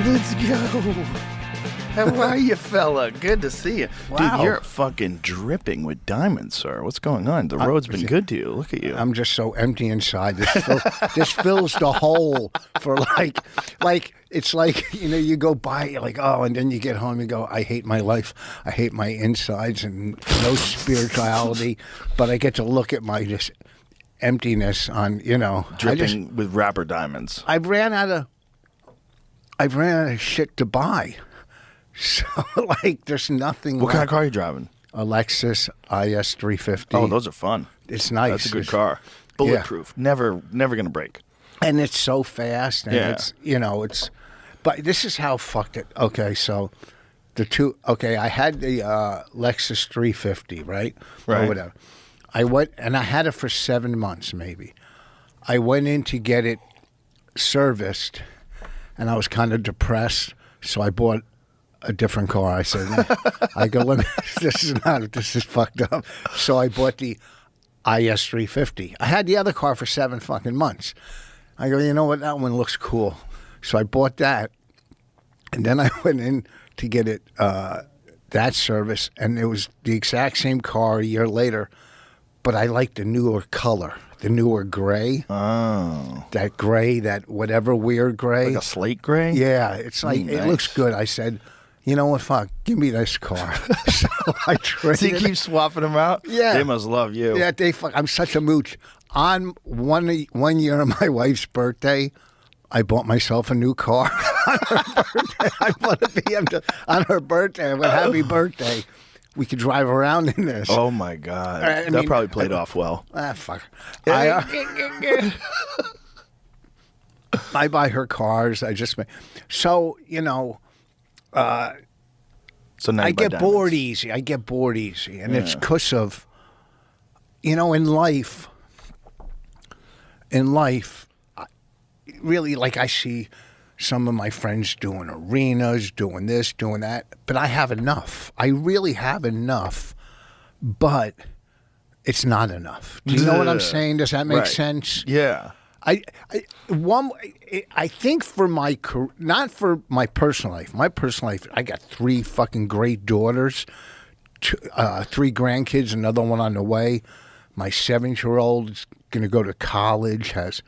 Let's go. How are you, fella? Good to see you. Wow. Dude, you're fucking dripping with diamonds, sir. What's going on? The road's been good to you. Look at you. I'm just so empty inside. This fills the hole for like it's like, you know, you go by, you're like, oh, and then you get home, you go, I hate my life. I hate my insides and no spirituality. But I get to look at my just emptiness on, you know. Dripping with rapper diamonds. I ran out of shit to buy. So, like, there's nothing. What kind of car are you driving? A Lexus IS 350. Oh, those are fun. It's nice. That's a good car. Bulletproof. Yeah. Never going to break. And it's so fast. And it's, you know, it's. But this is how fucked it. Okay, so I had the Lexus 350, right? Right. Or whatever. I went, and I had it for 7 months, maybe. I went in to get it serviced, and I was kind of depressed, so I bought a different car. I said, this is fucked up. So I bought the IS 350. I had the other car for 7 fucking months. I go, you know what? That one looks cool. So I bought that, and then I went in to get it that service, and it was the exact same car a year later, but I liked the newer color, the newer gray. Oh. That gray, that whatever weird gray. Like a slate gray? Yeah, it's like, it looks good. I said, you know what, fuck, give me this car. So I traded. So you keep swapping them out? Yeah. They must love you. Yeah, I'm such a mooch. On one year of my wife's birthday, I bought myself a new car on her birthday. I bought a BMW on her birthday. I went, happy birthday. We could drive around in this. Oh, my God. I That mean, probably played off well. Fuck. I buy her cars. So, you know, So now I you buy get diamonds. bored easy. And it's because of, you know, in life, really, like, I see some of my friends doing arenas, doing this, doing that, but I have enough. I really have enough, but it's not enough. Do you know what I'm saying? Does that make sense? Yeah. I think for my career, not for my personal life. My personal life, I got 3 fucking great daughters, 3 grandkids, another one on the way. My 7-year-old is going to go to college, has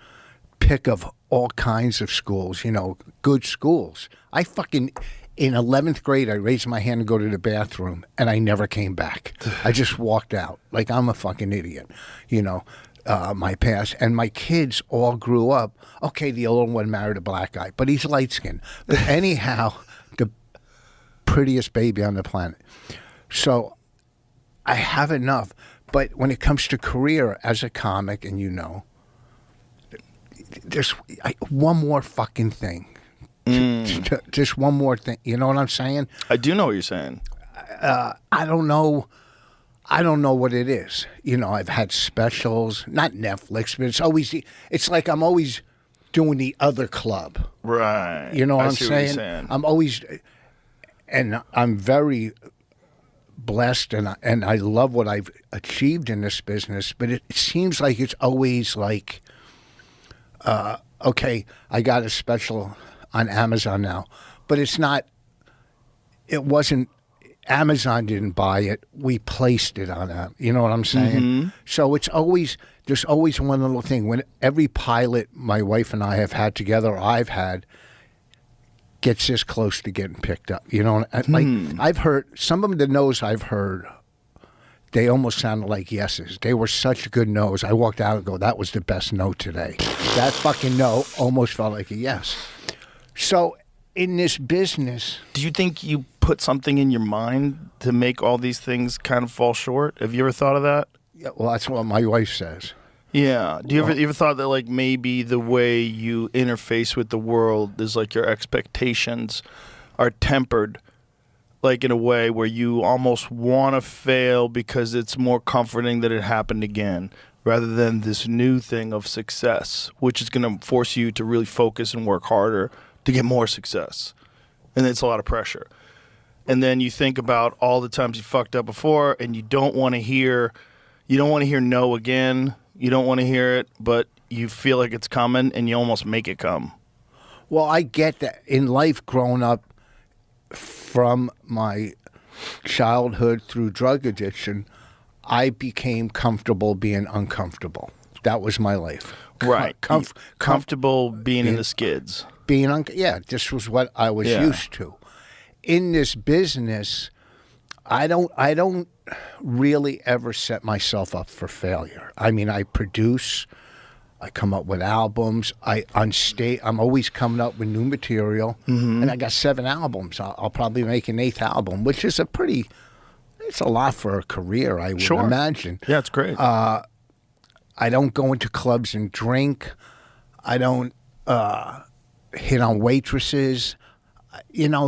pick of all kinds of schools, you know, good schools. I fucking, in 11th grade, I raised my hand to go to the bathroom, and I never came back. I just walked out like I'm a fucking idiot, you know. My past, and my kids all grew up. Okay, the older one married a black guy, but he's light skinned. But anyhow, the prettiest baby on the planet. So I have enough. But when it comes to career as a comic, and you know, there's one more fucking thing. Just one more thing. You know what I'm saying? I do know what you're saying. I don't know what it is. You know, I've had specials, not Netflix, but it's like I'm always doing the other club. Right. You know what I I'm see what you're saying? saying. I'm always, and I'm very blessed, and I love what I've achieved in this business, but it seems like it's always like, okay, I got a special on Amazon now, but it wasn't, Amazon didn't buy it. We placed it on that. You know what I'm saying? Mm-hmm. So there's always one little thing. When every pilot my wife and I have had together, or I've had, gets this close to getting picked up. You know, like I've heard some of the no's I've heard, they almost sounded like yeses. They were such good no's. I walked out and go, that was the best no today. That fucking no almost felt like a yes. So in this business, do you think you put something in your mind to make all these things kind of fall short? Have you ever thought of that? Yeah, well, that's what my wife says. Yeah. Do you ever thought that, like, maybe the way you interface with the world is like your expectations are tempered, like in a way where you almost want to fail because it's more comforting that it happened again, rather than this new thing of success, which is going to force you to really focus and work harder to get more success. And it's a lot of pressure. And then you think about all the times you fucked up before, and you don't want to hear no again. You don't want to hear it, but you feel like it's coming, and you almost make it come. Well, I get that in life, growing up from my childhood through drug addiction, I became comfortable being uncomfortable. That was my life. Right. Comfortable being in the skids. Yeah, this was what I was used to. In this business, I don't really ever set myself up for failure. I mean, I produce, I come up with albums. I'm always coming up with new material, and I got 7 albums. I'll probably make an 8th album, which is it's a lot for a career, I would imagine. Yeah, it's great. I don't go into clubs and drink. I don't hit on waitresses.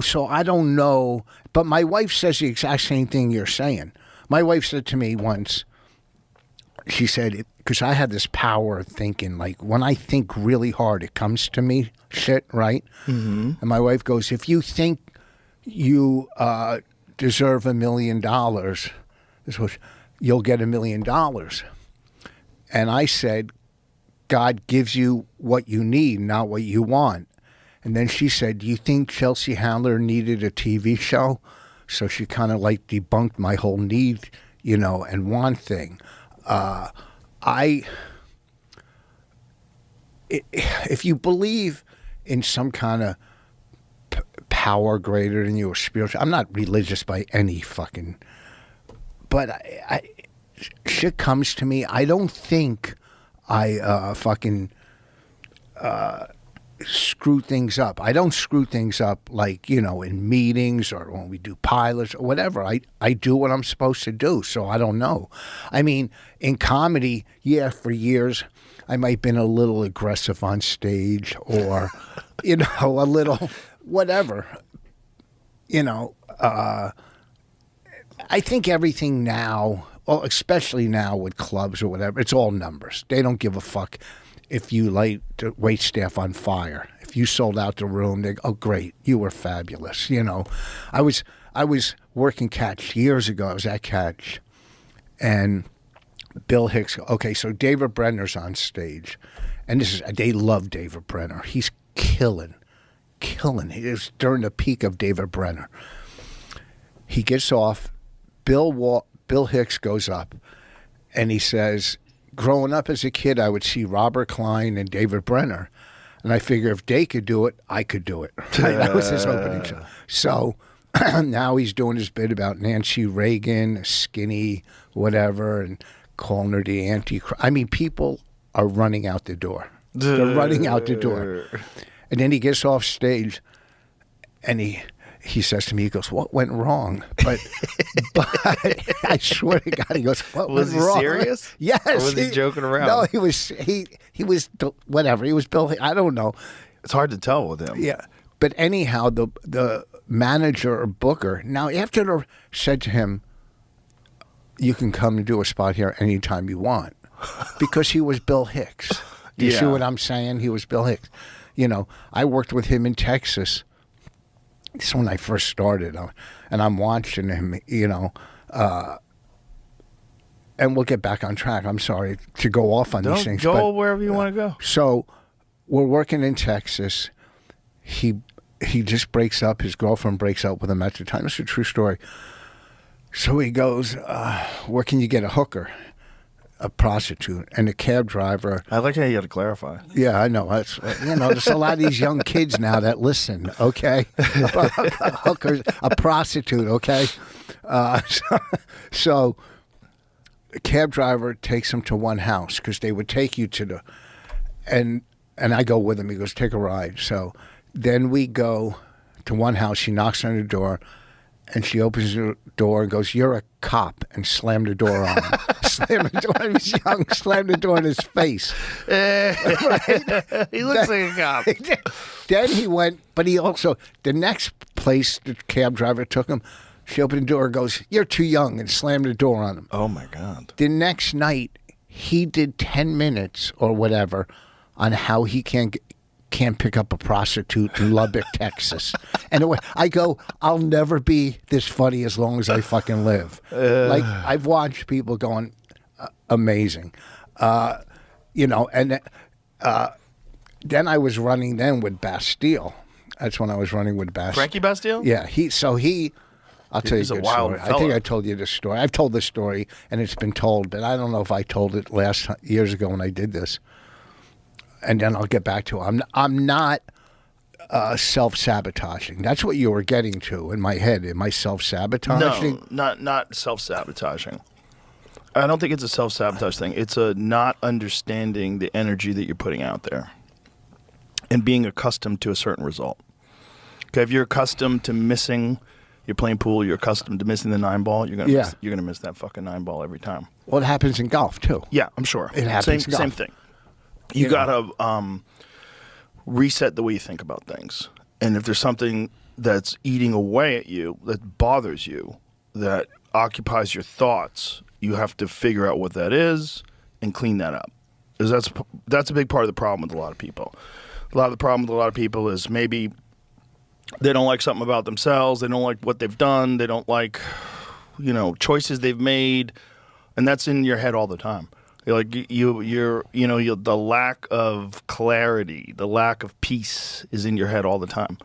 So I don't know. But my wife says the exact same thing you're saying. My wife said to me once, she said, because I have this power of thinking, like when I think really hard, it comes to me shit, right? Mm-hmm. And my wife goes, if you think you deserve $1 million, you'll get $1 million. And I said, God gives you what you need, not what you want. And then she said, do you think Chelsea Handler needed a TV show? So she kind of like debunked my whole need, and want thing. If you believe in some kind of power greater than you or spiritual, I'm not religious by any fucking, but shit comes to me. I don't think I fucking screw things up. I don't screw things up like, in meetings or when we do pilots or whatever. I do what I'm supposed to do, so I don't know. I mean, in comedy, for years, I might have been a little aggressive on stage or, a little whatever. I think everything now, well, especially now with clubs or whatever, it's all numbers. They don't give a fuck if you light the wait staff on fire. If you sold out the room, they go, oh, great, you were fabulous. I was working Catch years ago. I was at Catch, and Bill Hicks. Okay, so David Brenner's on stage, and they love David Brenner. He's killing. It was during the peak of David Brenner. He gets off. Bill Hicks goes up, and he says, growing up as a kid, I would see Robert Klein and David Brenner, and I figure if they could do it, I could do it. That was his opening show. So now he's doing his bit about Nancy Reagan, skinny, whatever, and calling her the anti-Christ. I mean, people are running out the door. They're running out the door. And then he gets off stage, and he says to me, he goes, what went wrong? But I swear to God, he goes, what went wrong? Was he serious? Yes. Or was he joking around? No, he was whatever. He was Bill. I don't know. It's hard to tell with him. Yeah. But anyhow, the manager or booker, now after they said to him, you can come and do a spot here anytime you want, because he was Bill Hicks. Do you see what I'm saying? He was Bill Hicks. I worked with him in Texas. It's when I first started, and I'm watching him, and we'll get back on track. I'm sorry to go off on these things. Go wherever you want to go. So we're working in Texas. He just breaks up. His girlfriend breaks up with him at the time. It's a true story. So he goes, where can you get a hooker? A prostitute. And the cab driver. I like how you got to clarify. Yeah, I know. That's, there's a lot of these young kids now that listen, okay? A hooker, a prostitute, okay? So the cab driver takes him to one house, because they would take you to and I go with him. He goes, take a ride. So then we go to one house. She knocks on the door, and she opens the door and goes, you're a cop, and slammed the door on him. Slammed the door. He was young, slammed the door in his face. Right? He looks like a cop. Then he went, but he also, the next place the cab driver took him, she opened the door and goes, you're too young, and slammed the door on him. Oh, my God. The next night, he did 10 minutes or whatever on how he can't pick up a prostitute in Lubbock, Texas. And I go, I'll never be this funny as long as I fucking live. Like, I've watched people going, amazing. And then I was running then with Bastille. That's when I was running with Bastille. Frankie Bastille? Yeah, I'll tell you He's a a good wild story. I fella. think I told you this story. I've told this story, and it's been told, but I don't know if I told it years ago when I did this. And then I'll get back to it. I'm not self-sabotaging. That's what you were getting to in my head. Am I self-sabotaging? No, not self-sabotaging. I don't think it's a self-sabotage thing. It's a not understanding the energy that you're putting out there and being accustomed to a certain result. Okay, if you're accustomed to missing, you're playing pool, you're accustomed to missing the 9-ball, you're gonna miss that fucking 9-ball every time. Well, it happens in golf, too. Yeah, I'm sure. It happens in golf. Same thing. You gotta reset the way you think about things. And if there's something that's eating away at you, that bothers you, that occupies your thoughts, you have to figure out what that is and clean that up. Because that's a big part of the problem with a lot of people. A lot of the problem with a lot of people is maybe they don't like something about themselves, they don't like what they've done, they don't like, choices they've made, and that's in your head all the time. Like the lack of clarity, the lack of peace is in your head all the time.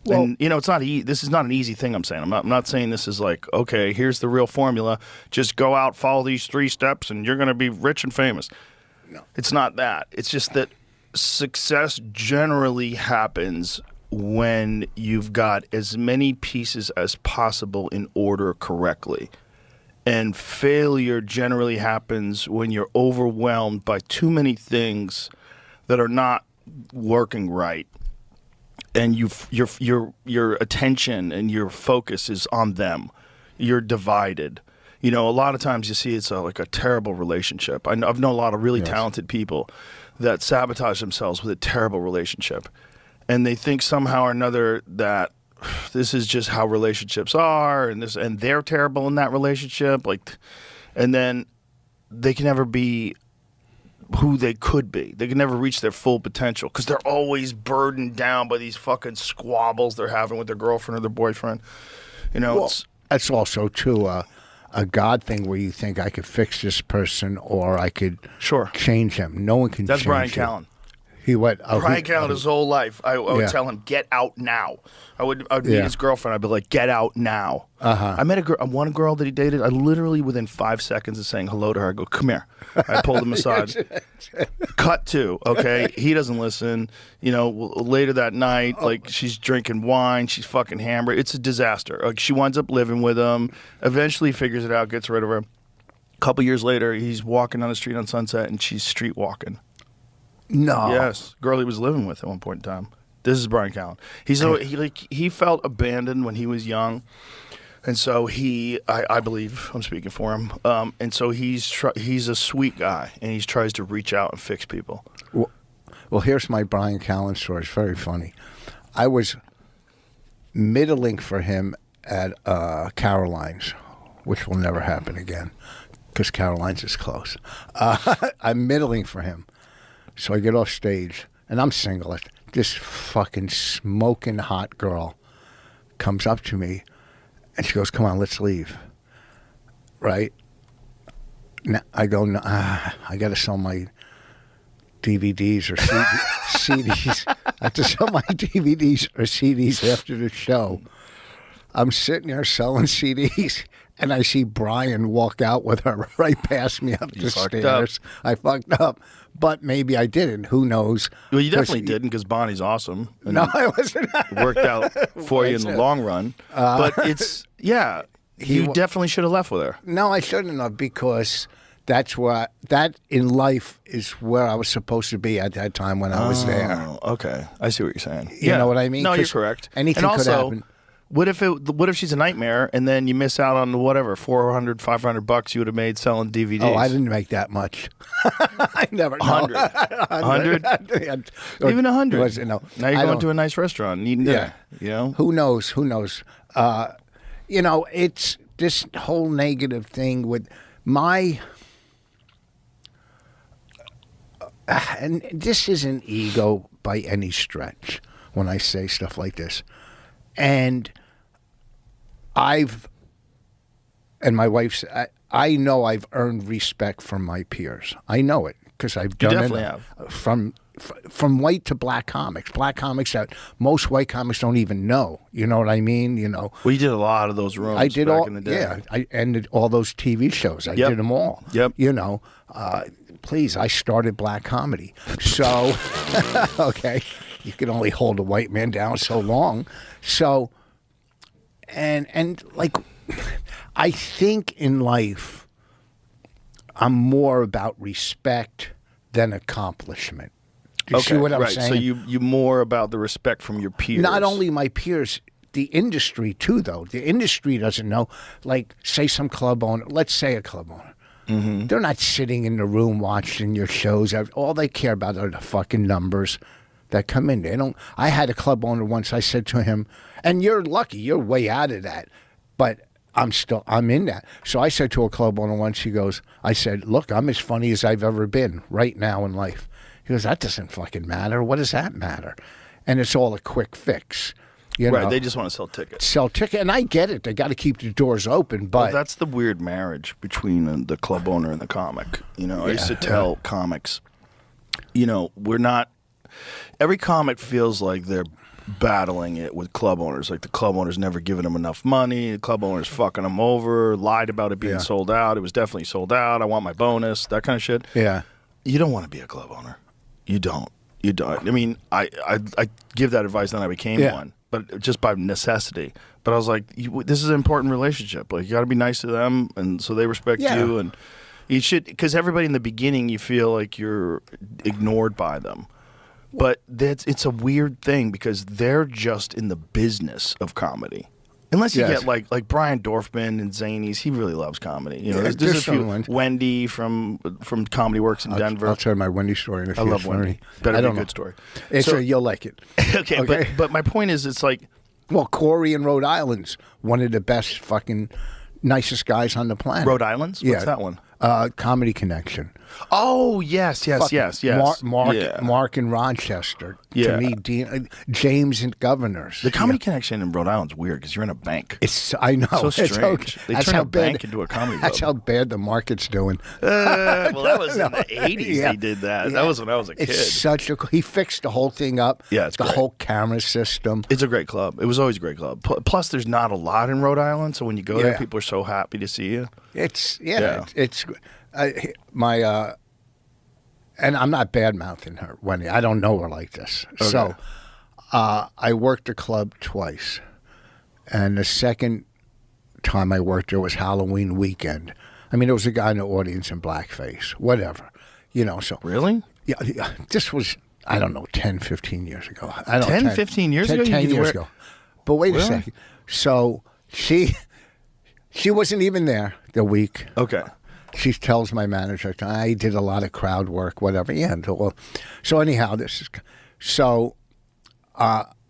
Well, and it's not this is not an easy thing I'm saying. I'm not saying this is like, okay, here's the real formula. Just go out, follow these 3 steps, and you're going to be rich and famous. No. It's not that. It's just that success generally happens when you've got as many pieces as possible in order correctly. And failure generally happens when you're overwhelmed by too many things that are not working right. And your attention and your focus is on them. You're divided. A lot of times you see it's like a terrible relationship. I've known a lot of really talented people that sabotage themselves with a terrible relationship. And they think somehow or another that this is just how relationships are, and they're terrible in that relationship. And then they can never be who they could be. They can never reach their full potential because they're always burdened down by these fucking squabbles they're having with their girlfriend or their boyfriend. That's also too a God thing where you think I could fix this person or I could change him. No one can. That's change Brian you. Callen. Brian Callen his whole life. I would tell him, get out now. I would meet his girlfriend. I'd be like, get out now. I met one girl that he dated. I literally, within 5 seconds of saying hello to her, I go, come here. I pulled him aside. Cut to, okay? He doesn't listen. Later that night, she's drinking wine. She's fucking hammered. It's a disaster. She winds up living with him. Eventually figures it out, gets rid of her. A couple years later, he's walking down the street on Sunset, and she's street walking. No. Yes, girl he was living with at one point in time. This is Brian Callen. He felt abandoned when he was young, and so I believe I'm speaking for him. And so he's a sweet guy, and he tries to reach out and fix people. Well, here's my Brian Callen story. It's very funny. I was middling for him at Caroline's, which will never happen again because Caroline's is close. I'm middling for him. So I get off stage, and I'm single. This fucking smoking hot girl comes up to me, and she goes, come on, let's leave. Right? Now, I go, I got to sell my DVDs or CDs. I have to sell my DVDs or CDs after the show. I'm sitting there selling CDs, and I see Brian walk out with her right past me up the stairs. I fucked up, but maybe I didn't. Who knows? Well, you definitely didn't because Bonnie's awesome. No, I wasn't. It worked out for you in the long run. But you definitely should have left with her. No, I shouldn't have because that in life is where I was supposed to be at that time when I was there. Okay. I see what you're saying. You know what I mean? No, you're correct. Anything could happen. What if she's a nightmare and then you miss out on whatever $400, $500 you would have made selling DVDs? Oh, I didn't make that much. I never. 100, 100, even 100. No, now you're going to a nice restaurant and eating dinner. Who knows? Who knows? It's this whole negative thing with my. And this isn't ego by any stretch when I say stuff like this, and. My wife's, I know I've earned respect from my peers. I know it because I've done definitely it have. from from white to black comics that most white comics don't even know. You know what I mean? You know, Well, you did a lot of those rooms I did back all. in the day. Yeah, I ended all those TV shows. I Yep. did them all. Yep. You know, please, I started black comedy. So, okay, you can only hold a white man down so long. So, and like, I think in life, I'm more about respect than accomplishment. Do you see what I'm right. saying? So you more about the respect from your peers. Not only my peers, the industry too, though. The industry doesn't know. Like, say some club owner, let's say a club owner. Mm-hmm. They're not sitting in the room watching your shows. All they care about are the fucking numbers that come in. They don't. I had a club owner once. I said to him, and you're lucky, you're way out of that, but I'm in that. So I said to a club owner once, I said, look, I'm as funny as I've ever been right now in life. He goes, that doesn't fucking matter. What does that matter? And it's all a quick fix. You know? Right, they just want to sell tickets. Sell ticket, and I get it. They got to keep the doors open, but Well, that's the weird marriage between the club owner and the comic. You know, I used to tell comics, you know, we're not. Every comic feels like they're battling it with club owners. Like the club owner's never giving them enough money. The club owner's fucking them over. Lied about it being sold out. It was definitely sold out. I want my bonus. That kind of shit. yeah, You don't want to be a club owner. You don't. You don't. I mean, I give that advice, then I became one, but just by necessity. But I was like, this is an important relationship. Like, you got to be nice to them, and so they respect you, and you should. Because everybody in the beginning, you feel like you're ignored by them, but it's a weird thing because they're just in the business of comedy. Unless you get like Brian Dorfman and Zanies, he really loves comedy. You know, there's a few. Wendy from Comedy Works in Denver. I'll tell you my Wendy story in a few. I love Wendy. Better be a good story. So you'll like it. Okay. But my point is, it's like, well, Corey in Rhode Island's one of the best fucking nicest guys on the planet. Rhode Island's? What's that one? Comedy Connection. Oh, yes. Mark in Rochester. Yeah. To me, James and Governors. The Comedy Connection in Rhode Island's weird because you're in a bank. I know. So it's strange. They that's turn how a bank into a comedy club. That's how bad the market's doing. Well, that was in the 80s they did that. That was when I was a kid. It's such a... He fixed the whole thing up. Yeah, it's the great. whole camera system. It's a great club. It was always a great club. Plus, there's not a lot in Rhode Island, so when you go there, people are so happy to see you. It's my and I'm not bad mouthing her, Wendy. I don't know her like this. Okay. So I worked the club twice, and the second time I worked there was Halloween weekend. I mean, there was a guy in the audience in blackface, whatever, you know. So really, yeah, this was, I don't know, 10, 15 years ago. 15 years ago. 10 years ago. But wait a second. So she wasn't even there the week. Okay. She tells my manager, I did a lot of crowd work, whatever. Yeah. So anyhow,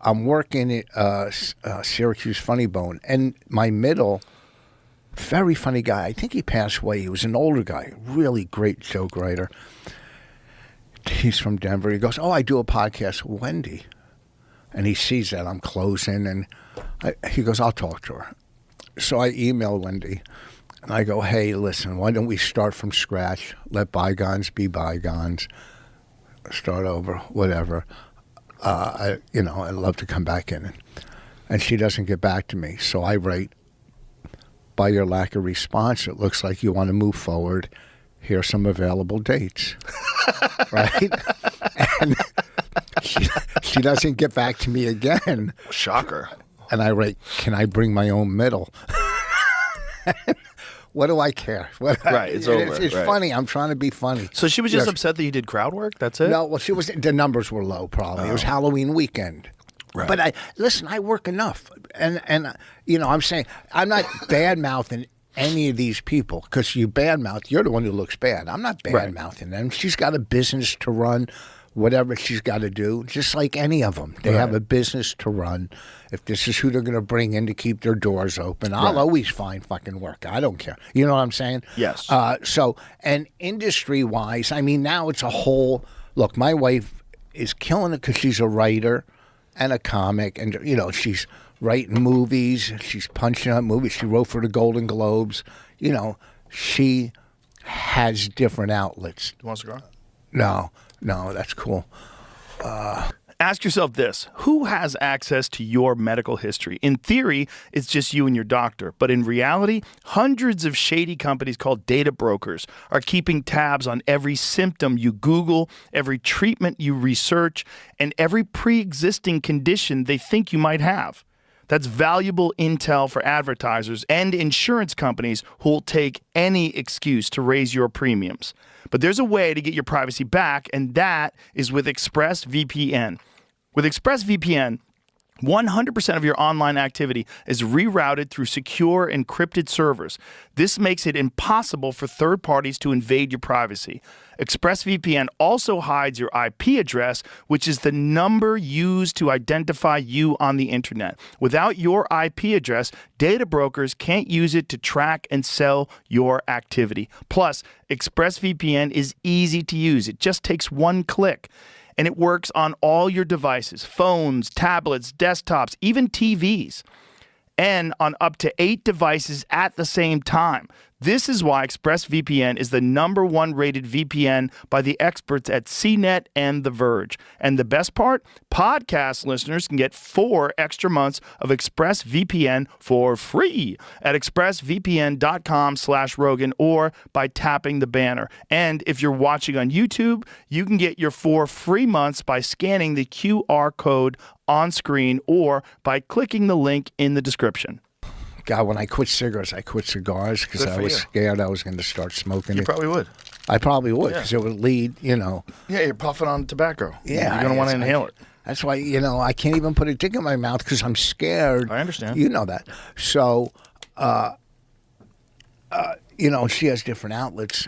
I'm working at Syracuse Funny Bone, and my middle, very funny guy. I think he passed away. He was an older guy, really great joke writer. He's from Denver. He goes, I do a podcast with Wendy. And he sees that I'm closing, and he goes, I'll talk to her. So I email Wendy. And I go, hey, listen, why don't we start from scratch? Let bygones be bygones. Start over, whatever. I'd love to come back in. And she doesn't get back to me. So I write, by your lack of response, it looks like you want to move forward. Here are some available dates. Right? And she doesn't get back to me again. Shocker. And I write, can I bring my own middle? What do I care? Right, it's over. It's right. funny. I'm trying to be funny. So she was just upset that you did crowd work? That's it? No, well, the numbers were low, probably. It was Halloween weekend. Right. But I work enough. And I'm saying, I'm not bad-mouthing any of these people, because you bad-mouth, you're the one who looks bad. I'm not bad-mouthing them. She's got a business to run, whatever she's got to do, just like any of them. They have a business to run. If this is who they're going to bring in to keep their doors open, I'll always find fucking work. I don't care. You know what I'm saying? Yes. And industry-wise, I mean, now it's a whole... Look, my wife is killing it because she's a writer and a comic, and, she's writing movies. She's punching out movies. She wrote for the Golden Globes. She has different outlets. You want a cigar? No, that's cool. Ask yourself this: who has access to your medical history? In theory, it's just you and your doctor. But in reality, hundreds of shady companies called data brokers are keeping tabs on every symptom you Google, every treatment you research, and every pre-existing condition they think you might have. That's valuable intel for advertisers and insurance companies who will take any excuse to raise your premiums. But there's a way to get your privacy back, and that is with ExpressVPN. With ExpressVPN, 100% of your online activity is rerouted through secure encrypted servers. This makes it impossible for third parties to invade your privacy. ExpressVPN also hides your IP address, which is the number used to identify you on the internet. Without your IP address, data brokers can't use it to track and sell your activity. Plus, ExpressVPN is easy to use. It just takes one click. And it works on all your devices: phones, tablets, desktops, even TVs, and on up to 8 devices at the same time. This is why ExpressVPN is the #1 rated VPN by the experts at CNET and The Verge. And the best part? Podcast listeners can get 4 extra months of ExpressVPN for free at expressvpn.com/Rogan or by tapping the banner. And if you're watching on YouTube, you can get your 4 free months by scanning the QR code on screen or by clicking the link in the description. God, when I quit cigarettes, I quit cigars because Good I for was you. scared I was going to start smoking You it. probably would. I probably would because it would lead, Yeah, you're puffing on tobacco. Yeah, You're going to want to it's- inhale it. That's why, I can't even put a dick in my mouth because I'm scared. I understand. You know that. So, she has different outlets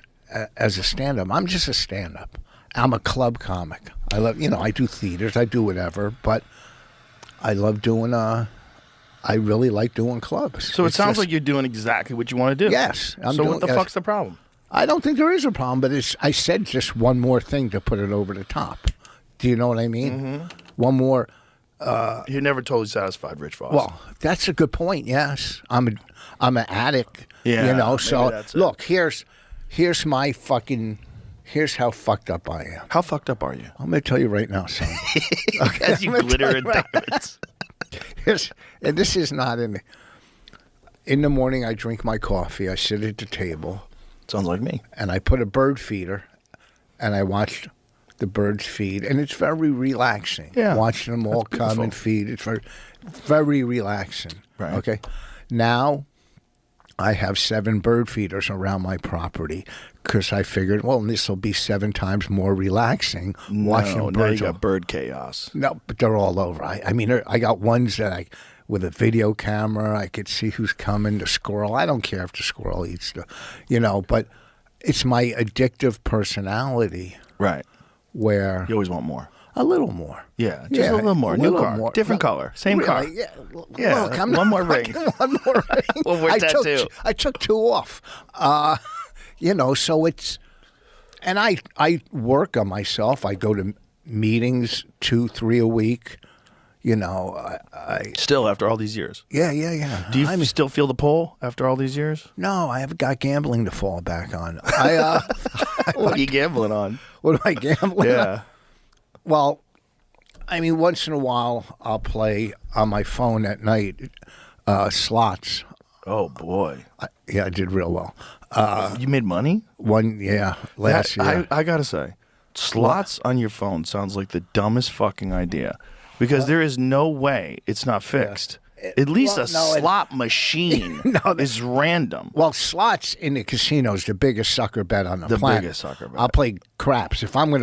as a stand-up. I'm just a stand-up. I'm a club comic. I love, I do theaters. I do whatever, but I love doing, I really like doing clubs. So it It's sounds just- like you're doing exactly what you want to do. Yes. So what the fuck's the problem? I don't think there is a problem, but I said just one more thing to put it over the top. Do you know what I mean? Mm-hmm. One more. You're never totally satisfied, Rich Voss. Well, that's a good point. Yes, I'm an addict. Yeah, maybe So that's it. look, here's my fucking. Here's how fucked up I am. how fucked up are you? I'm gonna tell you right now, son. As you glitter in diamonds. And this is not in the morning. I drink my coffee. I sit at the table, Sounds like me. and I put a bird feeder, and I watch the birds feed, and it's very relaxing. Yeah, Watching them all that's come and beautiful. feed. It's very, very relaxing. Right. Okay. Now, I have 7 bird feeders around my property because I figured, well, this will be 7 times more relaxing watching No, now you birds. got bird chaos. No, but they're all over. I mean, I got ones that with a video camera, I could see who's coming. The squirrel, I don't care if the squirrel eats but it's my addictive personality Right. where You always want more. a little more. Yeah, just a little more. New car. Different color. Same Really? car. Yeah. Yeah, Look, I'm one not more ring. fucking One more ring. One more tattoo. I took 2 off. So it's, and I work on myself. I go to meetings 2-3 a week. I Still, after all these years. yeah. Do you still feel the pull after all these years? No, I haven't got gambling to fall back on. What are you gambling on? What am I gambling on? Yeah. Well, I mean, once in a while, I'll play on my phone at night slots. Oh, boy. I did real well. You made money? Last year. I got to say, slots on your phone sounds like the dumbest fucking idea because there is no way it's not fixed. At least a slot machine is random. Well, slots in the casinos, the biggest sucker bet on the planet. biggest sucker bet. I'll play craps. If I'm going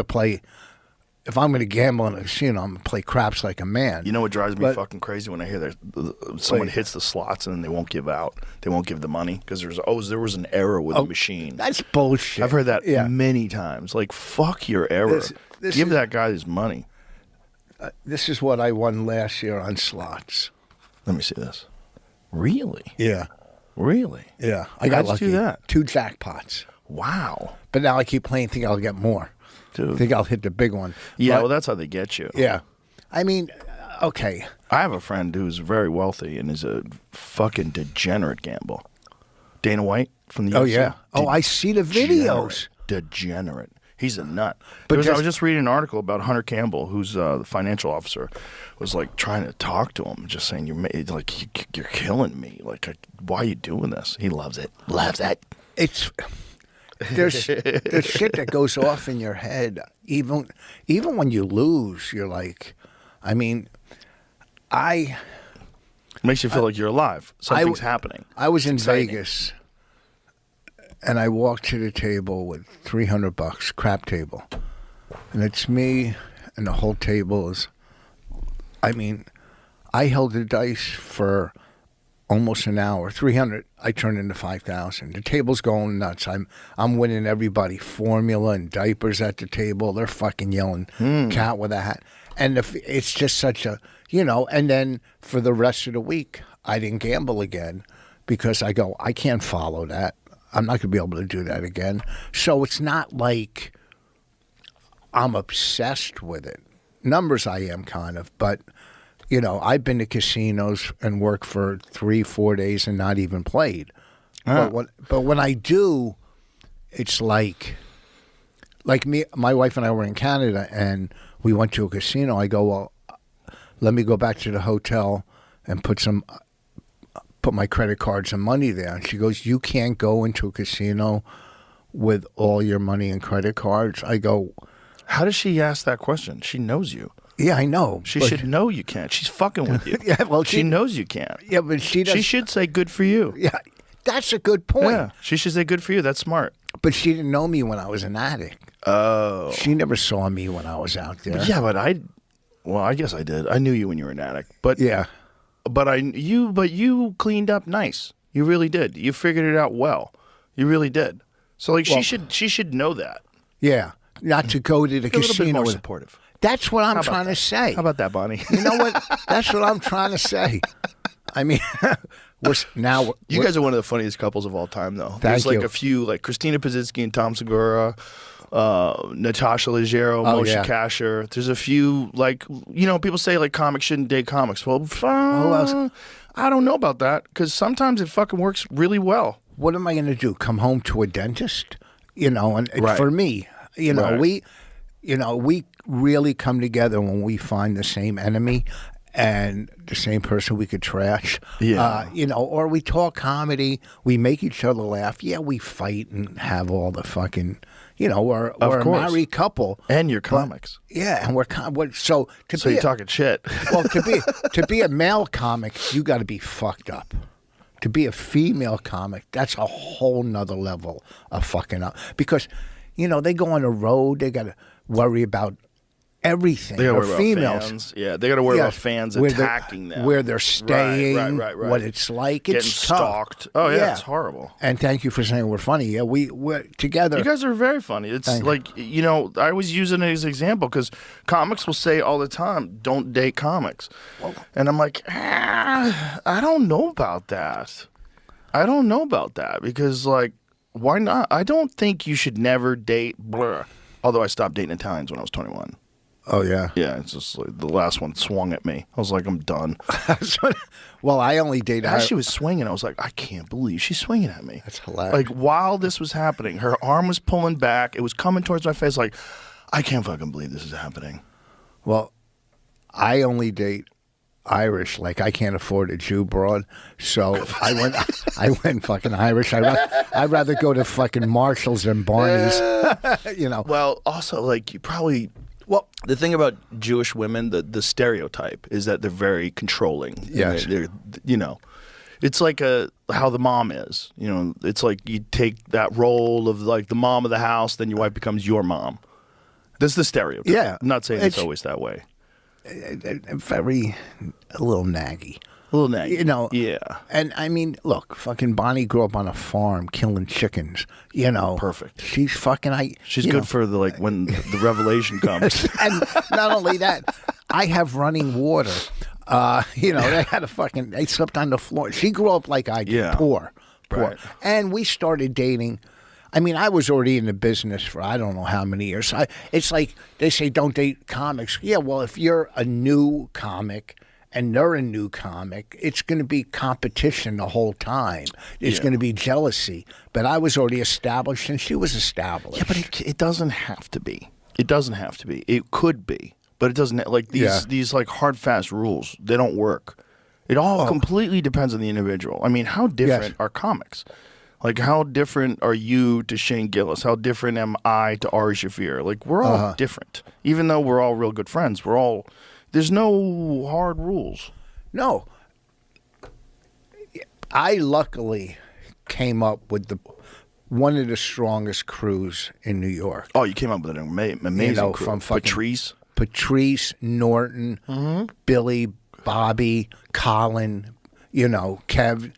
to gamble in a casino, I'm going to play craps like a man. You know what drives me But- fucking crazy when I hear that someone hits the slots and then they won't give out. They won't give the money because there was an error with the machine. That's bullshit. I've heard that Yeah. many times. Like, fuck your error. This Give is- that guy his money. This is what I won last year on slots. Let me see this. Really? Yeah. Really? Yeah. I got How'd you lucky. do that? 2 jackpots. Wow. But now I keep playing, think I'll get more. Dude. Think I'll hit the big one. Yeah, But- well, that's how they get you. yeah. I mean, okay. I have a friend who's very wealthy and is a fucking degenerate gamble. Dana White from the UFC. Oh, yeah. Oh, I see the videos. Degenerate. He's a nut. But I just- was just reading an article about Hunter Campbell, who's the financial officer, was like trying to talk to him, just saying you're killing me. Like, why are you doing this? He loves it. Loves it. It's there's shit that goes off in your head. Even when you lose, you're like, I mean, Makes you feel like you're alive. Something's happening. I was in exciting. Vegas, and I walked to the table with $300, crap table, and it's me, and the whole table is. I mean, I held the dice for almost an hour. 300, I turned into 5,000. The table's going nuts. I'm winning everybody. Formula and diapers at the table. They're fucking yelling cat with a hat. And it's just such a, and then for the rest of the week, I didn't gamble again because I go, I can't follow that. I'm not going to be able to do that again. So it's not like I'm obsessed with it. Numbers I am kind of, but I've been to casinos and worked for 3-4 days and not even played. But when I do, it's like me, my wife and I were in Canada and we went to a casino. I go, well, let me go back to the hotel and put my credit cards and money there. And she goes, you can't go into a casino with all your money and credit cards. I go, How does she ask that question? She knows you. yeah, I know. She but- should know you can't. She's fucking with you. Yeah, well, she knows you can't. Yeah, but she does. She should say good for you. Yeah, that's a good point. Yeah, she should say good for you. That's smart. But she didn't know me when I was an addict. Oh. She never saw me when I was out there. Yeah, but I guess I did. I knew you when you were an addict. But Yeah. But you cleaned up nice. You really did. You figured it out well. You really did. So like she should know that. Yeah. Not to go to the Be a little bit casino more with. supportive. That's what I'm about trying to say. How about that, Bonnie? You know what? That's what I'm trying to say. I mean, You guys are one of the funniest couples of all time, though. There's like you. a few, like Christina Pazitsky and Tom Segura, Natasha Leggero, Oh, Moshe yeah. Kasher. There's a few, like, people say like comics shouldn't date comics. Well, else? I don't know about that because sometimes it fucking works really well. What am I going to do? Come home to a dentist? And Right. for me, Right. we really come together when we find the same enemy and the same person we could trash. Yeah. Or we talk comedy, we make each other laugh. Yeah, we fight and have all the fucking, we're a course. married couple. And your comics. Yeah, and we're so to So be you're talking shit. well to be a male comic, you got to be fucked up. To be a female comic, that's a whole nother level of fucking up. Because, they go on the road, they got to worry about everything. They gotta Or worry females. about fans. Yeah, they got to worry Yes, about fans where they're- attacking them. where they're staying, Right. what it's like. Getting It's tough. stalked. Oh, yeah, it's horrible. And thank you for saying we're funny. Yeah, we're together. You guys are very funny. It's Thank you. like, I always use it as an example because comics will say all the time, don't date comics. And I'm like, I don't know about that. I don't know about that because, like, why not? I don't think you should never date blur. Although I stopped dating Italians when I was 21. Oh, yeah. Yeah, it's just like the last one swung at me. I was like, I'm done. Well, I only date. As she was swinging, I was like, I can't believe she's swinging at me. That's hilarious. Like, while this was happening, her arm was pulling back. It was coming towards my face. Like, I can't fucking believe this is happening. Well, I only date Irish. Like I can't afford a Jew broad, so I went fucking Irish. I'd rather go to fucking Marshalls than Barney's. Well, also, like, you probably. Well, the thing about Jewish women, the stereotype is that they're very controlling. Yes. They're it's like how the mom is. It's like you take that role of like the mom of the house, then your wife becomes your mom. That's the stereotype. Yeah. I'm not saying it's It's- always that way. A little naggy. A little naggy. Yeah. And I mean, look, fucking Bonnie grew up on a farm killing chickens. Perfect. She's fucking. She's good for the like when the revelation comes. And not only that, I have running water. They had they slept on the floor. She grew up like I did, Yeah. poor. Right. And we started dating. I mean, I was already in the business for I don't know how many years. It's like they say don't date comics. Yeah, well, if you're a new comic and they're a new comic, it's going to be competition the whole time. It's going to be jealousy. But I was already established, and she was established. Yeah, but it doesn't have to be. It doesn't have to be. It could be, but it doesn't. Like these like hard fast rules, they don't work. It all completely depends on the individual. I mean, how different are comics? Like, how different are you to Shane Gillis? How different am I to Ari Shaffir? Like, we're all different. Even though we're all real good friends, there's no hard rules. No. I luckily came up with one of the strongest crews in New York. Oh, you came up with an amazing crew. From Patrice, Norton, Billy, Bobby, Colin, Kev,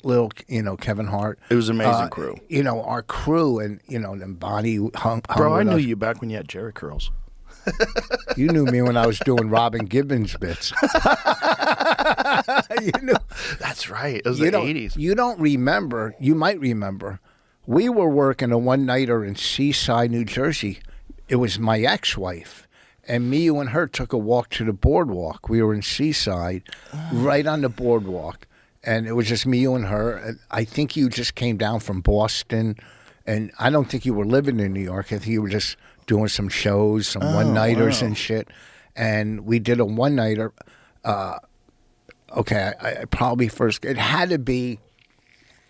little, Kevin Hart. It was an amazing crew. Our crew, and then Bonnie hung Bro, I with knew us. you back when you had Jerry curls. You knew me when I was doing Robin Gibbons bits. You knew. That's right. It was the 80s. You don't remember. You might remember. We were working a one-nighter in Seaside, New Jersey. It was my ex-wife. And me, you, and her took a walk to the boardwalk. We were in Seaside, right on the boardwalk. And it was just me, you, and her. And I think you just came down from Boston. And I don't think you were living in New York. I think you were just doing some shows, some one-nighters and shit. And we did a one-nighter. Okay, I probably first... It had to be...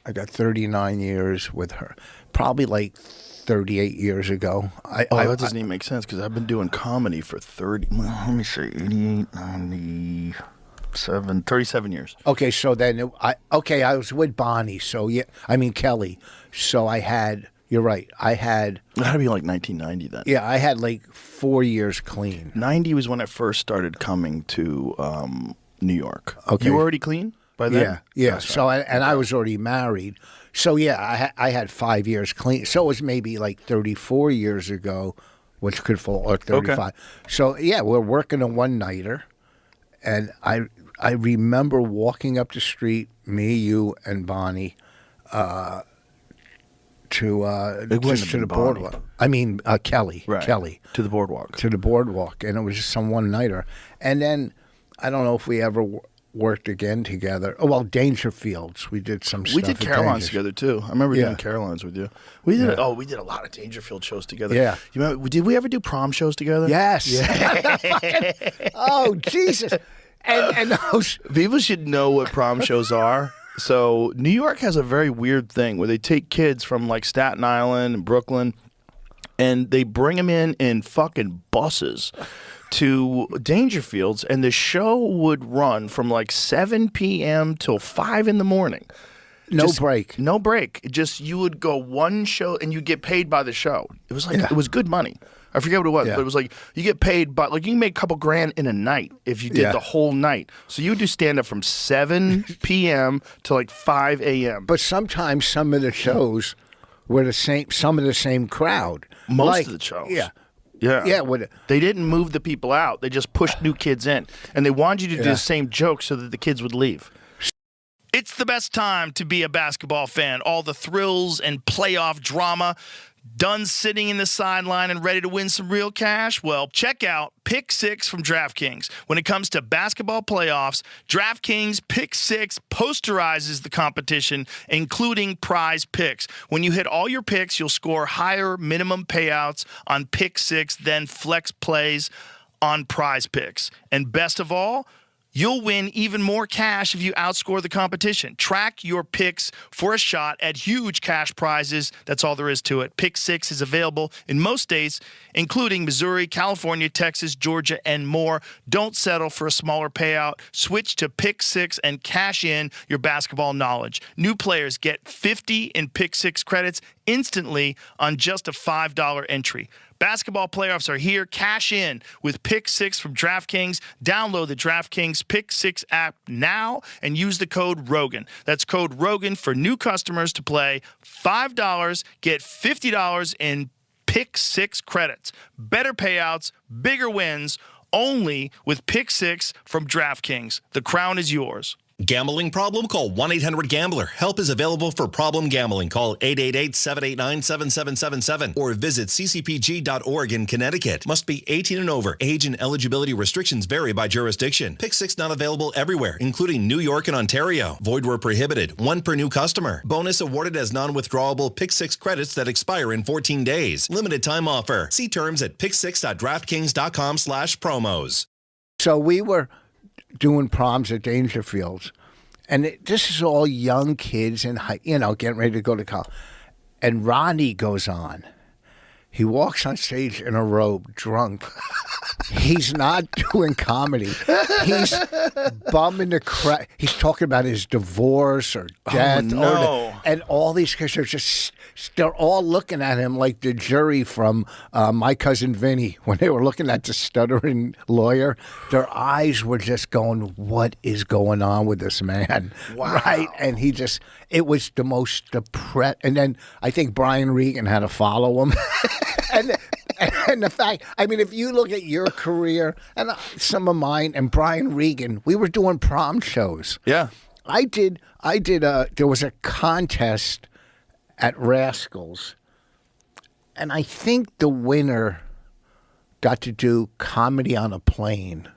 I got 39 years with her. Probably like 38 years ago. That doesn't even make sense because I've been doing comedy for 37 years. Okay, so then I was with Bonnie. So yeah, I mean Kelly. So I had. You're right. I had. It had to be like 1990 then. Yeah, I had like 4 years clean. 90 was when I first started coming to New York. Okay, you were already clean by then. Yeah. That's So right. I was already married. So yeah, I had 5 years clean. So it was maybe like 34 years ago, which could fall or 35. Okay. So yeah, we're working a one-nighter, and I remember walking up the street, me, you, and Bonnie, to the boardwalk. I mean Kelly, Right. Kelly To the boardwalk. to the boardwalk, and it was just some one-nighter. And then I don't know if we ever worked again together. Oh well, Dangerfields. We did some. We stuff did at Caroline's Dangerfields. together too. I remember Yeah. doing Caroline's with you. We did. We did a lot of Dangerfield shows together. Yeah. You remember? Did we ever do prom shows together? Yes. Oh Jesus! And those. People should know what prom shows are. So New York has a very weird thing where they take kids from like Staten Island and Brooklyn, and they bring them in fucking buses to Dangerfields, and the show would run from like 7 p.m. till 5 in the morning. No break. No break. You would go one show and you get paid by the show. It was like, It was good money. I forget what it was, Yeah. but it was like you get paid, but like you can make a couple grand in a night if you did Yeah. the whole night. So you would do stand up from 7 p.m. to like 5 a.m. But sometimes some of the shows were the same. Some of the same crowd. Most Like, of the shows. Yeah. Yeah. Yeah, They didn't move the people out. They just pushed new kids in. And they wanted you to do the same jokes so that the kids would leave. It's the best time to be a basketball fan. All the thrills and playoff drama. Done sitting in the sideline and ready to win some real cash? Well, check out Pick 6 from DraftKings. When it comes to basketball playoffs, DraftKings Pick 6 posterizes the competition, including prize picks. When you hit all your picks, you'll score higher minimum payouts on Pick 6 than flex plays on prize picks. And best of all, you'll win even more cash if you outscore the competition. Track your picks for a shot at huge cash prizes. That's all there is to it. Pick 6 is available in most states, including Missouri, California, Texas, Georgia, and more. Don't settle for a smaller payout. Switch to Pick 6 and cash in your basketball knowledge. New players get 50 in Pick 6 credits instantly on just a $5 entry. Basketball playoffs are here. Cash in with Pick 6 from DraftKings. Download the DraftKings Pick 6 app now and use the code ROGAN. That's code ROGAN for new customers to play. $5, get $50 in Pick 6 credits. Better payouts, bigger wins, only with Pick 6 from DraftKings. The crown is yours. Gambling problem? Call 1-800-GAMBLER. Help is available for problem gambling. Call 888-789-7777 or visit ccpg.org in Connecticut. Must be 18 and over. Age and eligibility restrictions vary by jurisdiction. Pick 6 not available everywhere, including New York and Ontario. Void where prohibited. 1 per new customer. Bonus awarded as non-withdrawable Pick 6 credits that expire in 14 days. Limited time offer. See terms at pick6.draftkings.com/promos. So we were doing proms at Dangerfields, and this is all young kids and getting ready to go to college. And Rodney goes on. He walks on stage in a robe, drunk. He's not doing comedy. He's bumming the crowd. He's talking about his divorce or death. Oh, no. And all these kids are they're all looking at him like the jury from My Cousin Vinny when they were looking at the stuttering lawyer. Their eyes were just going, what is going on with this man? Wow. Right? And it was the most depressed. And then I think Brian Regan had to follow him. And the fact, I mean, if you look at your career and some of mine and Brian Regan, we were doing prom shows. Yeah. There was a contest at Rascals, and I think the winner got to do comedy on a plane.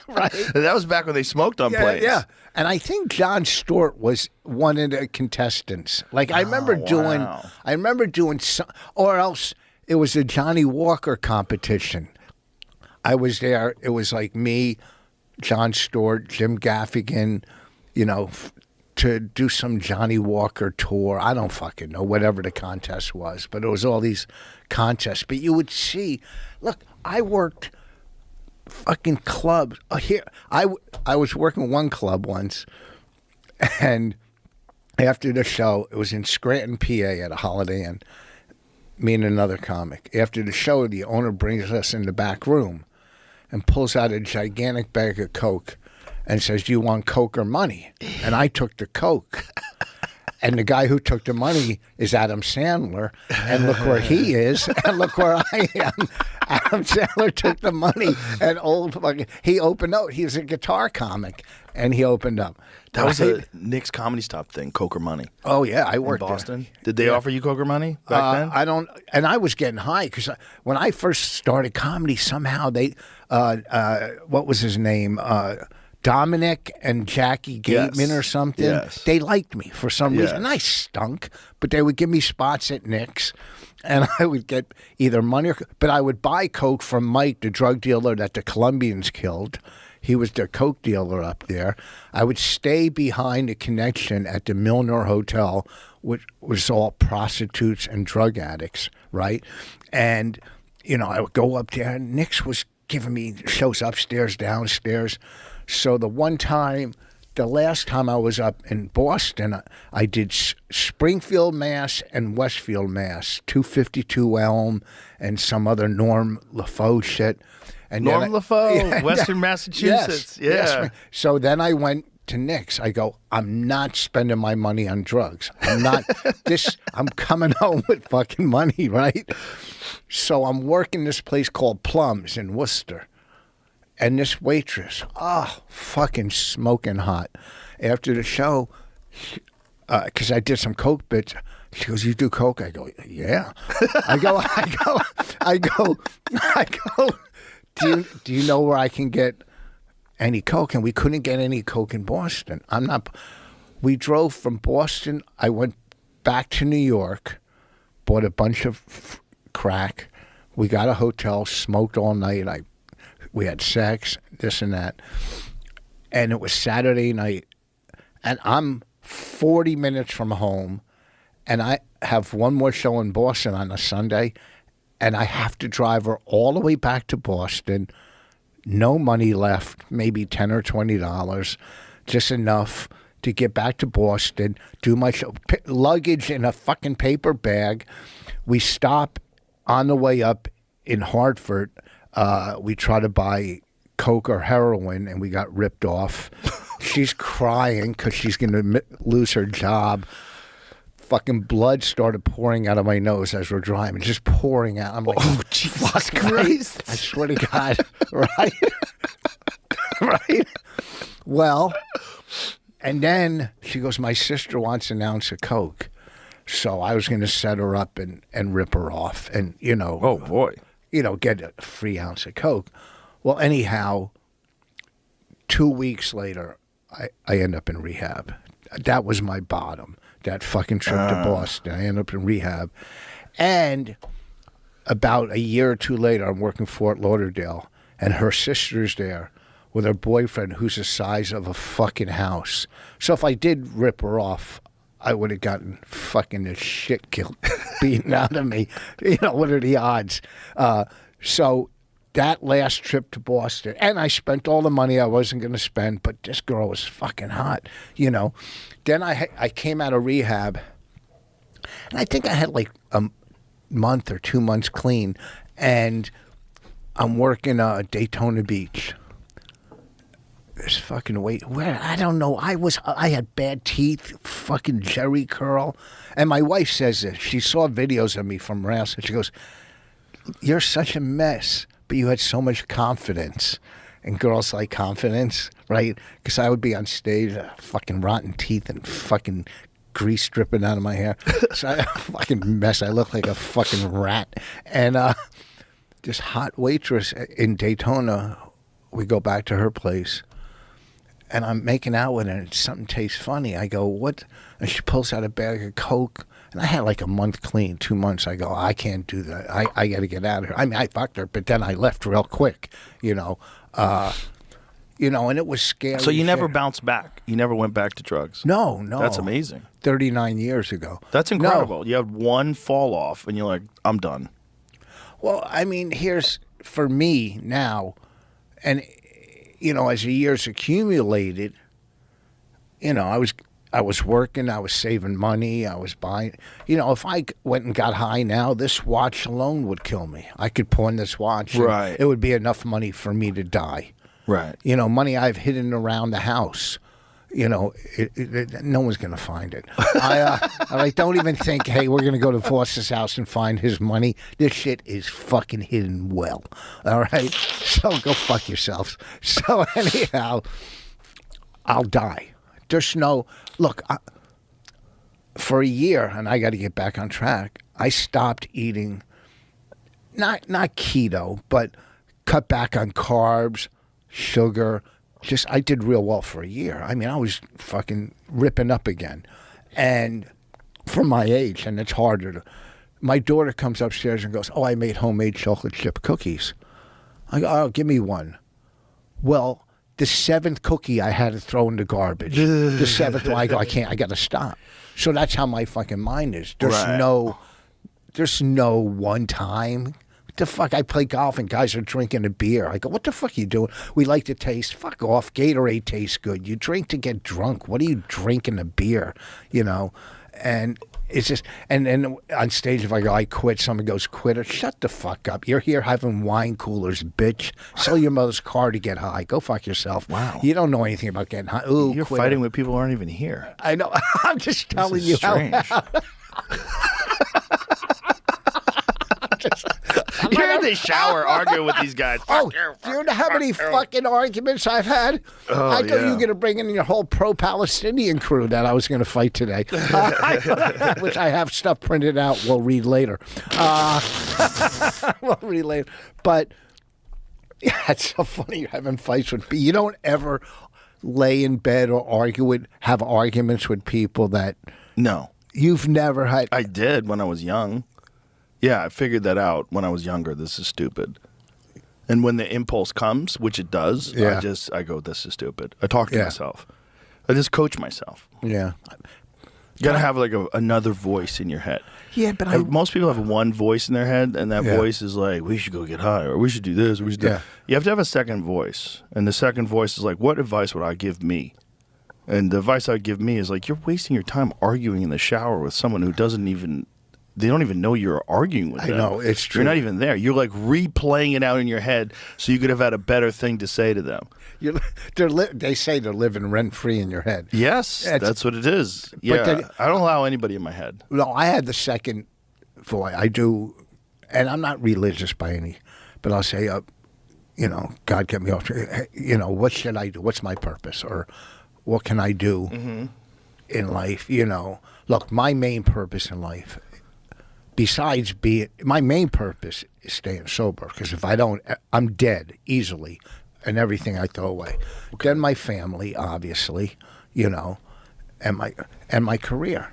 Right? That was back when they smoked on planes. Yeah. And I think John Stewart was one of the contestants. Like I remember doing some, or else it was a Johnny Walker competition. I was there. It was like me, John Stewart, Jim Gaffigan, to do some Johnny Walker tour. I don't fucking know, whatever the contest was. But it was all these contests. But you would see, look, I worked fucking clubs. Here, I was working one club once, and after the show, it was in Scranton, PA at a Holiday Inn, me and another comic. After the show, the owner brings us in the back room and pulls out a gigantic bag of Coke and says, "Do you want Coke or money?" And I took the Coke. And the guy who took the money is Adam Sandler. And look where he is. And look where I am. Adam Sandler took the money. And he opened up. He was a guitar comic. And he opened up. That was a Nick's Comedy Stop thing, Coke or Money. Oh, yeah. I worked in Boston. there. Did they offer you Coke or Money back then? I don't. And I was getting high because when I first started comedy, somehow they, what was his name? Dominic and Jackie Gateman or something. Yes. They liked me for some reason. And I stunk, but they would give me spots at Nick's, and I would get either money or. But I would buy Coke from Mike, the drug dealer that the Colombians killed. He was their Coke dealer up there. I would stay behind the connection at the Milner Hotel, which was all prostitutes and drug addicts, right? And, I would go up there, and Nick's was giving me shows upstairs, downstairs. So the last time I was up in Boston, I did Springfield, Mass. and Westfield, Mass. 252 Elm and some other Norm LaFoe shit. And Norm LaFoe, Western Massachusetts. Yes. So then I went to Nick's. I go, I'm not spending my money on drugs. I'm coming home with fucking money, right? So I'm working this place called Plums in Worcester. And this waitress, fucking smoking hot. After the show, because I did some Coke bits, she goes, "You do Coke?" I go, "Yeah." I go. Do you know where I can get any Coke? And we couldn't get any Coke in Boston. We drove from Boston. I went back to New York, bought a bunch of crack. We got a hotel, smoked all night. We had sex, this and that. And it was Saturday night. And I'm 40 minutes from home. And I have one more show in Boston on a Sunday. And I have to drive her all the way back to Boston. No money left, maybe $10 or $20. Just enough to get back to Boston, do my show. Luggage in a fucking paper bag. We stop on the way up in Hartford. We try to buy Coke or heroin, and we got ripped off. She's crying because she's going to lose her job. Fucking blood started pouring out of my nose as we're driving, just pouring out. I'm like, oh, Jesus Christ. I swear to God, right? right? Well, and then she goes, my sister wants an ounce of Coke. So I was going to set her up and rip her off and, Oh boy. get a free ounce of Coke. Well, anyhow, 2 weeks later, I end up in rehab. That was my bottom. That fucking trip to Boston. I end up in rehab. And about a year or two later, I'm working Fort Lauderdale, and her sister's there with her boyfriend who's the size of a fucking house. So if I did rip her off, I would have gotten fucking the shit killed, beaten out of me. What are the odds? So that last trip to Boston, and I spent all the money I wasn't going to spend, but this girl was fucking hot, Then I came out of rehab, and I think I had like a month or 2 months clean, and I'm working Daytona Beach. This fucking where I don't know. I had bad teeth, fucking Jerry curl, and my wife says this. She saw videos of me from Rouse, and she goes, "You're such a mess, but you had so much confidence." And girls like confidence, right? Because I would be on stage, fucking rotten teeth and fucking grease dripping out of my hair. So I fucking mess. I look like a fucking rat. And this hot waitress in Daytona, we go back to her place. And I'm making out with her, and something tastes funny. I go, what? And she pulls out a bag of Coke. And I had like a month clean, 2 months. I go, I can't do that. I got to get out of here. I mean, I fucked her, but then I left real quick, and it was scary. So you never bounced back? You never went back to drugs? No. That's amazing. 39 years ago. That's incredible. No. You had one fall off, and you're like, I'm done. Well, I mean, here's, for me now, and, as the years accumulated, I was working, I was saving money, I was buying. If I went and got high now, this watch alone would kill me. I could pawn this watch. Right. It would be enough money for me to die. Right. Money I've hidden around the house. No one's going to find it. I don't even think, hey, we're going to go to Foster's house and find his money. This shit is fucking hidden well. All right? So go fuck yourselves. So anyhow, I'll die. There's no, look, for a year, and I got to get back on track, I stopped eating, not keto, but cut back on carbs, sugar. I did real well for a year. I mean, I was fucking ripping up again. And for my age, and it's harder my daughter comes upstairs and goes, oh, I made homemade chocolate chip cookies. I go, oh, give me one. Well, the seventh cookie I had to throw in the garbage. The seventh one, I go, I got to stop. So that's how my fucking mind is. There's no one time. What the fuck? I play golf and guys are drinking a beer. I go, what the fuck are you doing? We like to taste. Fuck off. Gatorade tastes good. You drink to get drunk. What are you drinking a beer? And it's just, and then on stage, if I go, I quit, someone goes, quitter, shut the fuck up. You're here having wine coolers, bitch. Sell your mother's car to get high. Go fuck yourself. Wow. You don't know anything about getting high. Ooh, you're quitter. fighting with people who aren't even here. I know. I'm just telling you strange. how. You're in the shower arguing with these guys. Oh, do you know how many fucking arguments I've had? I thought you were going to bring in your whole pro-Palestinian crew that I was going to fight today, which I have stuff printed out. We'll read later. But yeah, it's so funny you're having fights with people. You don't ever lay in bed or have arguments with people that No. you've never had. I did when I was young. Yeah, I figured that out when I was younger. This is stupid. And when the impulse comes, which it does, Yeah. I go, this is stupid. I talk to Yeah. myself. I just coach myself. Yeah. You got to have like another voice in your head. Yeah, but Most people have one voice in their head, and that Yeah. voice is like, we should go get high, or we should do this, or we should do Yeah. that. You have to have a second voice. And the second voice is like, what advice would I give me? And the advice I'd give me is like, you're wasting your time arguing in the shower with someone who they don't even know you're arguing with them. I know, it's true. You're not even there. You're like replaying it out in your head so you could have had a better thing to say to them. They say they're living rent-free in your head. Yes, that's what it is. Yeah, I don't allow anybody in my head. No, I had the second voice. I do, and I'm not religious by any, but I'll say, God get me off. What should I do? What's my purpose? Or what can I do in life? Look, my main purpose in life, besides my main purpose is staying sober. Because if I don't, I'm dead easily, and everything I throw away. Okay. Then my family, obviously, and my career,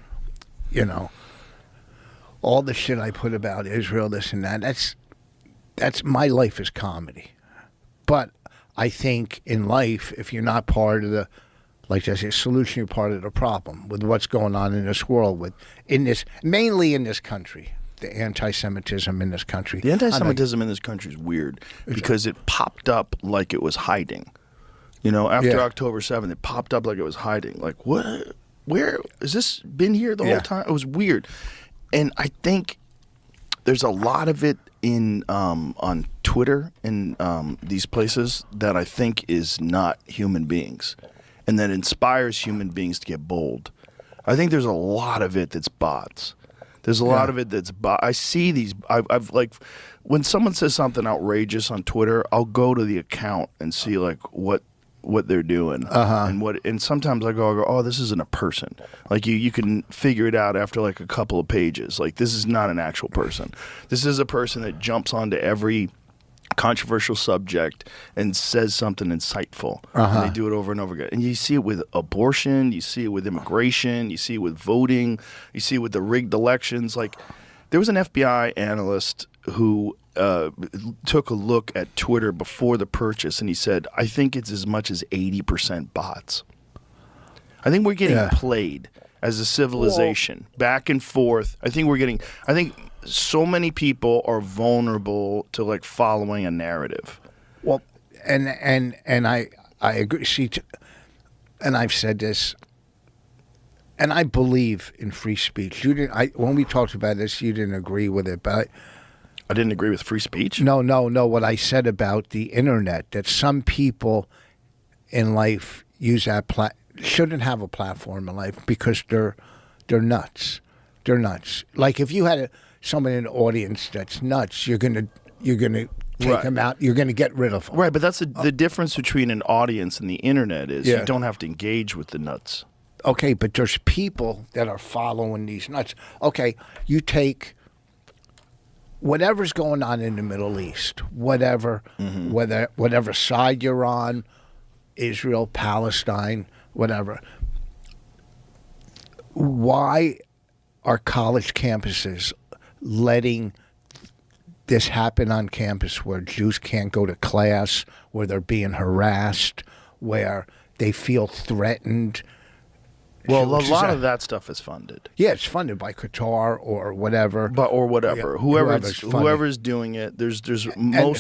all the shit I put about Israel, this and that. That's my life is comedy. But I think in life, if you're not part of like I say, solution, you're part of the problem with what's going on in this world, mainly in this country, the anti-Semitism in this country. The anti-Semitism in this country is weird because it popped up like it was hiding. After October 7th, it popped up like it was hiding. Like, what? Where? Has this been here the whole time? It was weird. And I think there's a lot of it on Twitter and these places that I think is not human beings, and that inspires human beings to get bold. I think there's a lot of it that's bots. There's a lot of it that's I see these. I've like when someone says something outrageous on Twitter, I'll go to the account and see like what they're doing and sometimes I go, oh, this isn't a person. Like you can figure it out after like a couple of pages. Like this is not an actual person. This is a person that jumps onto every controversial subject and says something insightful. And they do it over and over again. And you see it with abortion, you see it with immigration, you see it with voting, you see it with the rigged elections. Like there was an FBI analyst who took a look at Twitter before the purchase, and he said, I think it's as much as 80% bots. I think we're getting played as a civilization, back and forth. I think so many people are vulnerable to like following a narrative. Well, and I agree. And I've said this, and I believe in free speech. When we talked about this, you didn't agree with it, but I didn't agree with free speech? No. What I said about the internet, that some people in life use that shouldn't have a platform in life because they're nuts. They're nuts. Like if you had someone in the audience that's nuts, you're gonna take them out. You're gonna get rid of them. Right, but that's the difference between an audience and the internet is you don't have to engage with the nuts. Okay, but there's people that are following these nuts. Okay, you take whatever's going on in the Middle East, whatever side you're on, Israel, Palestine, whatever. Why are college campuses letting this happen on campus where Jews can't go to class, where they're being harassed, where they feel threatened? Well, a lot of that stuff is funded. Yeah, it's funded by Qatar or whatever. Whoever's doing it, there's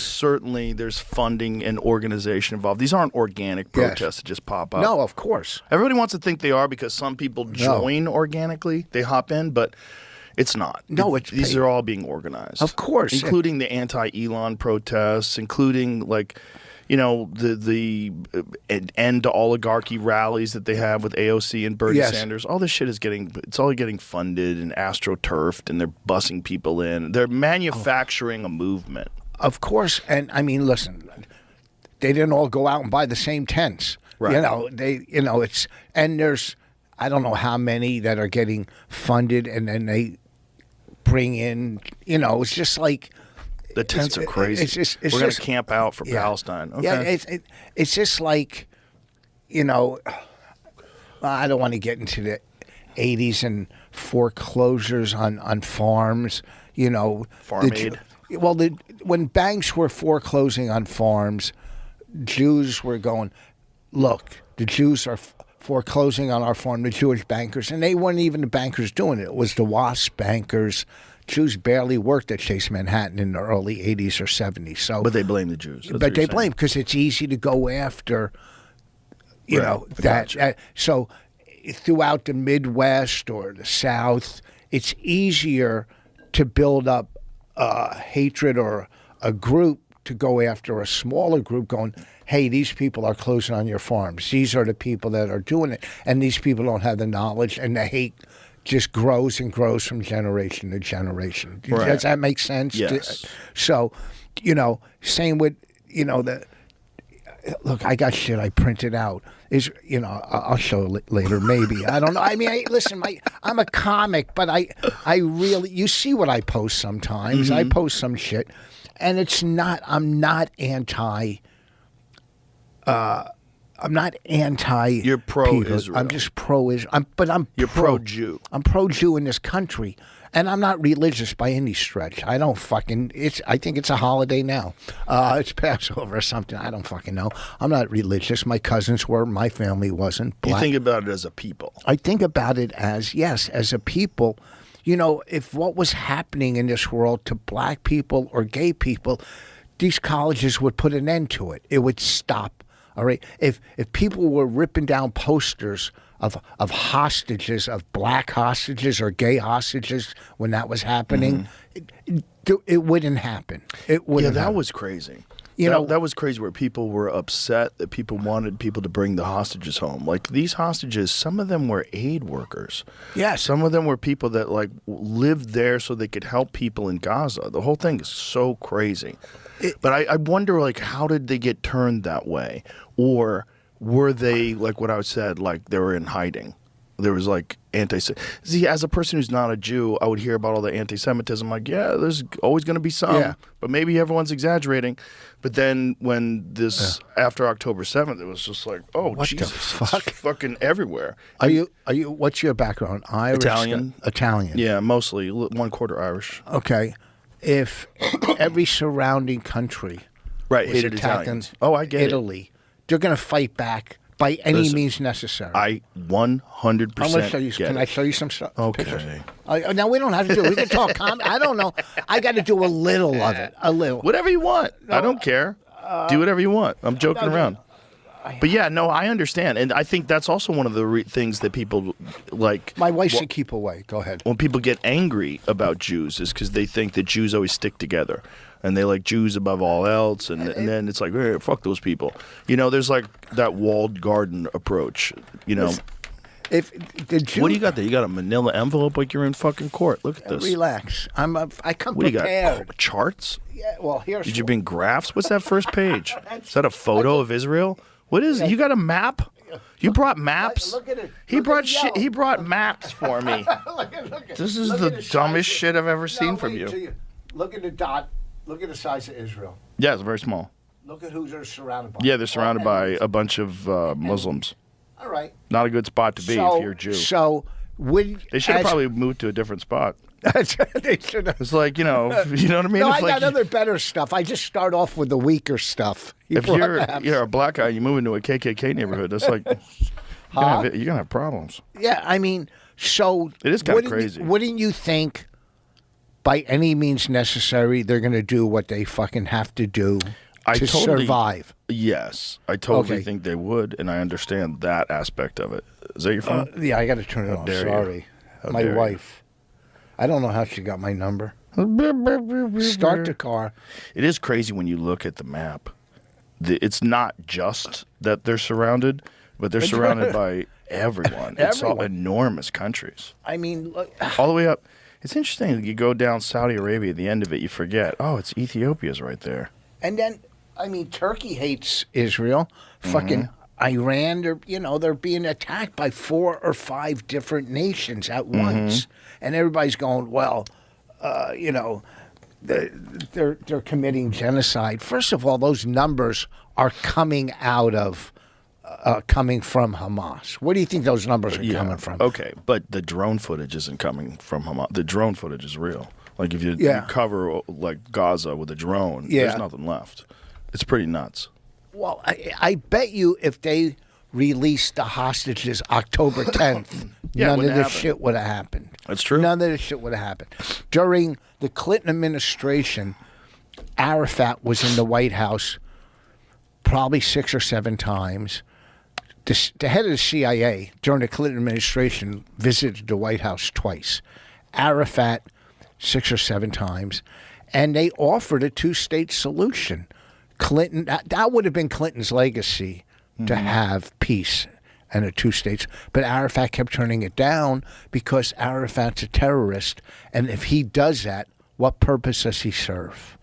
certainly there's funding and organization involved. These aren't organic protests that just pop up. No, of course. Everybody wants to think they are because some people join organically. They hop in, but it's not. No, these are all being organized. Of course. Including the anti-Elon protests, including like the end to oligarchy rallies that they have with AOC and Bernie Sanders. All this shit is it's all getting funded and astroturfed, and they're bussing people in. They're manufacturing a movement. Of course, and I mean, listen, they didn't all go out and buy the same tents. Right. It's and there's I don't know how many that are getting funded, and then they bring in. It's just like. The tents are crazy. We're going to camp out for Palestine. Okay. Yeah, it's just like, I don't want to get into the 80s and foreclosures on farms, Farm Aid. When banks were foreclosing on farms, Jews were going, look, the Jews are foreclosing on our farm, the Jewish bankers, and they weren't even the bankers doing it. It was the WASP bankers. Jews barely worked at Chase Manhattan in the early 80s or 70s. So, but they blame the Jews. But they blame because it's easy to go after, that. So throughout the Midwest or the South, it's easier to build up hatred or a group to go after a smaller group going, hey, these people are closing on your farms. These are the people that are doing it. And these people don't have the knowledge, and the hate just grows and grows from generation to generation. Right. Does that make sense? Yes. So, same with, you know, look, I got shit I printed out. Is I'll show it later, maybe. I don't know. I mean, listen, I'm a comic, but I really, you see what I post sometimes. I post some shit, and it's not. I'm not anti. I'm not anti. You're pro-Israel. I'm just pro-Israel. You're pro-Jew. I'm pro-Jew in this country, and I'm not religious by any stretch. I don't fucking. I think it's a holiday now. It's Passover or something. I don't fucking know. I'm not religious. My cousins were. My family wasn't. You think about it as a people. I think about it as, yes, as a people. You know, if what was happening in this world to black people or gay people, these colleges would put an end to it. It would stop. All right. If people were ripping down posters of hostages, of black hostages or gay hostages when that was happening, it wouldn't happen. It wouldn't. Yeah, that happen. was crazy. That was crazy where people were upset that people wanted people to bring the hostages home. Like these hostages, some of them were aid workers. Yes. Some of them were people that like lived there so they could help people in Gaza. The whole thing is so crazy. But I wonder, like, how did they get turned that way? Or were they, like what I said, like they were in hiding? There was like See, as a person who's not a Jew, I would hear about all the anti-Semitism. Like, yeah, there's always going to be some, Yeah. but maybe everyone's exaggerating. But then when this, after October 7th, it was just like, oh, What the Jesus, fuck? it's fucking everywhere. Are you? What's your background? Irish? Italian. Italian. Yeah, mostly 1/4 Irish. Okay. If every surrounding country Right, was hated attacking Italians. Oh, I get it. Italy, they're going to fight back by any Listen, means necessary. I 100% I'm going to show you. get Can it. I show you some stuff? Okay. Pictures? Now we don't have to do it. We can talk. I don't know. I got to do a little of it. A little. Whatever you want. I don't care. Do whatever you want. I'm joking around. But yeah, no, I understand. And I think that's also one of the things that people like. My wife should keep away. Go ahead. When people get angry about Jews is because they think that Jews always stick together. And they like Jews above all else. And then it's like, hey, fuck those people. You know, there's like that walled garden approach, you know. If the Jew, What do you got there? You got a manila envelope like you're in fucking court. Look at this. Relax. I come What do you prepared. got? Charts? Yeah. Well, here's. Did you bring graphs? What's that first page? Is that a photo of Israel? What is it? You got a map? You brought maps? Look at it. He Look at brought the shit. yellow. He brought maps for me. Look at This is look the at size dumbest of- shit I've ever No, seen from wait you. till Look at the dot. Look at the size of Israel. Yeah, it's very small. Look at who they're surrounded by. Yeah, they're surrounded by a bunch of Muslims. All right. Not a good spot to be if you're a Jew. So would They should have probably moved to a different spot. they should have. It's like, you know what I mean? No, It's I like got other better stuff. I just start off with the weaker stuff. if you're a black guy, you move into a KKK neighborhood. That's like you're gonna have problems. Yeah, I mean, so It is kinda crazy. Wouldn't you think, by any means necessary, they're going to do what they fucking have to do to survive? Yes, I totally Okay. think they would, and I understand that aspect of it. Is that your phone? Yeah, I got to turn it on. dare you. Sorry, How my dare you. wife. I don't know how she got my number. Start the car. It is crazy when you look at the map. It's not just that they're surrounded, but they're surrounded by everyone. It's all Everyone. enormous countries. I mean, look, All the way up. It's interesting. You go down Saudi Arabia, at the end of it, you forget. Oh, it's Ethiopia's right there. and then I mean, Turkey hates Israel. Fucking Mm-hmm. Iran, they're being attacked by 4 or 5 different nations at Mm-hmm. once, and everybody's going, well, they're committing genocide. First of all, those numbers are coming from Hamas. Where do you think those numbers are coming from? Okay, but the drone footage isn't coming from Hamas. The drone footage is real. Like if you cover like Gaza with a drone, there's nothing left. It's pretty nuts. Well, I bet you if they released the hostages October 10th, Yeah, it none of wouldn't this happen. shit would have happened. That's true. None of this shit would have happened. During the Clinton administration, Arafat was in the White House probably 6 or 7 times. The head of the CIA during the Clinton administration visited the White House twice. Arafat 6 or 7 times, and they offered a 2-state solution. Clinton, that would have been Clinton's legacy to have peace and a 2 states. But Arafat kept turning it down because Arafat's a terrorist. And if he does that, what purpose does he serve?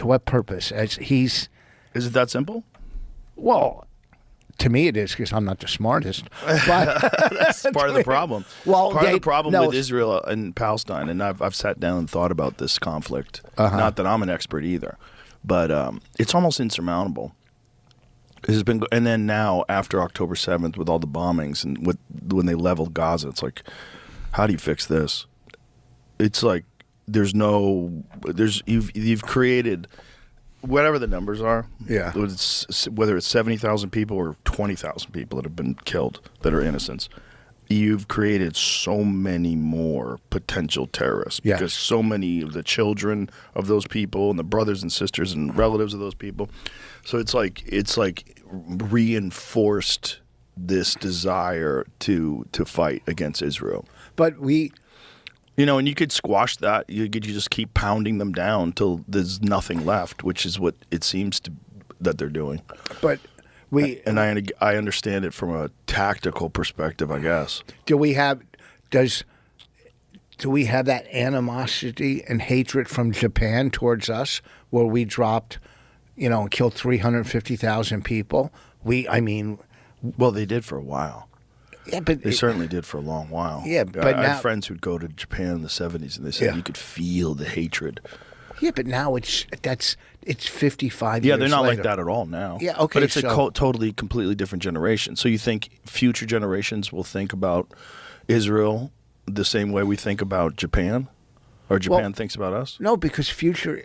What purpose? As he's Is it that simple? Well, to me it is because I'm not the smartest. But That's part of the problem. Well, part of they- the problem no, with Israel and Palestine, and I've sat down and thought about this conflict. Uh-huh. Not that I'm an expert either, but it's almost insurmountable. It's been, and then now after October 7th, with all the bombings and when they leveled Gaza, it's like, how do you fix this? It's like you've created whatever the numbers are. Yeah. Whether it's 70,000 people or 20,000 people that have been killed that are innocents. You've created so many more potential terrorists Yes. because so many of the children of those people and the brothers and sisters and relatives of those people. So it's like reinforced this desire to fight against Israel. but And you could squash that. You just keep pounding them down till there's nothing left, which is what it seems that they're doing. And I understand it from a tactical perspective, I guess. do we have that animosity and hatred from Japan towards us, where we dropped, and killed 350,000 people? Well, they did for a while. Yeah, but They certainly did for a long while. Yeah, but I now- had friends who'd go to Japan in the 70s, and they said Yeah. you could feel the hatred. yeah, but now it's 55 Yeah, years they're not later. like that at all now. Yeah, okay, But it's a so- totally, completely different generation. So you think future generations will think about Israel the same way we think about Japan? Or Japan thinks about us? No, because future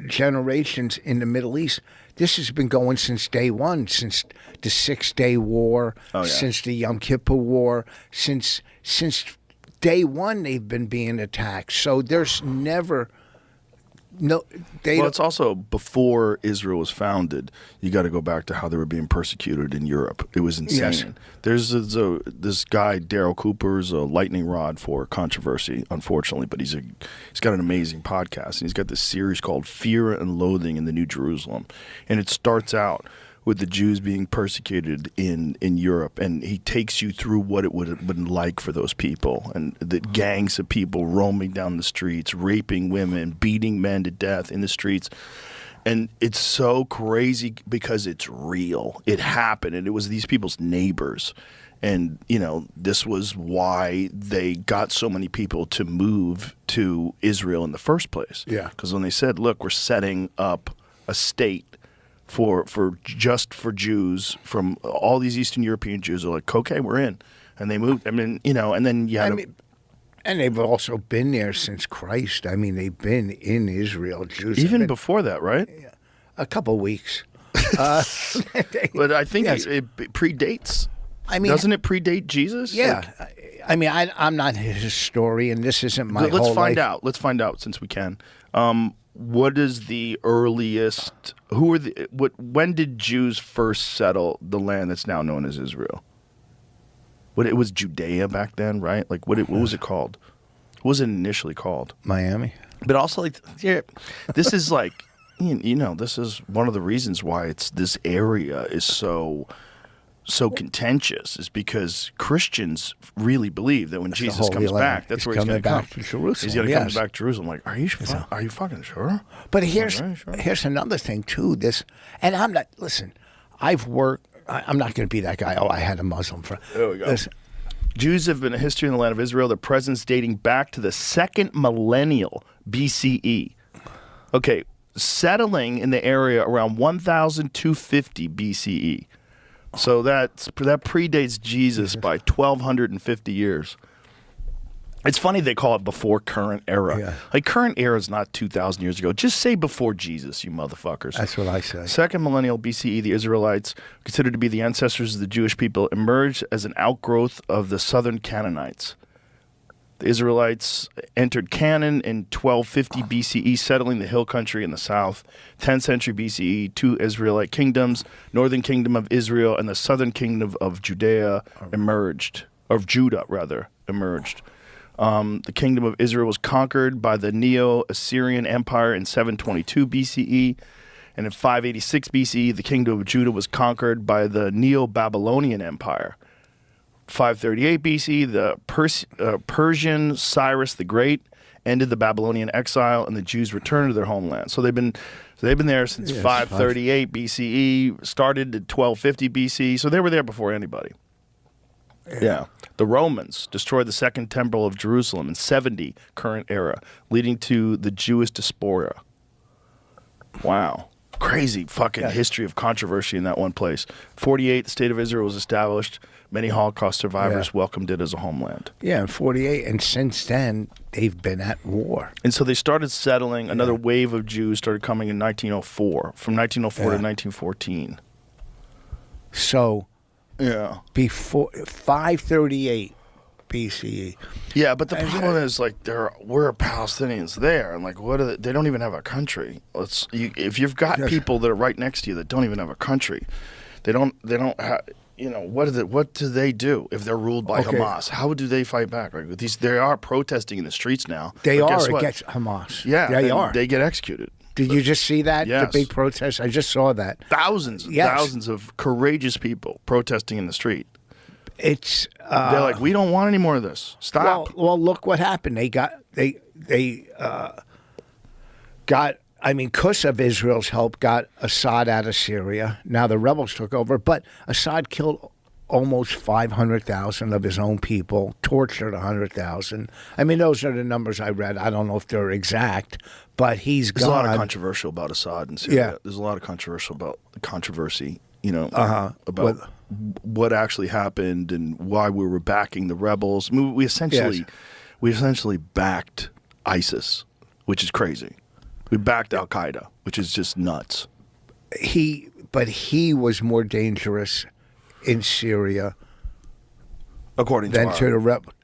generations in the Middle East, this has been going since day one, since the 6-Day War, Oh, yeah. since the Yom Kippur War, since day one they've been being attacked. So there's never no. Well, it's also before Israel was founded. You got to go back to how they were being persecuted in Europe. It was insane. Yes. There's this guy Daryl Cooper's a lightning rod for controversy, unfortunately, but he's got an amazing podcast, and he's got this series called Fear and Loathing in the New Jerusalem, and it starts out with the Jews being persecuted in Europe, and he takes you through what it would have been like for those people, and the gangs of people roaming down the streets, raping women, beating men to death in the streets. And it's so crazy because it's real. It happened, and it was these people's neighbors. And, this was why they got so many people to move to Israel in the first place. Yeah. Because when they said, look, we're setting up a state for Jews from all these Eastern European Jews are like, okay, we're in. And they moved. And then you had and they've also been there since Christ. They've been in Israel. Jews have even been before that, right? a couple of weeks. But I think Yes. it predates. Doesn't it predate Jesus? Yeah, Like, I'm not a historian. This isn't my let's whole find life. out. Let's find out since we can. What is the earliest? When did Jews first settle the land that's now known as Israel? It was Judea back then, right? Like what was it called? What was it initially called? Miami. But also, this is like, this is one of the reasons why this area is so contentious, is because Christians really believe that when Jesus Holy comes Land. back, that's He's where he's going coming to come. back to Jerusalem, He's going to come yes. back to Jerusalem. Like, are you fucking sure? But here's All right, sure. here's another thing too. And I'm not. Listen, I've worked. I'm not going to be that guy. Oh, I had a Muslim friend. There we go. Listen, Jews have been a history in the land of Israel, their presence dating back to the second millennial BCE. Okay, settling in the area around 1250 BCE. So that predates Jesus by 1,250 years. It's funny they call it before current era. Yeah. Like, current era is not 2,000 years ago. Just say before Jesus, you motherfuckers. that's what I say. Second millennial BCE, the Israelites, considered to be the ancestors of the Jewish people, emerged as an outgrowth of the southern Canaanites. The Israelites entered Canaan in 1250 BCE, settling the hill country in the south. 10th century BCE, two Israelite kingdoms, northern kingdom of Israel and the southern kingdom of Judah emerged. The kingdom of Israel was conquered by the Neo-Assyrian Empire in 722 BCE. And in 586 BCE, the kingdom of Judah was conquered by the Neo-Babylonian Empire. 538 BC, the Persian Cyrus the Great ended the Babylonian exile, and the Jews returned to their homeland. So they've been there since 538 BCE, started at 1250 BC, so they were there before anybody. Yeah. The Romans destroyed the Second Temple of Jerusalem in 70 current era, leading to the Jewish diaspora. Wow. Crazy fucking history of controversy in that one place. 48, the State of Israel was established. Many Holocaust survivors welcomed it as a homeland. Yeah, in 48, and since then, they've been at war. And so they started settling. Another wave of Jews started coming in 1904, from 1904 to 1914. So, Yeah. before 538 BCE. Yeah, but the problem is, like, we're Palestinians there, and like, what are they don't even have a country. If you've got people that are right next to you that don't even have a country, they don't have. You know, what do they do if they're ruled by Hamas? How do they fight back? Like, they are protesting in the streets now. They but are guess what? against Hamas. Yeah, they are. They get executed. Did you just see that? Yes. The big protest? I just saw that. Thousands and thousands of courageous people protesting in the street. It's They're like, we don't want any more of this. Stop. Well, look what happened. They got. I mean, because of Israel's help, got Assad out of Syria. Now the rebels took over, but Assad killed almost 500,000 of his own people, tortured 100,000. I mean, those are the numbers I read. I don't know if they're exact, but he's There's gone. a lot of controversial about Assad in Syria. Yeah. There's a lot of controversy, you know, about what actually happened and why we were backing the rebels. I mean, we essentially backed ISIS, which is crazy. We backed Al Qaeda, which is just nuts. But he was more dangerous in Syria According than to to our the rebel.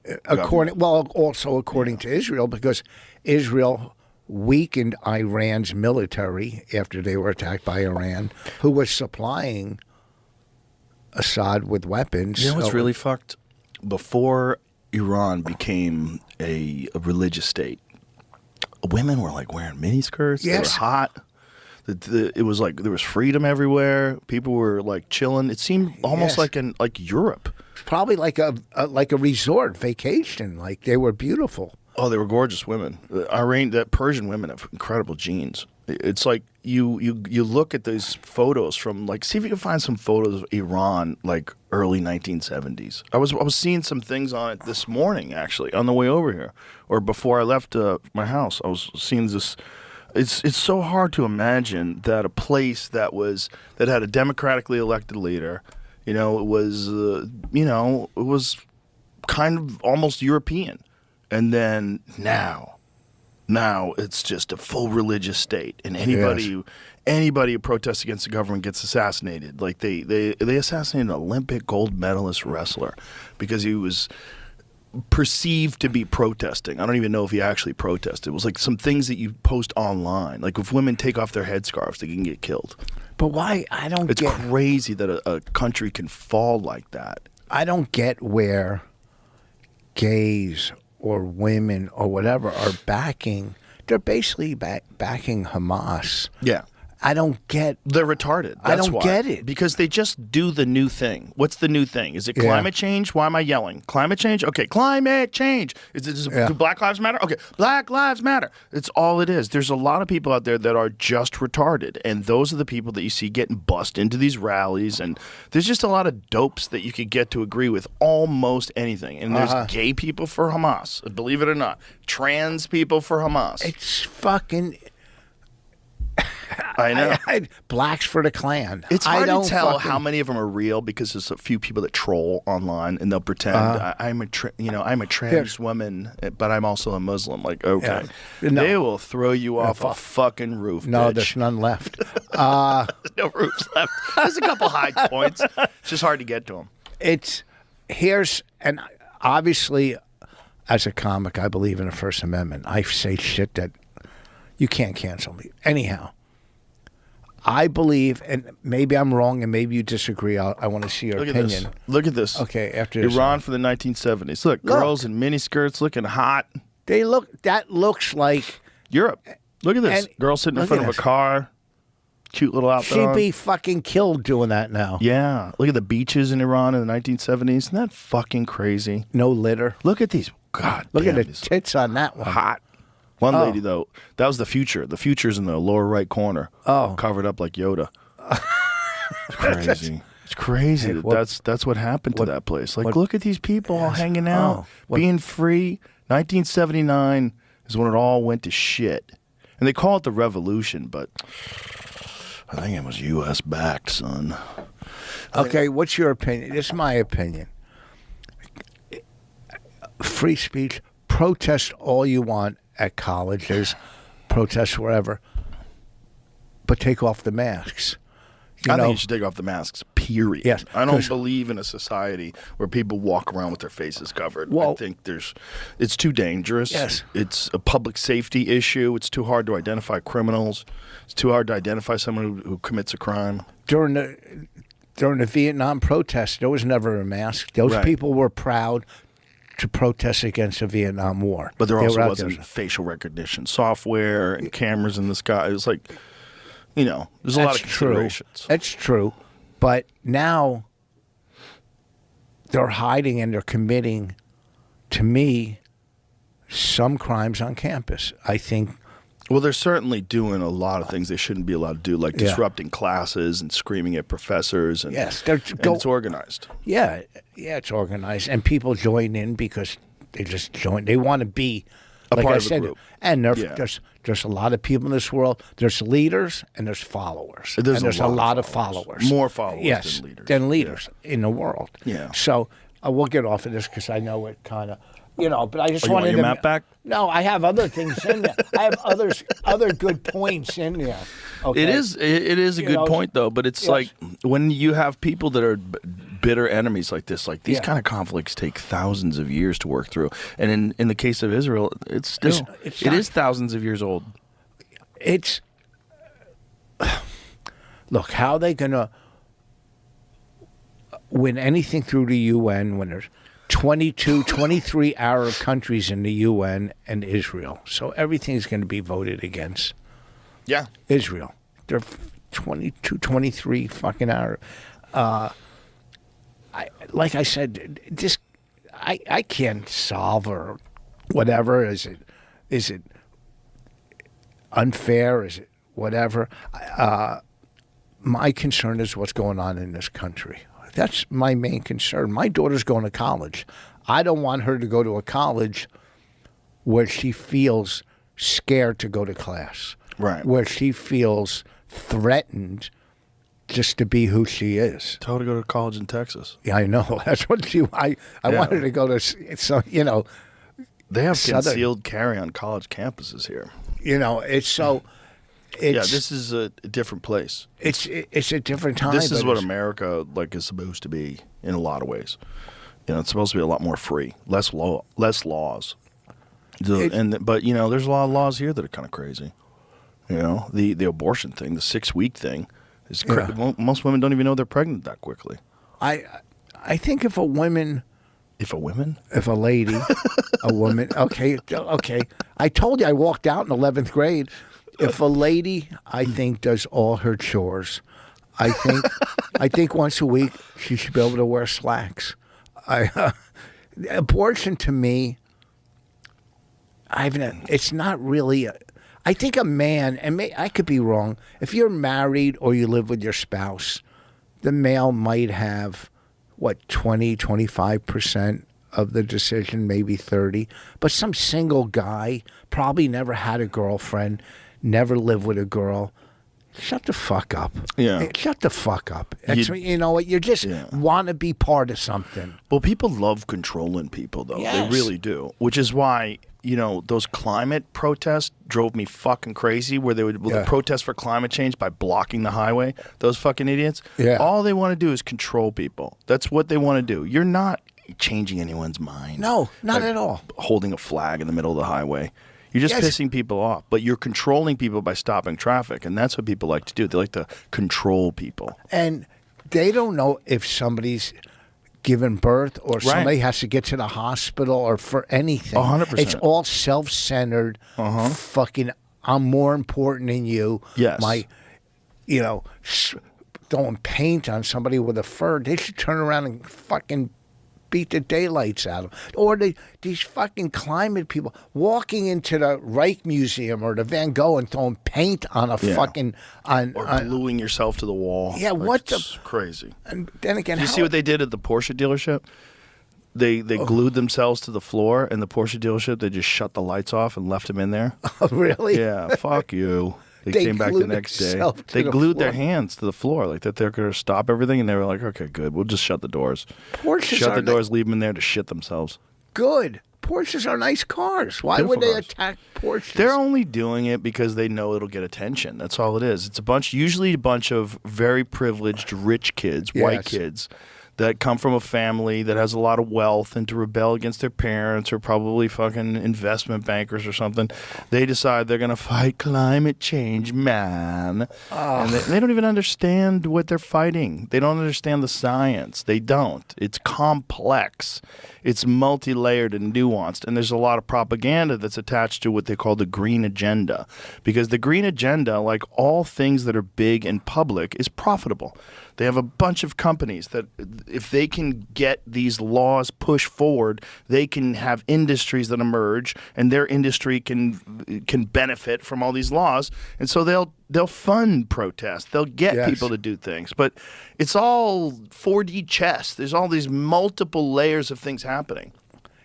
Also according to Israel, because Israel weakened Iran's military after they were attacked by Iran, who was supplying Assad with weapons. You know what's really fucked? Before Iran became a religious state, women were like wearing miniskirts. They were hot. It was like there was freedom everywhere. People were like chilling. It seemed almost like Europe. It's probably like a resort vacation. Like they were beautiful. Oh, they were gorgeous women. That Persian women have incredible genes. It's like you look at these photos from, like, see if you can find some photos of Iran like early 1970s. I was seeing some things on it this morning, actually, on the way over here, or before I left my house. I was seeing this. It's so hard to imagine that a place that had a democratically elected leader, it was kind of almost European, and then now it's just a full religious state, and anybody who protests against the government gets assassinated. Like they assassinated an Olympic gold medalist wrestler because he was perceived to be protesting. I don't even know if he actually protested. It was like some things that you post online. Like if women take off their headscarves, they can get killed. But why? It's crazy that a country can fall like that. I don't get where gays or women or whatever are backing. They're basically backing Hamas. Yeah. I don't get. They're retarded. I That's don't why. get it. Because they just do the new thing. What's the new thing? Is it climate change? Why am I yelling? Climate change? Okay, climate change. Do Black Lives Matter? Okay, Black Lives Matter. It's all it is. There's a lot of people out there that are just retarded, and those are the people that you see getting bussed into these rallies, and there's just a lot of dopes that you could get to agree with almost anything. And there's gay people for Hamas, believe it or not. Trans people for Hamas. It's fucking. I know. Blacks for the Klan. It's hard to tell how many of them are real because there's a few people that troll online and they'll pretend I'm a trans woman, but I'm also a Muslim. Like, okay, they will throw you off a fucking roof. No, bitch. there's none left. There's no roofs left. There's a couple high points. It's just hard to get to them. And obviously, as a comic, I believe in the First Amendment. I say shit that you can't cancel me. Anyhow, I believe, and maybe I'm wrong, and maybe you disagree. I want to see your opinion. Look at this. Okay, after this. Iran for the 1970s. Look, girls in miniskirts looking hot. That looks like Europe. Look at this. Girl sitting in front of a car. Cute little outfit. She'd be fucking killed doing that now. Yeah. Look at the beaches in Iran in the 1970s. Isn't that fucking crazy? No litter. Look at these. God Look damn, at the tits on that one. hot. One lady, though, that was the future. The future's in the lower right corner. Oh. Covered up like Yoda. It's crazy. It's crazy. Hey, That's what happened to that place. Like, what- look at these people all hanging out, Oh, what- being free. 1979 is when it all went to shit. And they call it the revolution, but I think it was U.S. backed, son. Okay, what's your opinion? This is my opinion. Free speech, protest all you want at colleges, protest wherever, but take off the masks. I think you should take off the masks, period. Yes, I don't 'cause- believe in a society where people walk around with their faces covered. I Well- think it's too dangerous. Yes. It's a public safety issue. It's too hard to identify criminals. It's too hard to identify someone who commits a crime. during the Vietnam protests, there was never a mask. Those Right. people were proud to protest against the Vietnam War. But there They also were out wasn't there. facial recognition software and cameras in the sky. It was like, there's a lot of That's true. considerations. That's true. But now they're hiding and they're committing, to me, some crimes on campus. I think, Well, they're certainly doing a lot of things they shouldn't be allowed to do, like Yeah. disrupting classes and screaming at professors. And, yes, and it's organized. yeah, it's organized. And people join in because they just join. They want to be, A like part I of the said, group. and Yeah. there's a lot of people in this world. There's leaders and there's followers. There's and there's a a lot lot of of followers. followers. More followers yes, than leaders. in the world. Yeah. So we'll get off of this because I know it kind of, but I just Oh, you want wanted your to map back? No, I have other things in there. I have other good points in there. Okay? It is a You good know, point though, but it's yes. like when you have people that are bitter enemies like this, like these Yeah. kind of conflicts take thousands of years to work through, and in the case of Israel, it's still It's it not- is thousands of years old. It's look, how are they gonna win anything through the UN when there's 22, 23 Arab countries in the UN and Israel? So everything's going to be voted against Yeah, Israel. They're 22, 23 fucking Arab. Like I said, this I can't solve or whatever. Is it unfair? Is it whatever? My concern is what's going on in this country. That's my main concern. My daughter's going to college. I don't want her to go to a college where she feels scared to go to class. Right. Where she feels threatened just to be who she is. tell her to go to college in Texas. Yeah, I know. That's what I Yeah. want her to go to. So They have Southern- concealed carry on college campuses here. it's so. It's, Yeah, this is a different place. it's a different time. This is but what it's- America is supposed to be in a lot of ways. It's supposed to be a lot more free, less laws. But there's a lot of laws here that are kind of crazy. The abortion thing, the 6-week thing, is most women don't even know they're pregnant that quickly. I think if a woman. If a woman, If a lady, a woman, okay. I told you I walked out in 11th grade. If a lady, I think, does all her chores, I think once a week she should be able to wear slacks. Abortion to me, it's not really. I think a man, and I could be wrong. If you're married or you live with your spouse, the male might have 25% of the decision, maybe 30. But some single guy probably never had a girlfriend, never lived with a girl. Shut the fuck up. Yeah. Hey, shut the fuck up. You You- know what? You just Yeah. want to be part of something. well, people love controlling people, though. Yes. They really do. Which is why those climate protests drove me fucking crazy. Where they would Yeah. protest for climate change by blocking the highway. Those fucking idiots. Yeah. All they want to do is control people. That's what they want to do. You're not changing anyone's mind. No, not by at all. Holding a flag in the middle of the highway. You're just Yes. pissing people off, but you're controlling people by stopping traffic, and that's what people like to do. They like to control people. And they don't know if somebody's given birth or somebody has to get to the hospital or for anything. 100%. It's all self-centered. Fucking, I'm more important than you. Yes. Throwing paint on somebody with a fur. They should turn around and fucking beat the daylights out of them. Or these fucking climate people walking into the Reich Museum or the Van Gogh and throwing paint on a fucking or gluing yourself to the wall. Yeah, like, what the it's crazy. And then again, You see what they did at the Porsche dealership? They glued themselves to the floor, and the Porsche dealership, they just shut the lights off and left them in there. Oh, really? Yeah, fuck you. They They came back the glued next day. themselves to They the glued their floor. hands to the floor, like that they're going to stop everything, and they were like, okay, good. We'll just shut the doors. Porsches Shut are the doors, leave them in there to shit themselves. good. Porsches are nice cars. Why would Beautiful they cars. attack Porsches? They're only doing it because they know it'll get attention. That's all it is. It's usually a bunch of very privileged, rich kids, white Yes. kids, that come from a family that has a lot of wealth, and to rebel against their parents or probably fucking investment bankers or something, they decide they're going to fight climate change, man. And they don't even understand what they're fighting. They don't understand the science. They don't. It's complex. It's multi-layered and nuanced, and there's a lot of propaganda that's attached to what they call the green agenda, because the green agenda, like all things that are big and public, is profitable. They have a bunch of companies that, if they can get these laws pushed forward, they can have industries that emerge, and their industry can benefit from all these laws, and so they'll fund protests. They'll get Yes. people to do things, but it's all 4D chess. There's all these multiple layers of things happening,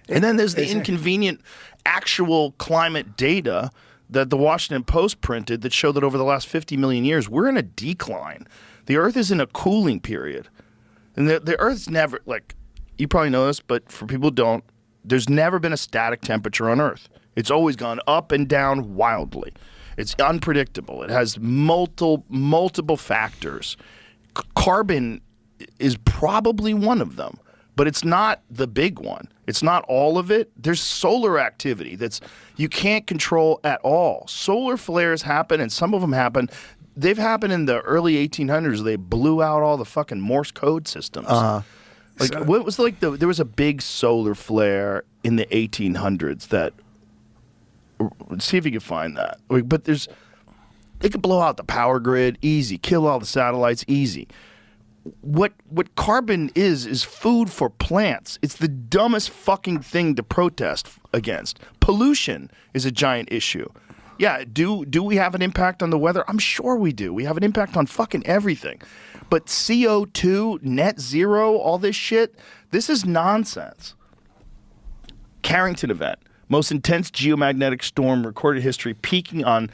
and then there's the inconvenient actual climate data that the Washington Post printed that showed that over the last 50 million years, we're in a decline. The Earth is in a cooling period. And the Earth's never, like, you probably know this, but for people who don't, there's never been a static temperature on Earth. It's always gone up and down wildly. It's unpredictable. It has multiple factors. Carbon is probably one of them, but it's not the big one. It's not all of it. There's solar activity that's you can't control at all. Solar flares happen, and some of them happen. They've happened in the early 1800s. They blew out all the fucking Morse code systems. Like, what was like there was a big solar flare in the 1800s that. See if you can find that. Like, but they could blow out the power grid easy, kill all the satellites easy. What carbon is food for plants. It's the dumbest fucking thing to protest against. Pollution is a giant issue. Yeah, do we have an impact on the weather? I'm sure we do. We have an impact on fucking everything. But CO2, net zero, all this shit, this is nonsense. Carrington event. Most intense geomagnetic storm recorded history, peaking on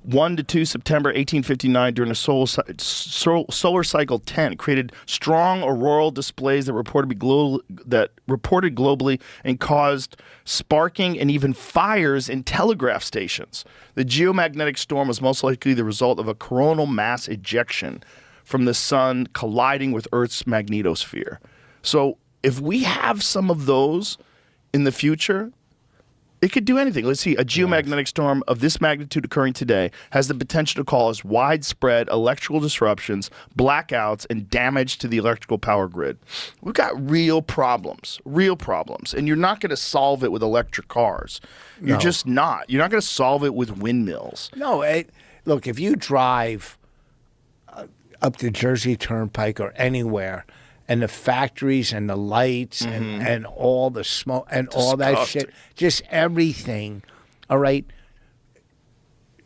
1 to 2 September 1859 during a solar cycle 10, created strong auroral displays that reported globally and caused sparking and even fires in telegraph stations. The geomagnetic storm was most likely the result of a coronal mass ejection from the sun colliding with Earth's magnetosphere. So if we have some of those in the future, it could do anything. Let's see. A geomagnetic storm of this magnitude occurring today has the potential to cause widespread electrical disruptions, blackouts, and damage to the electrical power grid. We've got real problems. And you're not going to solve it with electric cars. You're just not. You're not going to solve it with windmills. No, look, if you drive up the Jersey Turnpike or anywhere, and the factories and the lights and all the smoke and all that shit, just everything, all right,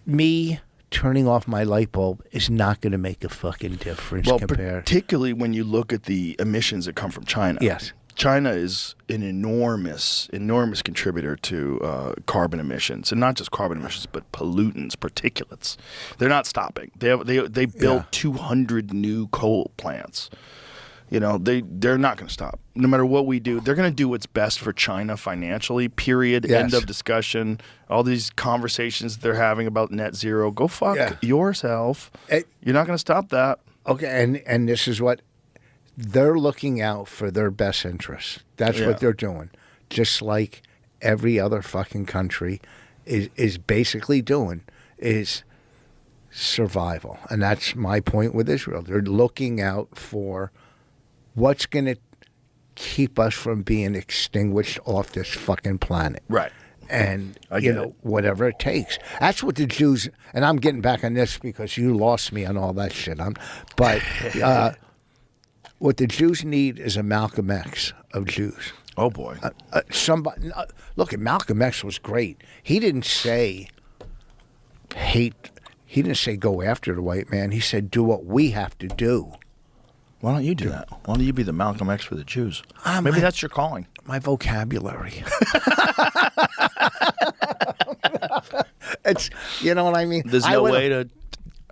me turning off my light bulb is not going to make a fucking difference compared. Particularly when you look at the emissions that come from China. Yes. China is an enormous contributor to carbon emissions, and not just carbon emissions, but pollutants, particulates. They're not stopping. They built 200 new coal plants. You know, they're not going to stop. No matter what we do, they're going to do what's best for China financially, period, Yes. end of discussion. All these conversations they're having about net zero, go fuck yourself. You're not going to stop that. Okay, and this is what they're looking out for, their best interests. That's what they're doing. Just like every other fucking country is basically doing, is survival. And that's my point with Israel. They're looking out for what's going to keep us from being extinguished off this fucking planet. Right. And, I you get know, it. whatever it takes. That's what the Jews, and I'm getting back on this because you lost me on all that shit. But what the Jews need is a Malcolm X, of Jews. Oh boy. Somebody look at Malcolm X was great. He didn't say hate. He didn't say go after the white man. He said do what we have to do. Why don't you do that? Why don't you be the Malcolm X for the Jews? Maybe that's your calling. My vocabulary. It's you know what I mean. There's no way to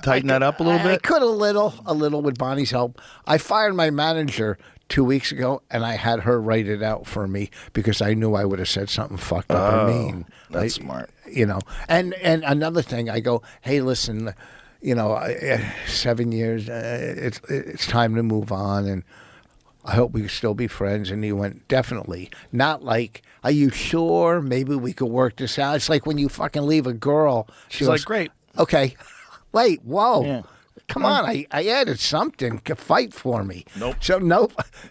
tighten that up a little I bit. could a little with Bonnie's help. I fired my manager 2 weeks ago, and I had her write it out for me because I knew I would have said something fucked up or mean. That's smart. You know, and another thing, I go, hey, listen, you know, 7 years, it's time to move on, and I hope we can still be friends. And he went, definitely. Not like, are you sure? Maybe we could work this out. It's like when you fucking leave a girl. She's like, great. Okay. Wait, whoa. Yeah. Come on, I added something to fight for me. Nope.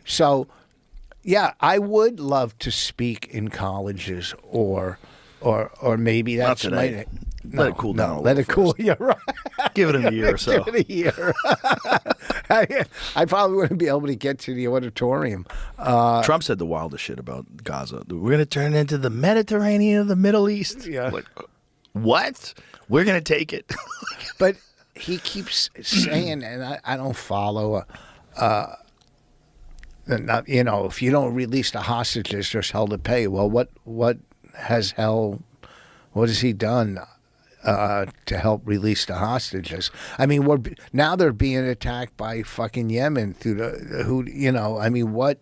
So, yeah, I would love to speak in colleges or maybe that's Not today. Let it cool down a let little it cool. You're right. Give it a year or so. Give it a year. I probably wouldn't be able to get to the auditorium. Trump said the wildest shit about Gaza. We're going to turn it into the Mediterranean of the Middle East. Yeah. Like, what? We're going to take it. But he keeps saying, and I don't follow. Not, you know, if you don't release the hostages, there's hell to pay. Well, what has he done to help release the hostages? I mean, now they're being attacked by fucking Yemen through you know. I mean, what?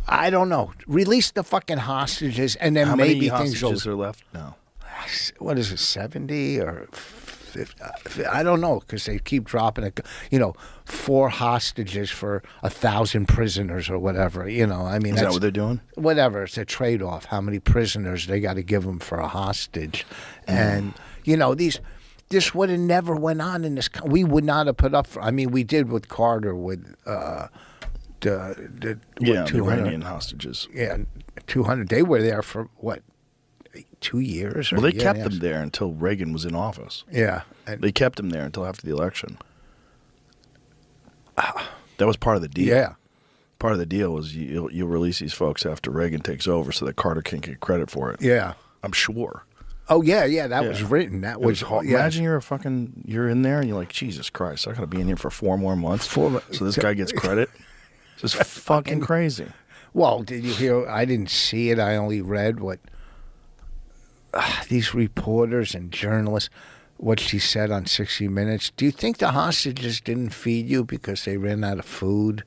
I don't know. Release the fucking hostages, and then How maybe many things hostages will. are left? No. What is it, 70 or 50? I don't know, because they keep dropping it. You know, 4 hostages for 1,000 prisoners or whatever. You know, I mean, Is that what they're doing? Whatever. It's a trade-off. How many prisoners they got to give them for a hostage, and you know this would have never went on in this. We would not have put up for. I mean, we did with Carter with the The 200. Iranian hostages. Yeah, 200. They were there for what? 2 years? Or Well, they a year kept and a them there until Reagan was in office. Yeah. And, They kept them there until after the election. That was part of the deal. yeah. Part of the deal was you'll release these folks after Reagan takes over so that Carter can't get credit for it. Yeah. I'm sure. Oh, yeah. That Yeah. was written. That It was was hard. yeah. Imagine you're in there and you're like, Jesus Christ, I got to be in here for 4 more months. So this guy gets credit. It's just fucking crazy. Well, did you hear? I didn't see it. I only read what these reporters and journalists, what she said on 60 Minutes. Do you think the hostages didn't feed you because they ran out of food?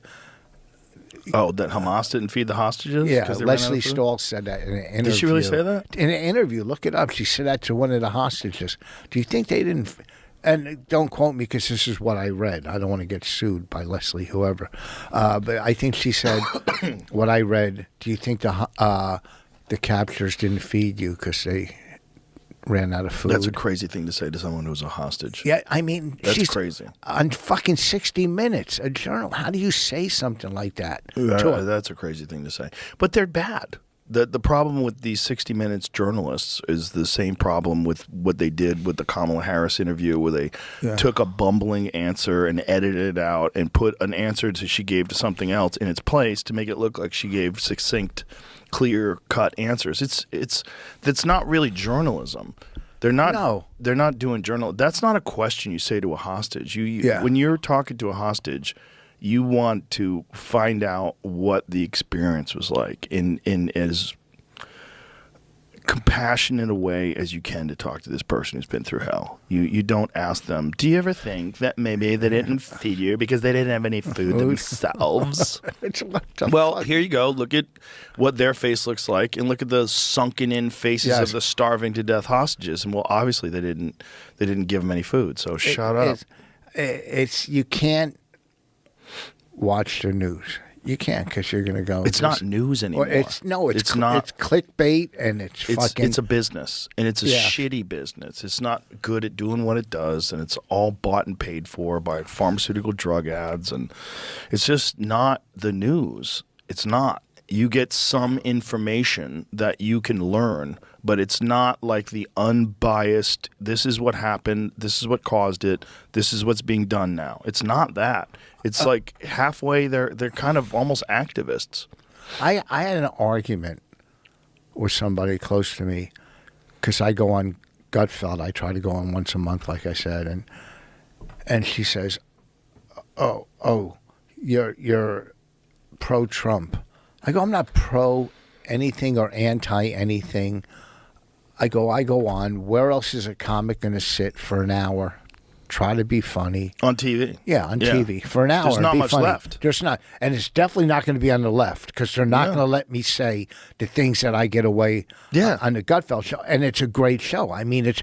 Oh, that Hamas didn't feed the hostages? Yeah, 'Cause they ran out of Leslie food? Stahl said that in an interview. Did she really say that? In an interview, look it up. She said that to one of the hostages. Do you think they didn't? And don't quote me because this is what I read. I don't want to get sued by Leslie, whoever. But I think she said what I read. Do you think the captors didn't feed you because they ran out of food? That's a crazy thing to say to someone who's a hostage. Yeah, I mean, That's she's crazy. on fucking 60 Minutes, a journal. How do you say something like that? to her? That's a crazy thing to say. But they're bad. The problem with these 60 Minutes journalists is the same problem with what they did with the Kamala Harris interview, where they took a bumbling answer and edited it out and put an answer that she gave to something else in its place to make it look like she gave succinct, clear-cut answers. That's not really journalism. They're not. No. They're not doing journal. That's not a question you say to a hostage. Yeah. When you're talking to a hostage, you want to find out what the experience was like in as compassionate a way as you can to talk to this person who's been through hell. You don't ask them, do you ever think that maybe they didn't feed you because they didn't have any food themselves? It's what the Well, fuck? here you go. Look at what their face looks like, and look at the sunken-in faces Yes. of the starving to death hostages. And well, obviously they didn't give them any food. So shut up. It's you can't watch the news. You can't because you're going to go. It's not news anymore. It's not. It's clickbait and it's fucking. It's a business, and it's a Yeah. shitty business. It's not good at doing what it does, and it's all bought and paid for by pharmaceutical drug ads, and it's just not the news. It's not. you get some information that you can learn, but it's not like the unbiased, this is what happened, this is what caused it, this is what's being done now. It's not that. It's like halfway, they're kind of almost activists. I had an argument with somebody close to me because I go on Gutfeld. I try to go on once a month, like I said, and she says, "Oh, you're pro-Trump." I go, "I'm not pro anything or anti anything." I go on. Where else is a comic going to sit for an hour, try to be funny? On TV. Yeah, on TV for an hour. There's not be much funny. left. There's not, and it's definitely not going to be on the left because they're not Yeah. going to let me say the things that I get away on the Gutfeld show. And it's a great show. I mean, it's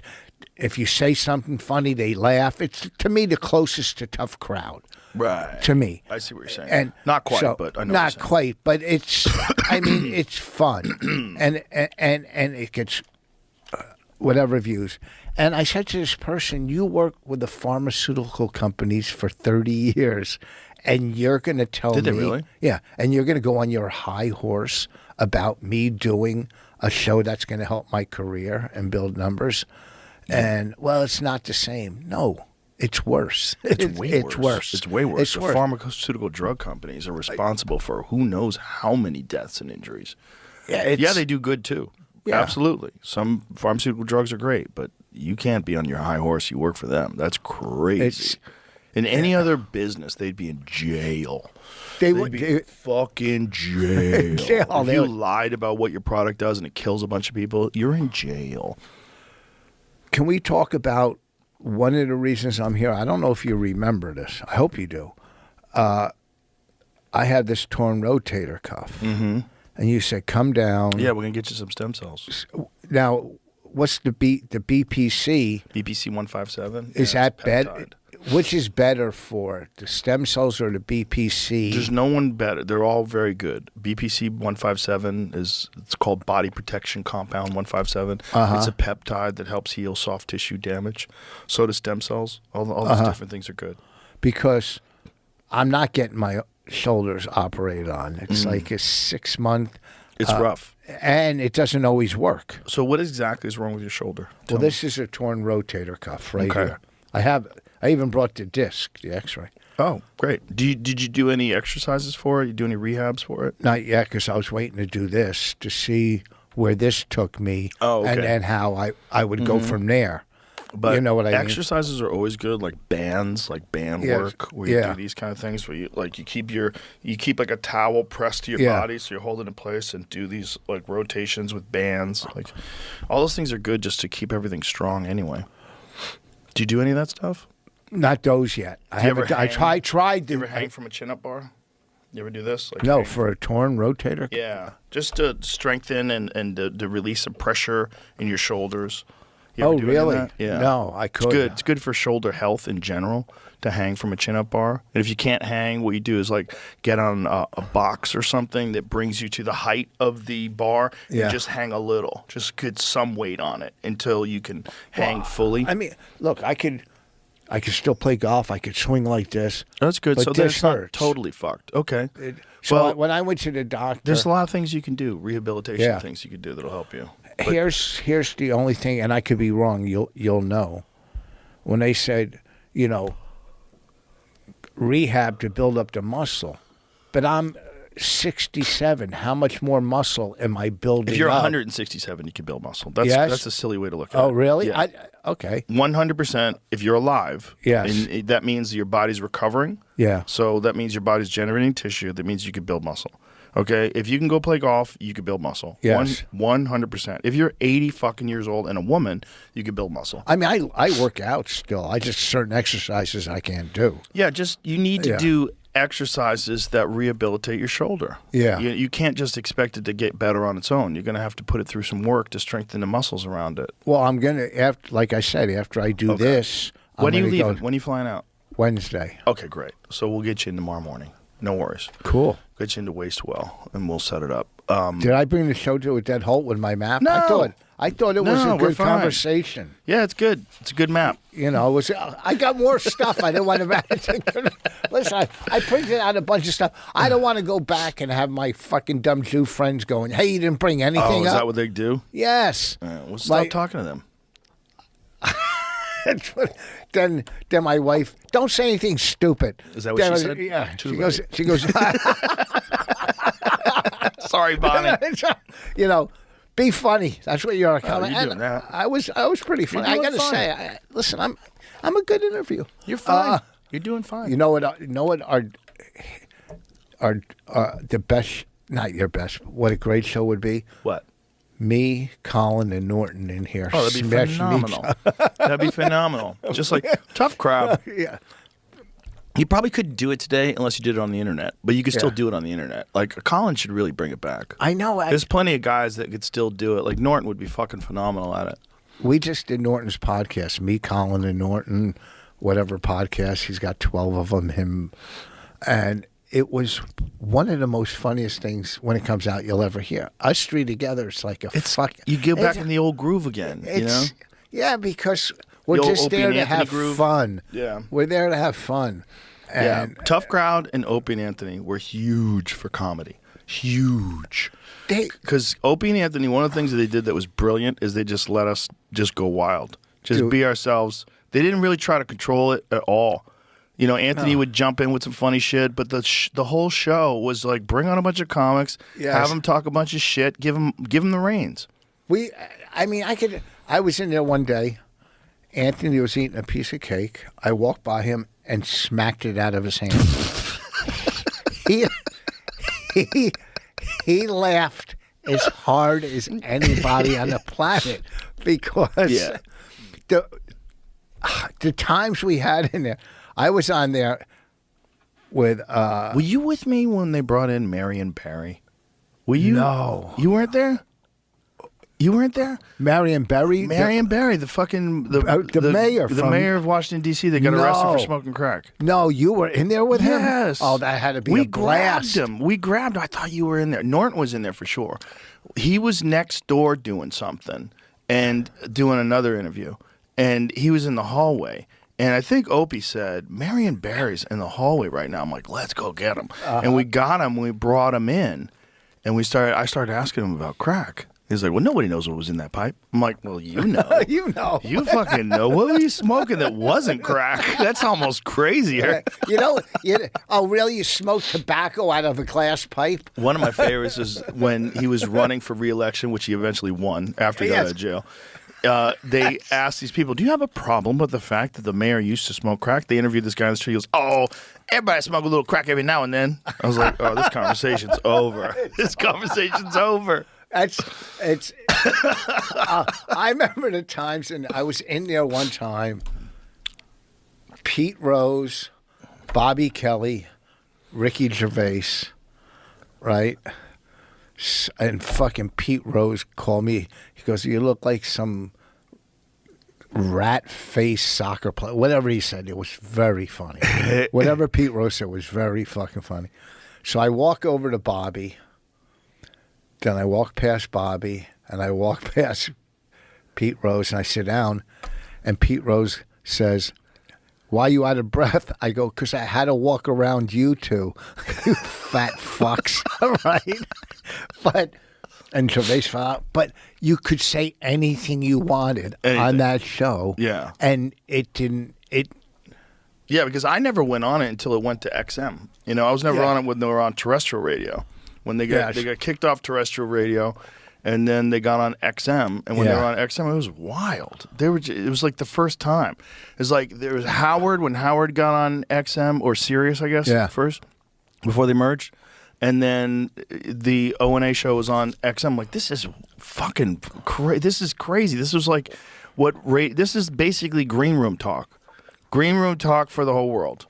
if you say something funny, they laugh. It's to me the closest to Tough Crowd. Right. To me. I see what you're saying. And not quite, so- but I know not what you're saying. quite, but it's. I mean, it's fun, and it gets whatever views. And I said to this person, "You work with the pharmaceutical companies for 30 years, and you're going to tell me, Did they really? Yeah, and you're going to go on your high horse about me doing a show that's going to help my career and build numbers." And well, it's not the same. No. It's worse. It's way worse. It's way worse. It's The worse. pharmaceutical drug companies are responsible for who knows how many deaths and injuries. Yeah, They do good too. Yeah. Absolutely. Some pharmaceutical drugs are great, but you can't be on your high horse. You work for them. That's crazy. It's- in any other business, they'd be in jail. They They'd would. be fucking jail. Jail, If they you would- lied about what your product does and it kills a bunch of people, you're in jail. Can we talk about one of the reasons I'm here? I don't know if you remember this. I hope you do. I had this torn rotator cuff, and you said, "Come down." Yeah, we're gonna get you some stem cells. Now, what's the BPC? BPC 157 Is Yeah, that it's better? peptide. Which is better for the stem cells or the BPC? There's no one better. They're all very good. BPC 157 it's called body protection compound 157. It's a peptide that helps heal soft tissue damage. So do stem cells. All those different things are good. Because I'm not getting my shoulders operated on. It's like a 6-month, It's rough. and it doesn't always work. So what exactly is wrong with your shoulder? Well, Tell me. this is a torn rotator cuff right Okay. here. I even brought the disc, the X-ray. Oh, great. Did you do any exercises for it? You do any rehabs for it? Not yet, because I was waiting to do this to see where this took me, Oh, okay. and then how I would go from there. But you know what I mean? exercises are always good, like bands, like band Yes. work, where you Yeah. do these kind of things where you keep like a towel pressed to your Yeah. body, so you're holding it in place, and do these like rotations with bands. Like all those things are good just to keep everything strong. Anyway, do you do any of that stuff? Not those yet. I Do you ever haven't. hang? tried You to. ever hang from a chin-up bar? You ever do this? Like No, hang- for a torn rotator. yeah, just to strengthen and to release some pressure in your shoulders. You ever Oh, do any of really? that? Yeah. No, I could. It's good. It's good for shoulder health in general to hang from a chin-up bar. And if you can't hang, what you do is like get on a box or something that brings you to the height of the bar Yeah. and just hang a little. Just get some weight on it until you can hang fully. I mean, look, I could still play golf. I could swing like this. That's good. but So this that's not hurts. totally fucked. Okay. So Well, when I went to the doctor, there's a lot of things you can do, rehabilitation Yeah. things you can do that'll help you. here's the only thing, and I could be wrong. You'll know when they said, rehab to build up the muscle, but I'm 67. How much more muscle am I building? If you're up? 167, you can build muscle. That's Yes? that's a silly way to look at it. Oh, really? Yeah. Okay. 100% if you're alive. Yes. And that means your body's recovering. Yeah. So that means your body's generating tissue. That means you can build muscle. Okay? If you can go play golf, you can build muscle. Yes. 100%. If you're 80 fucking years old and a woman, you can build muscle. I mean, I work out still. I just certain exercises I can't do. Yeah, just you need to Yeah. do exercises that rehabilitate your shoulder. Yeah. You can't just expect it to get better on its own. You're going to have to put it through some work to strengthen the muscles around it. Well, I'm gonna like I said, after I do this, When are you I'm gonna leaving? go When are you flying out? Wednesday. Okay, great. So we'll get you in tomorrow morning. No worries. Cool. Get you into Wastewell, and we'll set it up. Did I bring the show to a dead halt with my map? No. I thought it was No, a we're good fine. conversation. Yeah, it's good. It's a good map. You know, it was. I got more stuff. I didn't want to. Listen, I printed out a bunch of stuff. I don't want to go back and have my fucking dumb Jew friends going, "Hey, you didn't bring anything Oh, is up." that what they do? Yes. Well, stop talking to them. Then my wife, don't say anything stupid. Is that what Then she said? Yeah. Too She goes. Sorry, Bonnie. You know, be funny. That's what you're you're coming. doing that. I was pretty funny. I doing got to fine. say, listen, I'm a good interview. You're fine. You're doing fine. You know what? Our the best, not your best. What a great show would be. What? Me, Colin, and Norton in here. Oh, that'd be smashing phenomenal. That'd be phenomenal. Just like tough crowd. Yeah. You probably couldn't do it today unless you did it on the internet, but you could still Yeah. do it on the internet. Like Colin should really bring it back. I know. There's plenty of guys that could still do it. Like Norton would be fucking phenomenal at it. We just did Norton's podcast. Me, Colin, and Norton, whatever podcast. He's got 12 of them. Him, and it was one of the most funniest things when it comes out you'll ever hear. Us three together, it's like a fuck. You get back it's- in the old groove again. You know. Yeah, because we're The old just Opie there and to Anthony have groove. fun. Yeah. We're there to have fun. And Yeah, Tough Crowd and Opie and Anthony were huge for comedy. Huge. they, Because Opie and Anthony, one of the things that they did that was brilliant is they just let us just go wild, just Dude. be ourselves. They didn't really try to control it at all. You know, Anthony would jump in with some funny shit, but the whole show was like bring on a bunch of comics, Yes. have them talk a bunch of shit, give them the reins. I was in there one day. Anthony was eating a piece of cake. I walked by him and smacked it out of his hand. he laughed as hard as anybody on the planet because Yeah. the times we had in there. I was on there with Were you with me when they brought in Marion Barry? Were you? No. You weren't there. You weren't there. Marion Barry. Marion Barry, the mayor the from- mayor of Washington D.C. They got arrested for No. smoking crack. No, you were in there with him. Yes. Oh, that had to be we a blast. grabbed him. We grabbed him. I thought you were in there. Norton was in there for sure. He was next door doing something and doing another interview, and he was in the hallway. And I think Opie said, Marion Barry's in the hallway right now. I'm like, let's go get him. And we got him. We brought him in, and I started asking him about crack. He's like, well, nobody knows what was in that pipe. I'm like, well, you know. You know. You fucking know. What were you smoking that wasn't crack? That's almost crazier. Oh, really? You smoke tobacco out of a glass pipe? One of my favorites is when he was running for re-election, which he eventually won after he got out of jail. They asked these people, do you have a problem with the fact that the mayor used to smoke crack? They interviewed this guy on the street. He goes, oh, everybody smoke a little crack every now and then. I was like, oh, this conversation's over. This conversation's over. I remember the times, and I was in there one time. Pete Rose, Bobby Kelly, Ricky Gervais, right? And fucking Pete Rose called me. He goes, "You look like some rat-faced soccer player." Whatever he said, it was very funny. Whatever Pete Rose said was very fucking funny. So I walk over to Bobby. Then I walk past Bobby, and I walk past Pete Rose, and I sit down, and Pete Rose says, "Why are you out of breath?" I go, "Because I had to walk around you two, you fat fucks." Right? And Gervais found out. But you could say anything you wanted on Anything. that show. Yeah. And it didn't, Yeah, because I never went on it until it went to XM. You know, I was never Yeah. on it when they were on terrestrial radio. When they got Yes. they got kicked off terrestrial radio, and then they got on XM. And when they Yeah. were on XM, it was wild. It was like the first time. It's like there was Howard when Howard got on XM or Sirius, I guess, Yeah. first before they merged. And then the O&A show was on XM. Like, this is fucking crazy. This is crazy. This was like this is basically green room talk. Green room talk for the whole world.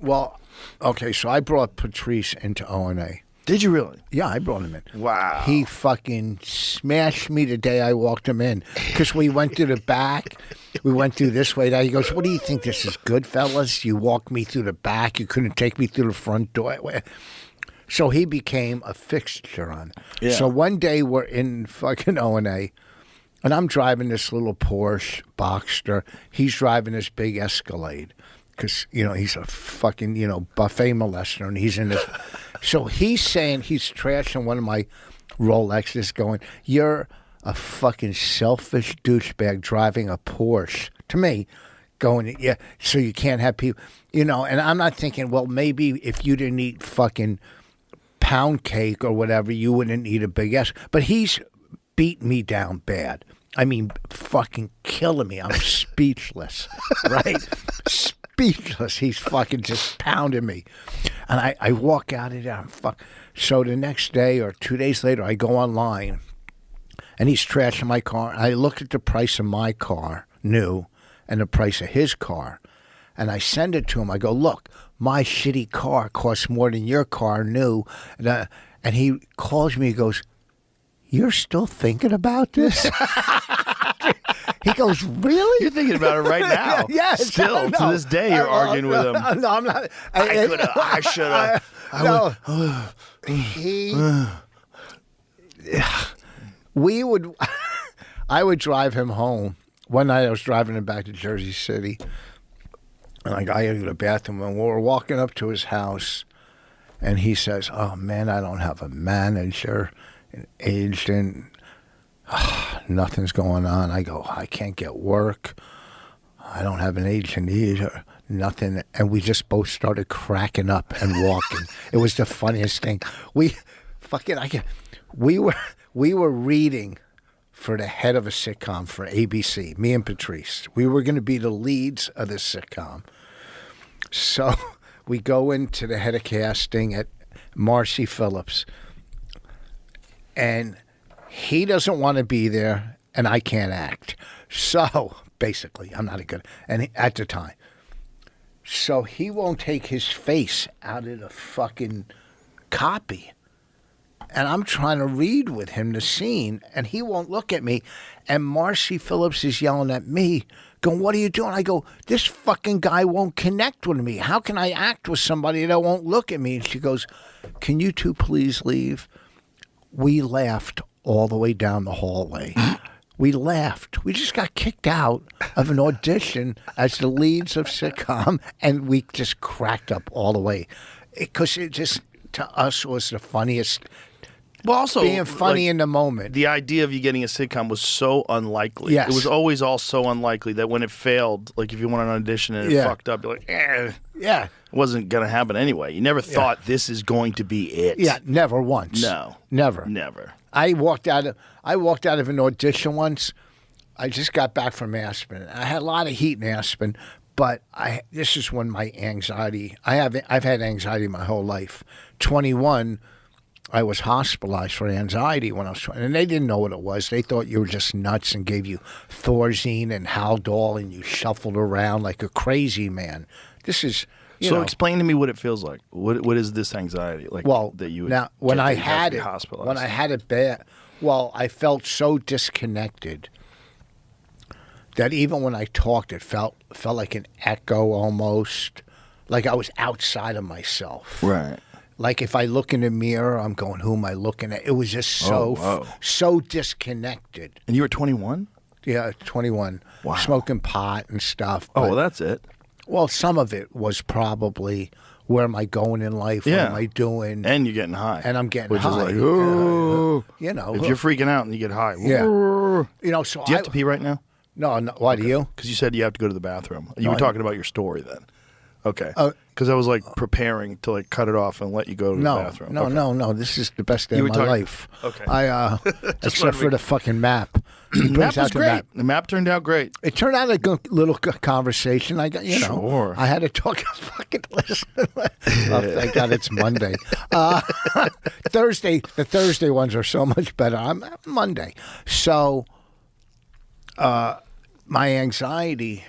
well, okay, so I brought Patrice into O&A. Did you really? Yeah, I brought him in. Wow. He fucking smashed me the day I walked him in because we went through the back. We went through this way. He goes, "What do you think this is, Goodfellas? You walked me through the back. You couldn't take me through the front door." So he became a fixture on. Yeah. So one day we're in fucking O&A, And I'm driving this little Porsche Boxster. He's driving this big Escalade because, he's a fucking, buffet molester. And he's in this. So he's saying, he's trashing one of my Rolexes going, you're a fucking selfish douchebag driving a Porsche. To me, going, yeah, so you can't have people, and I'm not thinking, well, maybe if you didn't eat fucking pound cake or whatever, you wouldn't eat a big S. But he's beat me down bad. I mean, fucking killing me. I'm speechless, right? Speechless. He's fucking just pounding me. And I walk out of there. I'm So the next day or 2 days later, I go online, and he's trashing my car. I look at the price of my car, new, and the price of his car. And I send it to him. I go, look, my shitty car costs more than your car, new. And he calls me. He goes, you're still thinking about this? He goes, really? You're thinking about it right now. Yeah, Still, to this day, you're arguing with him. No, I'm not. I should have. I would drive him home. One night I was driving him back to Jersey City. And I got to the bathroom. And we were walking up to his house. And he says, oh, man, I don't have a manager. An agent. Nothing's going on. I go, I can't get work. I don't have an agent either. Nothing. And we just both started cracking up and walking. It was the funniest thing. We were reading for the head of a sitcom for ABC, me and Patrice. We were going to be the leads of this sitcom. So we go into the head of casting at Marcy Phillips. And he doesn't want to be there, and I can't act. So, basically, I'm not a good... And at the time. So he won't take his face out of the fucking copy. And I'm trying to read with him the scene, and he won't look at me. And Marcy Phillips is yelling at me, going, what are you doing? I go, this fucking guy won't connect with me. How can I act with somebody that won't look at me? And she goes, can you two please leave? We laughed all the way down the hallway. We laughed. We just got kicked out of an audition as the leads of sitcom, and we just cracked up all the way. Because it just, to us, was the funniest. Well, also, being funny in the moment. The idea of you getting a sitcom was so unlikely. Yes. It was always all so unlikely that when it failed, like if you went on an audition and it fucked up, you're like, Yeah. It wasn't going to happen anyway. You never thought this is going to be it. Yeah, never once. No. Never. Never. I walked out of an audition once. I just got back from Aspen. I had a lot of heat in Aspen, but this is when my anxiety. I've had anxiety my whole life. 21, I was hospitalized for anxiety when I was 20, and they didn't know what it was. They thought you were just nuts and gave you Thorazine and Haldol, and you shuffled around like a crazy man. This is. So explain to me what it feels like. What is this anxiety like? Well, that you would now when I had it, hospitalized? when I had it bad, I felt so disconnected that even when I talked, it felt like an echo almost, like I was outside of myself. Right. Like if I look in the mirror, I'm going, who am I looking at? It was just so disconnected. And you were 21? Yeah, 21. Wow. Smoking pot and stuff. Oh, well, that's it. Well, some of it was probably where am I going in life? Yeah. What am I doing? And you're getting high. And I'm getting which high. Which is like, oh. If you're freaking out and you get high. Yeah. Do So you have to pee right now? No. Why do you? Because you said you have to go to the bathroom. You No, were talking about your story then. Okay. Because I was like preparing to like cut it off and let you go to the bathroom. No. This is the best day of my life. Okay. Except for the fucking map. The map was great. The map turned out great. It turned out a good little conversation. I got, Sure. I had to talk. Fucking listen. Thank God it's Monday. Thursday. The Thursday ones are so much better. I'm Monday. So, my anxiety.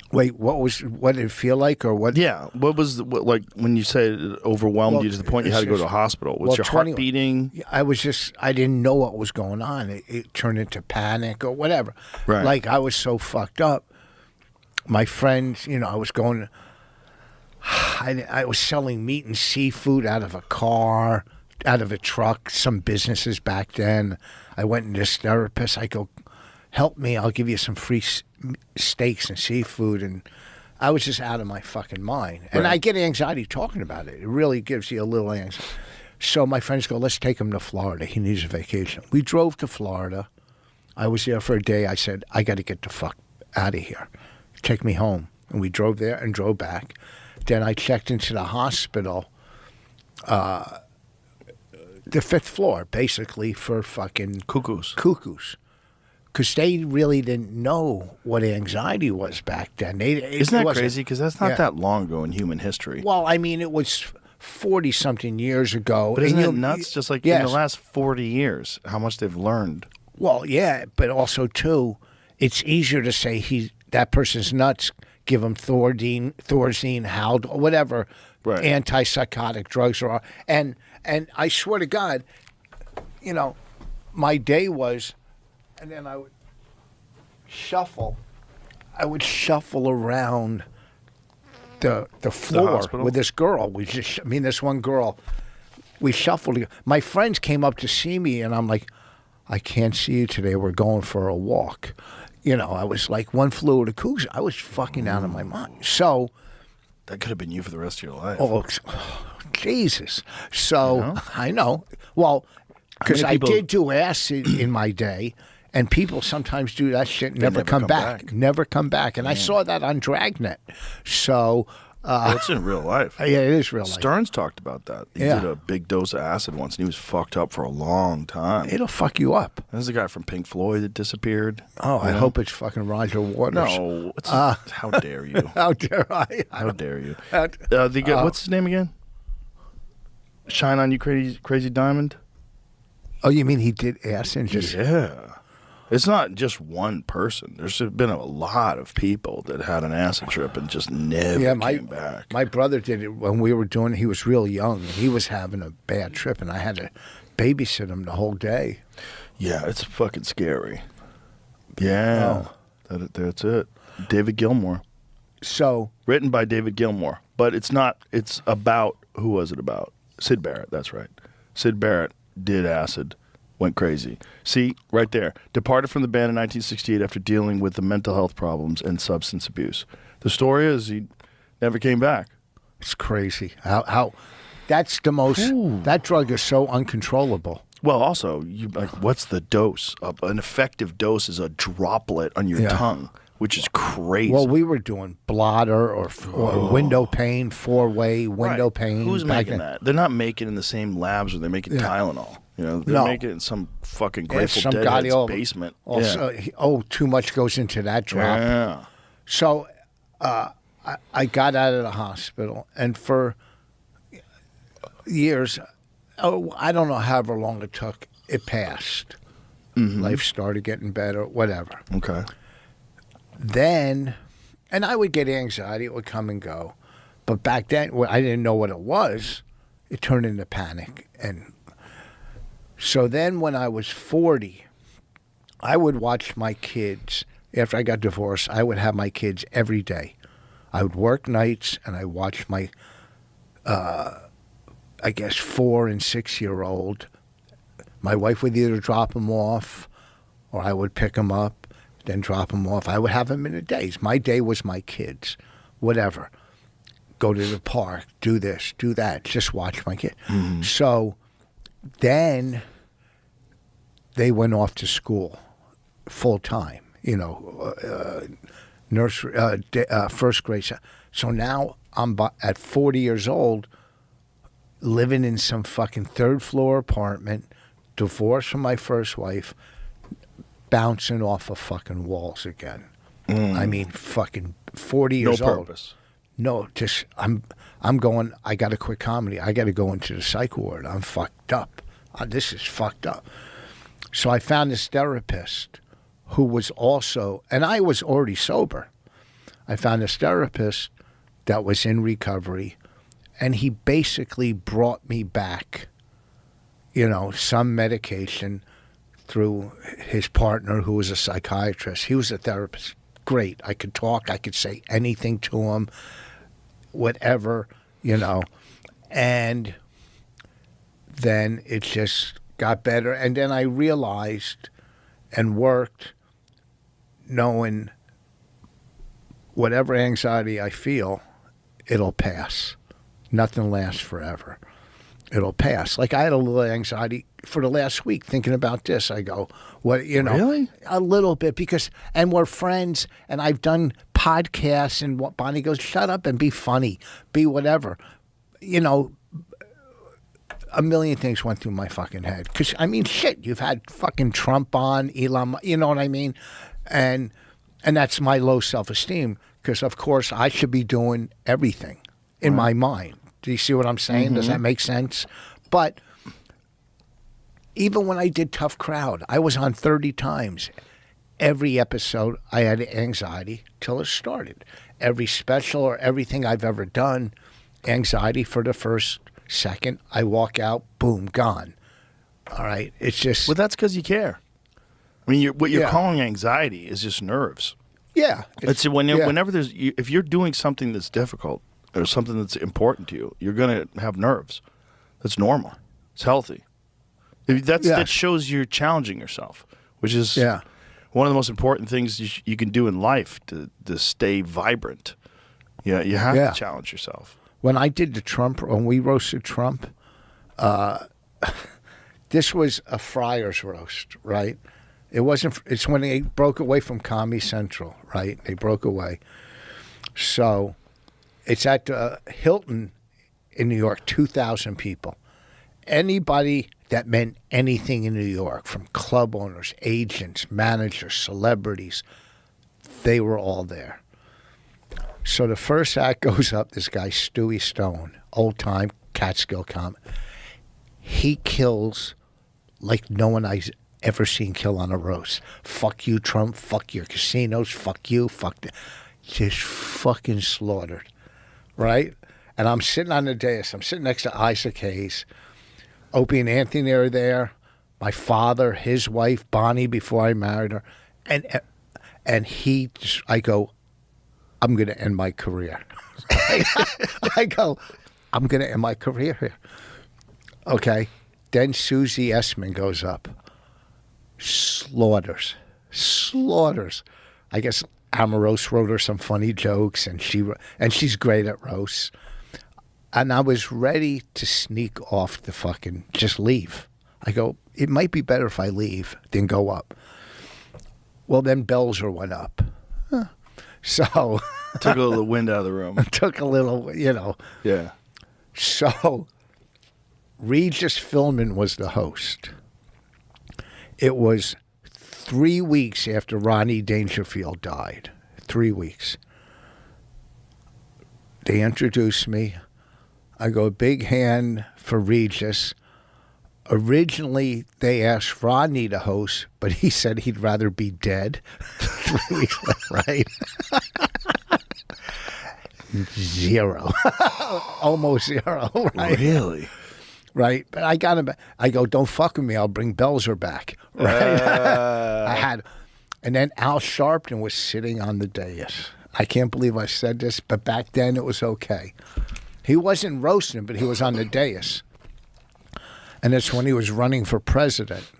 Wait, what did it feel like, or what? Yeah, what like when you said it overwhelmed you to the point you had to go to the hospital? Was your heart beating? I didn't know what was going on. It turned into panic or whatever. Right. Like I was so fucked up. My friends, I was going. I was selling meat and seafood out of a car out of a truck, some businesses back then. I went to this therapist. I go, help me. I'll give you some free steaks and seafood. And I was just out of my fucking mind. And Right. I get anxiety talking about it. It really gives you a little anxiety. So my friends go, let's take him to Florida. He needs a vacation. We drove to Florida. I was there for a day. I said, I got to get the fuck out of here. Take me home. And we drove there and drove back. Then I checked into the hospital, the 5th floor, basically, for fucking Cuckoos. because they really didn't know what anxiety was back then. Isn't that crazy? Because that's not Yeah. that long ago in human history. Well, I mean, it was 40-something years ago. But isn't and it nuts? Just like in Yes. the last 40 years, how much they've learned. Well, yeah, but also, too, it's easier to say that person's nuts, give them Thorazine, Haldol, whatever Right. antipsychotic drugs are. And I swear to God, my day was, and then I would shuffle around the floor hospital? with this girl. This one girl. We shuffled. My friends came up to see me, and I'm like, I can't see you today. We're going for a walk. I was like one flew of the cuckoo. I was fucking out of my mind. So, That could have been you for the rest of your life. Jesus. So, I know. Well, because many I people- did do acid in my day, and people sometimes do that shit and never come back. Never come back. And I saw that on Dragnet. So, Well, it's in real life. yeah, it is real life. Stearns talked about that. He Yeah. did a big dose of acid once, and he was fucked up for a long time. It'll fuck you up. There's a guy from Pink Floyd that disappeared. Oh, I hope it's fucking Roger Waters. No, how dare you? How dare I? How dare you? How- What's his name again? Shine on You, Crazy Diamond. Oh, you mean he did acid? Just Yeah. It's not just one person. There's been a lot of people that had an acid trip and just never came back. My brother did it when we were doing it. He was real young. And he was having a bad trip, and I had to babysit him the whole day. Yeah, it's fucking scary. Yeah, that's it. David Gilmour. So, Written by David Gilmour. But it's not, it's about, who was it about? Sid Barrett, that's right. Sid Barrett did acid, went crazy. See, right there. Departed from the band in 1968 after dealing with the mental health problems and substance abuse. The story is he never came back. it's crazy. How that's the most, that drug is so uncontrollable. Well, also, what's the dose? An effective dose is a droplet on your tongue, which is crazy. Well, we were doing blotter or window pane, 4-way window Right. pane. Who's back making then. that? They're not making it in the same labs where they're making Tylenol. They're No. making it in some fucking Yeah, Grateful some guy Dead's basement. too much goes into that drop. Yeah. So I got out of the hospital, and for years, I don't know however long it took, it passed. Life started getting better, whatever. Okay. Then, and I would get anxiety, it would come and go. But back then, when I didn't know what it was, it turned into panic. And so then when I was 40, I would watch my kids. After I got divorced, I would have my kids every day. I would work nights, and I watched my, 4 and 6-year-old. My wife would either drop them off, or I would pick them up, then drop them off. I would have them in the days. My day was my kids, whatever. Go to the park, do this, do that, just watch my kid. So then they went off to school full time, nursery, first grade. So now I'm at 40 years old, living in some fucking 3rd floor apartment, divorced from my first wife, bouncing off of fucking walls again. I mean, fucking 40 No years old. purpose. No, just I'm going. I got to quit comedy. I got to go into the psych ward. I'm fucked up. This is fucked up. So I found this therapist who was also, and I was already sober. I found this therapist that was in recovery, and he basically brought me back, some medication through his partner who was a psychiatrist. He was a therapist. Great. I could talk. I could say anything to him, whatever, And then it just got better. And then I realized and worked knowing whatever anxiety I feel, it'll pass. Nothing lasts forever. It'll pass. Like I had a little anxiety for the last week thinking about this. I go, what, you know, Really? a little bit because, and we're friends and I've done podcasts and what Bonnie goes, shut up and be funny, be whatever. You know, a million things went through my fucking head. Cause I mean, shit, you've had fucking Trump on, Elon, you know what I mean? And that's my low self-esteem because of course I should be doing everything in my mind. Do you see what I'm saying? Does that make sense? But even when I did Tough Crowd, I was on 30 times. Every episode, I had anxiety till it started. Every special or everything I've ever done, anxiety for the first second. I walk out, boom, gone. All right? It's just... Well, that's because you care. I mean, what you're Yeah. calling anxiety is just nerves. yeah. Whenever there's, if you're doing something that's difficult or something that's important to you, you're going to have nerves. That's normal. It's healthy. That shows you're challenging yourself, which is one of the most important things you can do in life to stay vibrant. Yeah, you have to challenge yourself. When I did when we roasted Trump, this was a Friars roast, right? It's when they broke away from Comedy Central, right? They broke away. So it's at Hilton in New York, 2,000 people. Anybody that meant anything in New York, from club owners, agents, managers, celebrities, they were all there. So the first act goes up, this guy, Stewie Stone, old-time Catskill comic. He kills like no one I've ever seen kill on a roast. Fuck you, Trump. Fuck your casinos. Fuck you. Fuck the... Just fucking slaughtered, right? And I'm sitting on the dais. I'm sitting next to Isaac Hayes. Opie and Anthony are there. My father, his wife, Bonnie, before I married her. And he just, I go, I'm going to end my career. I go, I'm going to end my career here. Okay. Then Susie Essman goes up. Slaughters. I guess Amorose wrote her some funny jokes, and she's great at roasts. And I was ready to sneak off the fucking, just leave. I go, it might be better if I leave than go up. Well, then Belzer went up. So. Took a little wind out of the room. Took a little, you know. Yeah. So Regis Philbin was the host. It was 3 weeks after Rodney Dangerfield died. 3 weeks. They introduced me. I go, big hand for Regis. Originally, they asked Rodney to host, but he said he'd rather be dead. 3 weeks later, right? Zero. Almost zero, right? Really? Right. But I got him. I go, don't fuck with me. I'll bring Belzer back. Right. I had. And then Al Sharpton was sitting on the dais. I can't believe I said this, but back then it was okay. He wasn't roasting, but he was on the dais. And it's when he was running for president.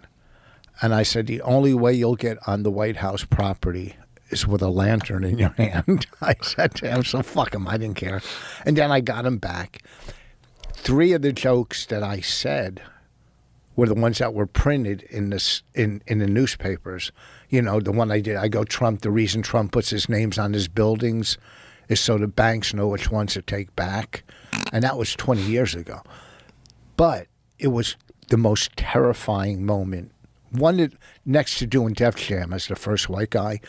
And I said, the only way you'll get on the White House property is with a lantern in your hand. I said to him, so fuck him. I didn't care. And then I got him back. 3 of the jokes that I said were the ones that were printed in the newspapers. You know, the one I did, I go, Trump, the reason Trump puts his names on his buildings is so the banks know which ones to take back. And that was 20 years ago. But it was the most terrifying moment. One that, next to doing Def Jam as the first white guy,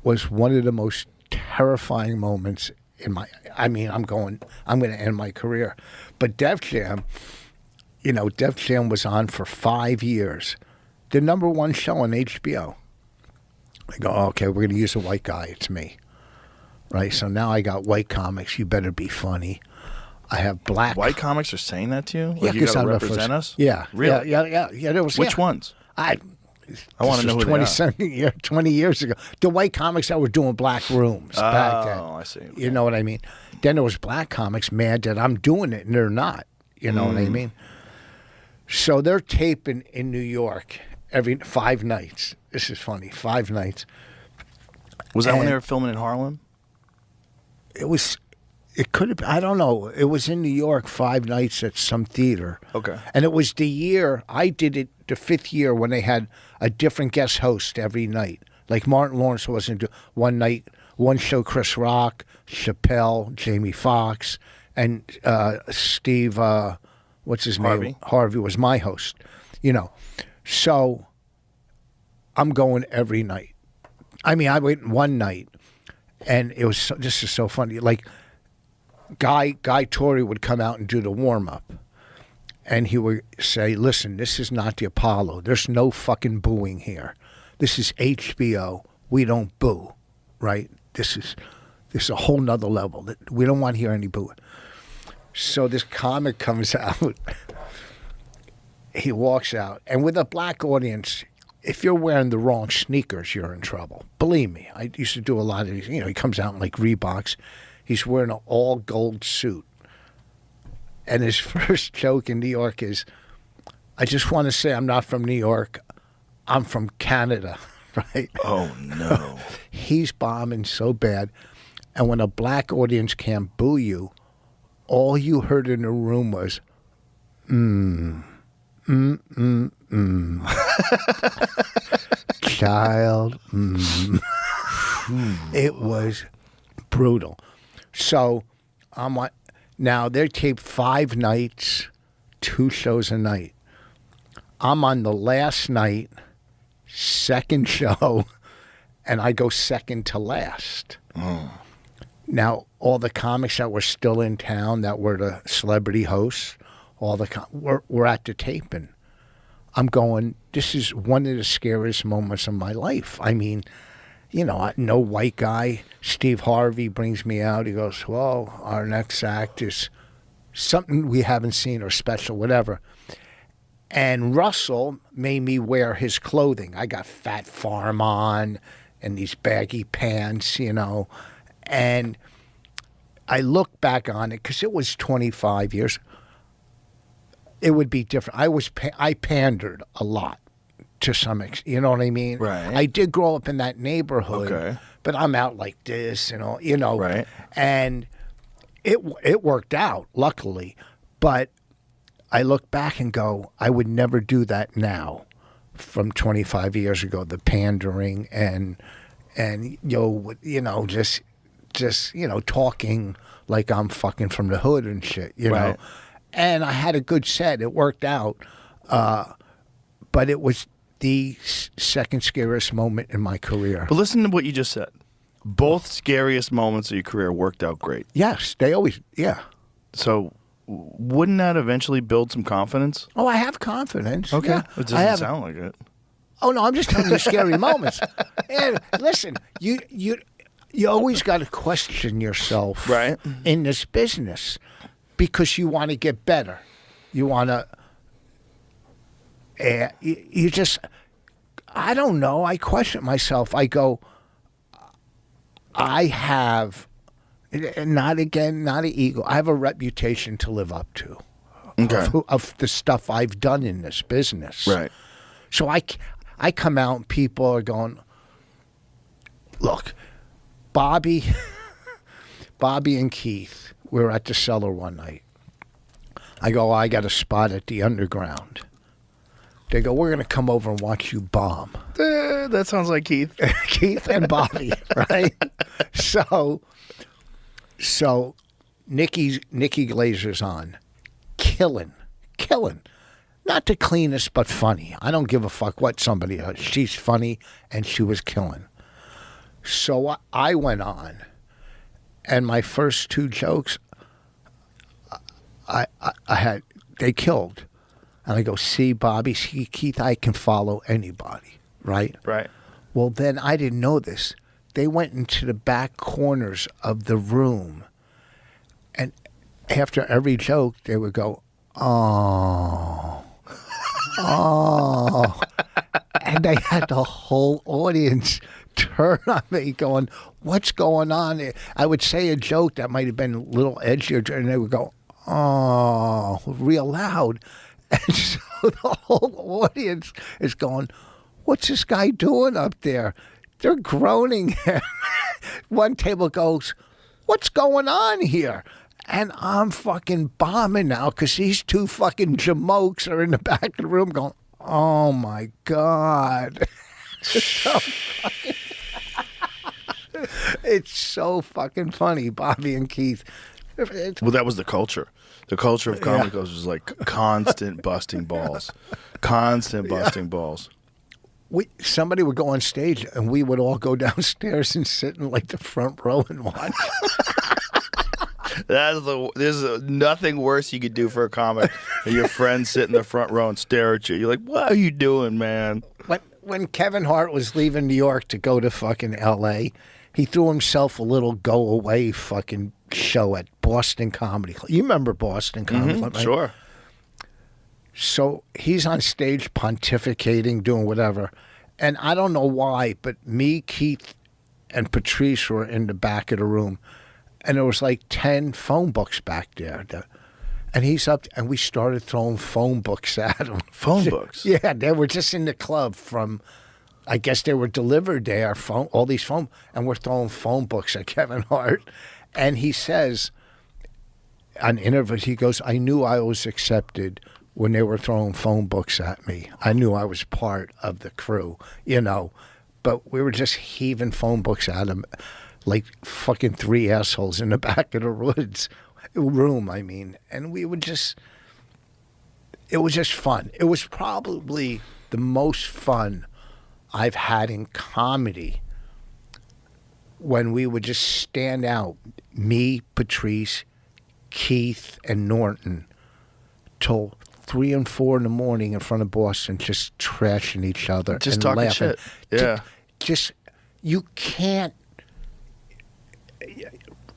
was one of the most terrifying moments in my, I mean, I'm going to end my career. But Def Jam, you know, Def Jam was on for 5 years. The #1 show on HBO. I go, okay, we're going to use a white guy. It's me. Right? So now I got white comics. You better be funny. I have black. White comics are saying that to you? Like, Yeah, you got 'cause to I'm the represent first- us? Yeah. Really? Yeah. There was, Which ones? I want to know who they are. 20 years ago. The white comics that were doing black rooms back then. Oh, I see. You know what I mean? Then there was black comics mad that I'm doing it and they're not. You know what I mean? So they're taping in New York every 5 nights. This is funny, 5 nights. Was that when And- they were filming in Harlem? It could have been, I don't know. It was in New York 5 nights at some theater. Okay. And it was the year, I did it the 5th year when they had a different guest host every night. Like Martin Lawrence wasn't one night, one show Chris Rock, Chappelle, Jamie Foxx, and Steve, what's his Harvey. name? Harvey was my host. You know, so I'm going every night. I mean, I went one night, and it was this is so funny. Like Guy Torrey would come out and do the warm up, and he would say, "Listen, this is not the Apollo. There's no fucking booing here. This is HBO. We don't boo, right? This is a whole nother level. We don't want to hear any booing." So this comic comes out. He walks out, and with a black audience, if you're wearing the wrong sneakers, you're in trouble. Believe me, I used to do a lot of these. You know, he comes out in like Reeboks. He's wearing an all gold suit, and his first joke in New York is, "I just want to say I'm not from New York. I'm from Canada." Right? Oh no. He's bombing so bad, and when a black audience can't boo you, all you heard in the room was, child, It was brutal. So I'm like, now they tape 5 nights, 2 shows a night. I'm on the last night, second show, and I go second to last. Now, all the comics that were still in town that were the celebrity hosts, we're at the taping. I'm going, this is one of the scariest moments of my life. I mean, you know, no white guy. Steve Harvey brings me out. He goes, well, our next act is something we haven't seen or special, whatever. And Russell made me wear his clothing. I got Fat Farm on and these baggy pants, you know. And I look back on it because it was 25 years. It would be different. I pandered a lot to some extent. You know what I mean? Right. I did grow up in that neighborhood, Okay. but I'm out like this, and all, you know. Right. And it worked out, luckily. But I look back and go, I would never do that now. From 25 years ago, the pandering and just talking like I'm fucking from the hood and shit, you know. Right. And I had a good set. It worked out. But it was the second scariest moment in my career. But listen to what you just said. Both scariest moments of your career worked out great. Yes, they always, yeah. So wouldn't that eventually build some confidence? Oh, I have confidence. Okay. Yeah. It I doesn't have, sound like it. Oh, no, I'm just telling you scary moments. And listen, you always got to question yourself Right. in this business because you want to get better. You want to, you just, I don't know. I question myself. I go, I have, not an ego. I have a reputation to live up to Okay. of the stuff I've done in this business. Right. So I come out and people are going, look, Bobby and Keith, we were at the Cellar one night. I go, I got a spot at the Underground. They go, we're going to come over and watch you bomb. That sounds like Keith. Keith and Bobby, right? So Nikki Glazer's on, killing. Not the cleanest, but funny. I don't give a fuck what somebody does. She's funny, and she was killing. So I went on, and my first 2 jokes, they killed. And I go, see, Bobby, see, Keith, I can follow anybody, right? Right. Well, then I didn't know this. They went into the back corners of the room, and after every joke, they would go, oh. And they had the whole audience turn on me going, what's going on? I would say a joke that might have been a little edgier, and they would go, oh, real loud. And so the whole audience is going, what's this guy doing up there? They're groaning him. One table goes, what's going on here? And I'm fucking bombing now because these two fucking jamokes are in the back of the room going, oh my God. It's so fucking funny, Bobby and Keith. Well, that was the culture. The culture of comedy goes was like constant busting balls. Constant busting balls. Somebody would go on stage and we would all go downstairs and sit in like the front row and watch. There's nothing worse you could do for a comic than your friends sit in the front row and stare at you. You're like, what are you doing, man? When Kevin Hart was leaving New York to go to fucking L.A., he threw himself a little go-away fucking show at Boston Comedy Club. You remember Boston Comedy Club, right? Sure. So he's on stage pontificating, doing whatever. And I don't know why, but me, Keith, and Patrice were in the back of the room. And there was like 10 phone books back there. And he's up, and we started throwing phone books at him. Phone books? Yeah, they were just in the club from, I guess they were delivered there, all these phone, and we're throwing phone books at Kevin Hart. And he says, on interviews, he goes, I knew I was accepted when they were throwing phone books at me. I knew I was part of the crew, but we were just heaving phone books at him like fucking three assholes in the back of the room, I mean. And we would just, it was just fun. It was probably the most fun I've had in comedy when we would just stand out, me, Patrice, Keith, and Norton, till 3 and 4 in the morning in front of Boston, just trashing each other, just and talking laughing. shit. Yeah, just you can't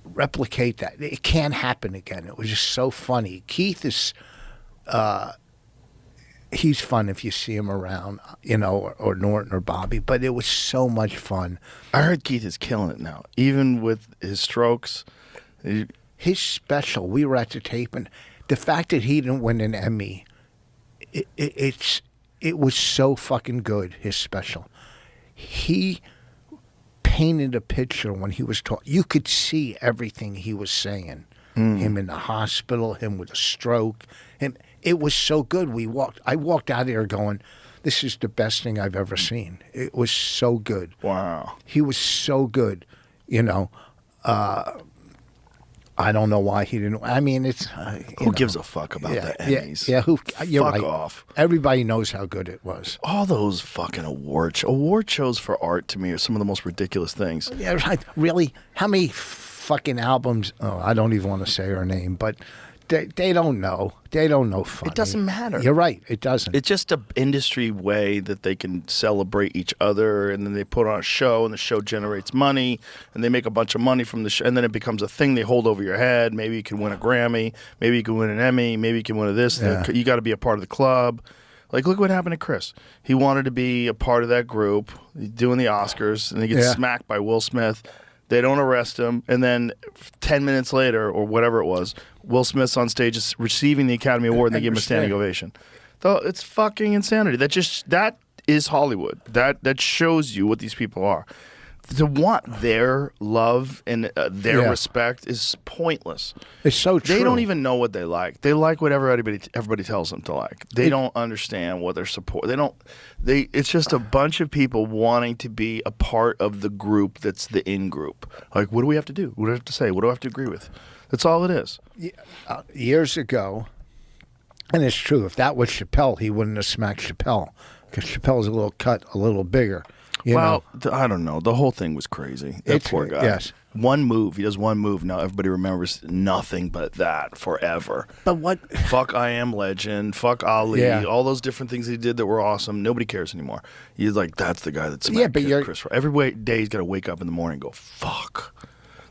replicate that. It can't happen again. It was just so funny. Keith is, he's fun if you see him around, or Norton or Bobby. But it was so much fun. I heard Keith is killing it now, even with his strokes. His special, we were at the tape, and the fact that he didn't win an Emmy, it was so fucking good, his special. He painted a picture when he was talking. You could see everything he was saying. Him in the hospital, him with a stroke. It was so good. I walked out of there going, this is the best thing I've ever seen. It was so good. Wow. He was so good, I don't know why he didn't. I mean, it's who gives a fuck about the Emmys? Yeah. You're fuck right. off. Everybody knows how good it was. All those fucking award shows for art to me are some of the most ridiculous things. Yeah, right. Really? How many fucking albums? Oh, I don't even want to say her name, but they don't know. They don't know funny. It doesn't matter. You're right. It doesn't. It's just an industry way that they can celebrate each other, and then they put on a show, and the show generates money, and they make a bunch of money from the show, and then it becomes a thing they hold over your head. Maybe you can win a Grammy, maybe you can win an Emmy, maybe you can win this. Yeah. You got to be a part of the club. Like, look what happened to Chris. He wanted to be a part of that group, doing the Oscars, and he gets smacked by Will Smith. They don't arrest him, and then 10 minutes later, or whatever it was, Will Smith's on stage receiving the Academy Award, and they give him a standing ovation. Though it's fucking insanity. That is Hollywood. That shows you what these people are. To want their love and their respect is pointless. It's so true. They don't even know what they like. They like whatever everybody tells them to like. They don't understand what they're support. It's just a bunch of people wanting to be a part of the group that's the in group. Like, what do we have to do? What do I have to say? What do I have to agree with? That's all it is. Years ago, and it's true, if that was Chappelle, he wouldn't have smacked Chappelle because Chappelle's a little bigger. I don't know. The whole thing was crazy. That poor guy. Yes. One move. He does one move. Now everybody remembers nothing but that forever. But what? Fuck I Am Legend. Fuck Ali. Yeah. All those different things he did that were awesome. Nobody cares anymore. He's like, that's the guy that smacked Chris Rock. Every day he's got to wake up in the morning and go, fuck.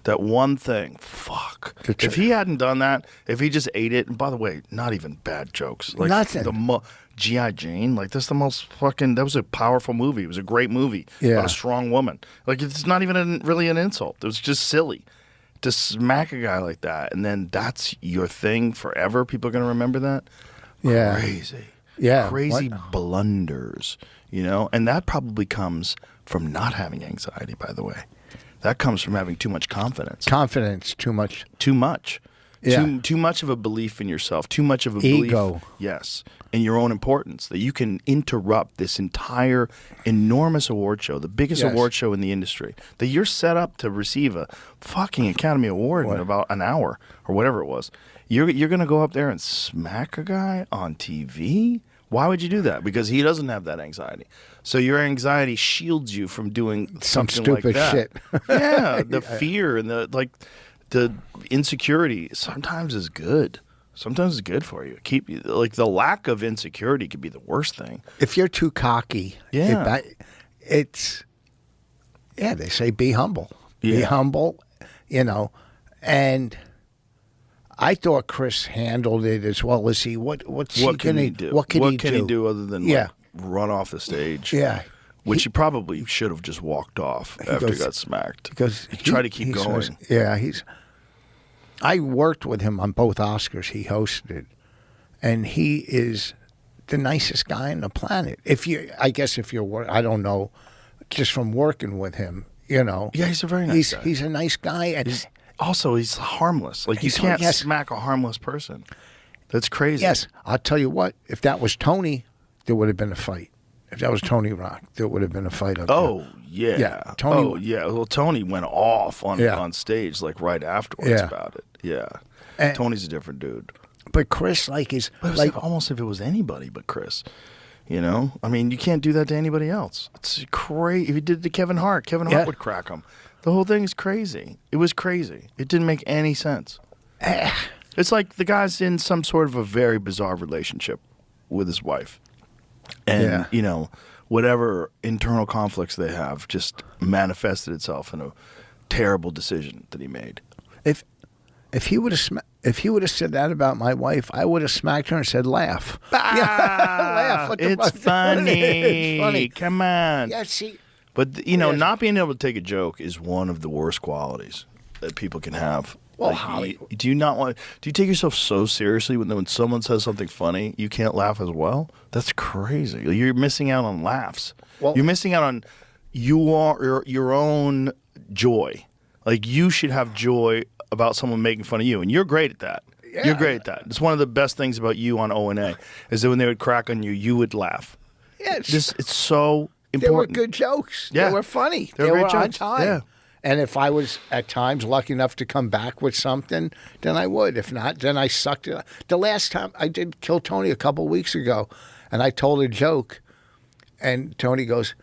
That one thing, fuck. If he hadn't done that, if he just ate it, and by the way, not even bad jokes. Like Nothing. G.I. Jane, like that's the most fucking, that was a powerful movie. It was a great movie about a strong woman. Like it's not even really an insult. It was just silly to smack a guy like that. And then that's your thing forever. People are going to remember that. Yeah. crazy. Yeah, Crazy what- blunders, and that probably comes from not having anxiety, by the way. That comes from having too much confidence. Confidence, too much. Too much. Yeah. Too much of a belief in yourself. Too much of a Ego. belief. Yes. In your own importance. That you can interrupt this entire enormous award show, the biggest Yes. award show in the industry. That you're set up to receive a fucking Academy Award in about an hour or whatever it was. You're going to go up there and smack a guy on TV? Why would you do that? Because he doesn't have that anxiety. So your anxiety shields you from doing Some something stupid like that. shit. Yeah, the fear and the insecurity sometimes is good. Sometimes it's good for you. The lack of insecurity could be the worst thing. If you're too cocky, Yeah. they say be humble. Be Yeah. humble, and I thought Chris handled it as well as he. What's What he can gonna he do? What can what he can do? he do other than Yeah. run off the stage? Yeah. Which he probably should have just walked off after he goes- got smacked. Because he tried to keep he going. says- yeah, I worked with him on both Oscars he hosted, and he is the nicest guy on the planet. I don't know, just from working with him, Yeah, he's a very nice guy. He's a nice guy, and He's harmless. Like He's- you can't yes. smack a harmless person. That's crazy. yes, I'll tell you what. If that was Tony, there would have been a fight. If that was Tony Rock, there would have been a fight up there. Oh yeah. Yeah, Tony- Oh yeah. Well, Tony went off on Yeah. on stage right afterwards Yeah. about it. Yeah. And- Tony's a different dude. But Chris, is But it was like almost if it was anybody but Chris. I mean, you can't do that to anybody else. It's crazy. If you did it to Kevin Hart Yeah. would crack him. The whole thing is crazy. It was crazy. It didn't make any sense. It's like the guy's in some sort of a very bizarre relationship with his wife. And, Yeah. whatever internal conflicts they have just manifested itself in a terrible decision that he made. If he would have said that about my wife, I would have smacked her and said, "Laugh, laugh." What the It's fuck? funny. It's funny. Come on. Yeah, see, But not being able to take a joke is one of the worst qualities that people can have. Well, do you take yourself so seriously when someone says something funny, you can't laugh as well? That's crazy. You're missing out on laughs. Well- You're missing out on your own joy. Like you should have joy about someone making fun of you, and you're great at that. Yeah. You're great at that. It's one of the best things about you on O&A is that when they would crack on you, you would laugh. yeah, It's so they were important. good jokes. Yeah. They were funny. They were They great were on jokes. time. Yeah. And if I was at times lucky enough to come back with something, then I would. If not, then I sucked it. The last time I did Kill Tony a couple weeks ago, and I told a joke, and Tony goes,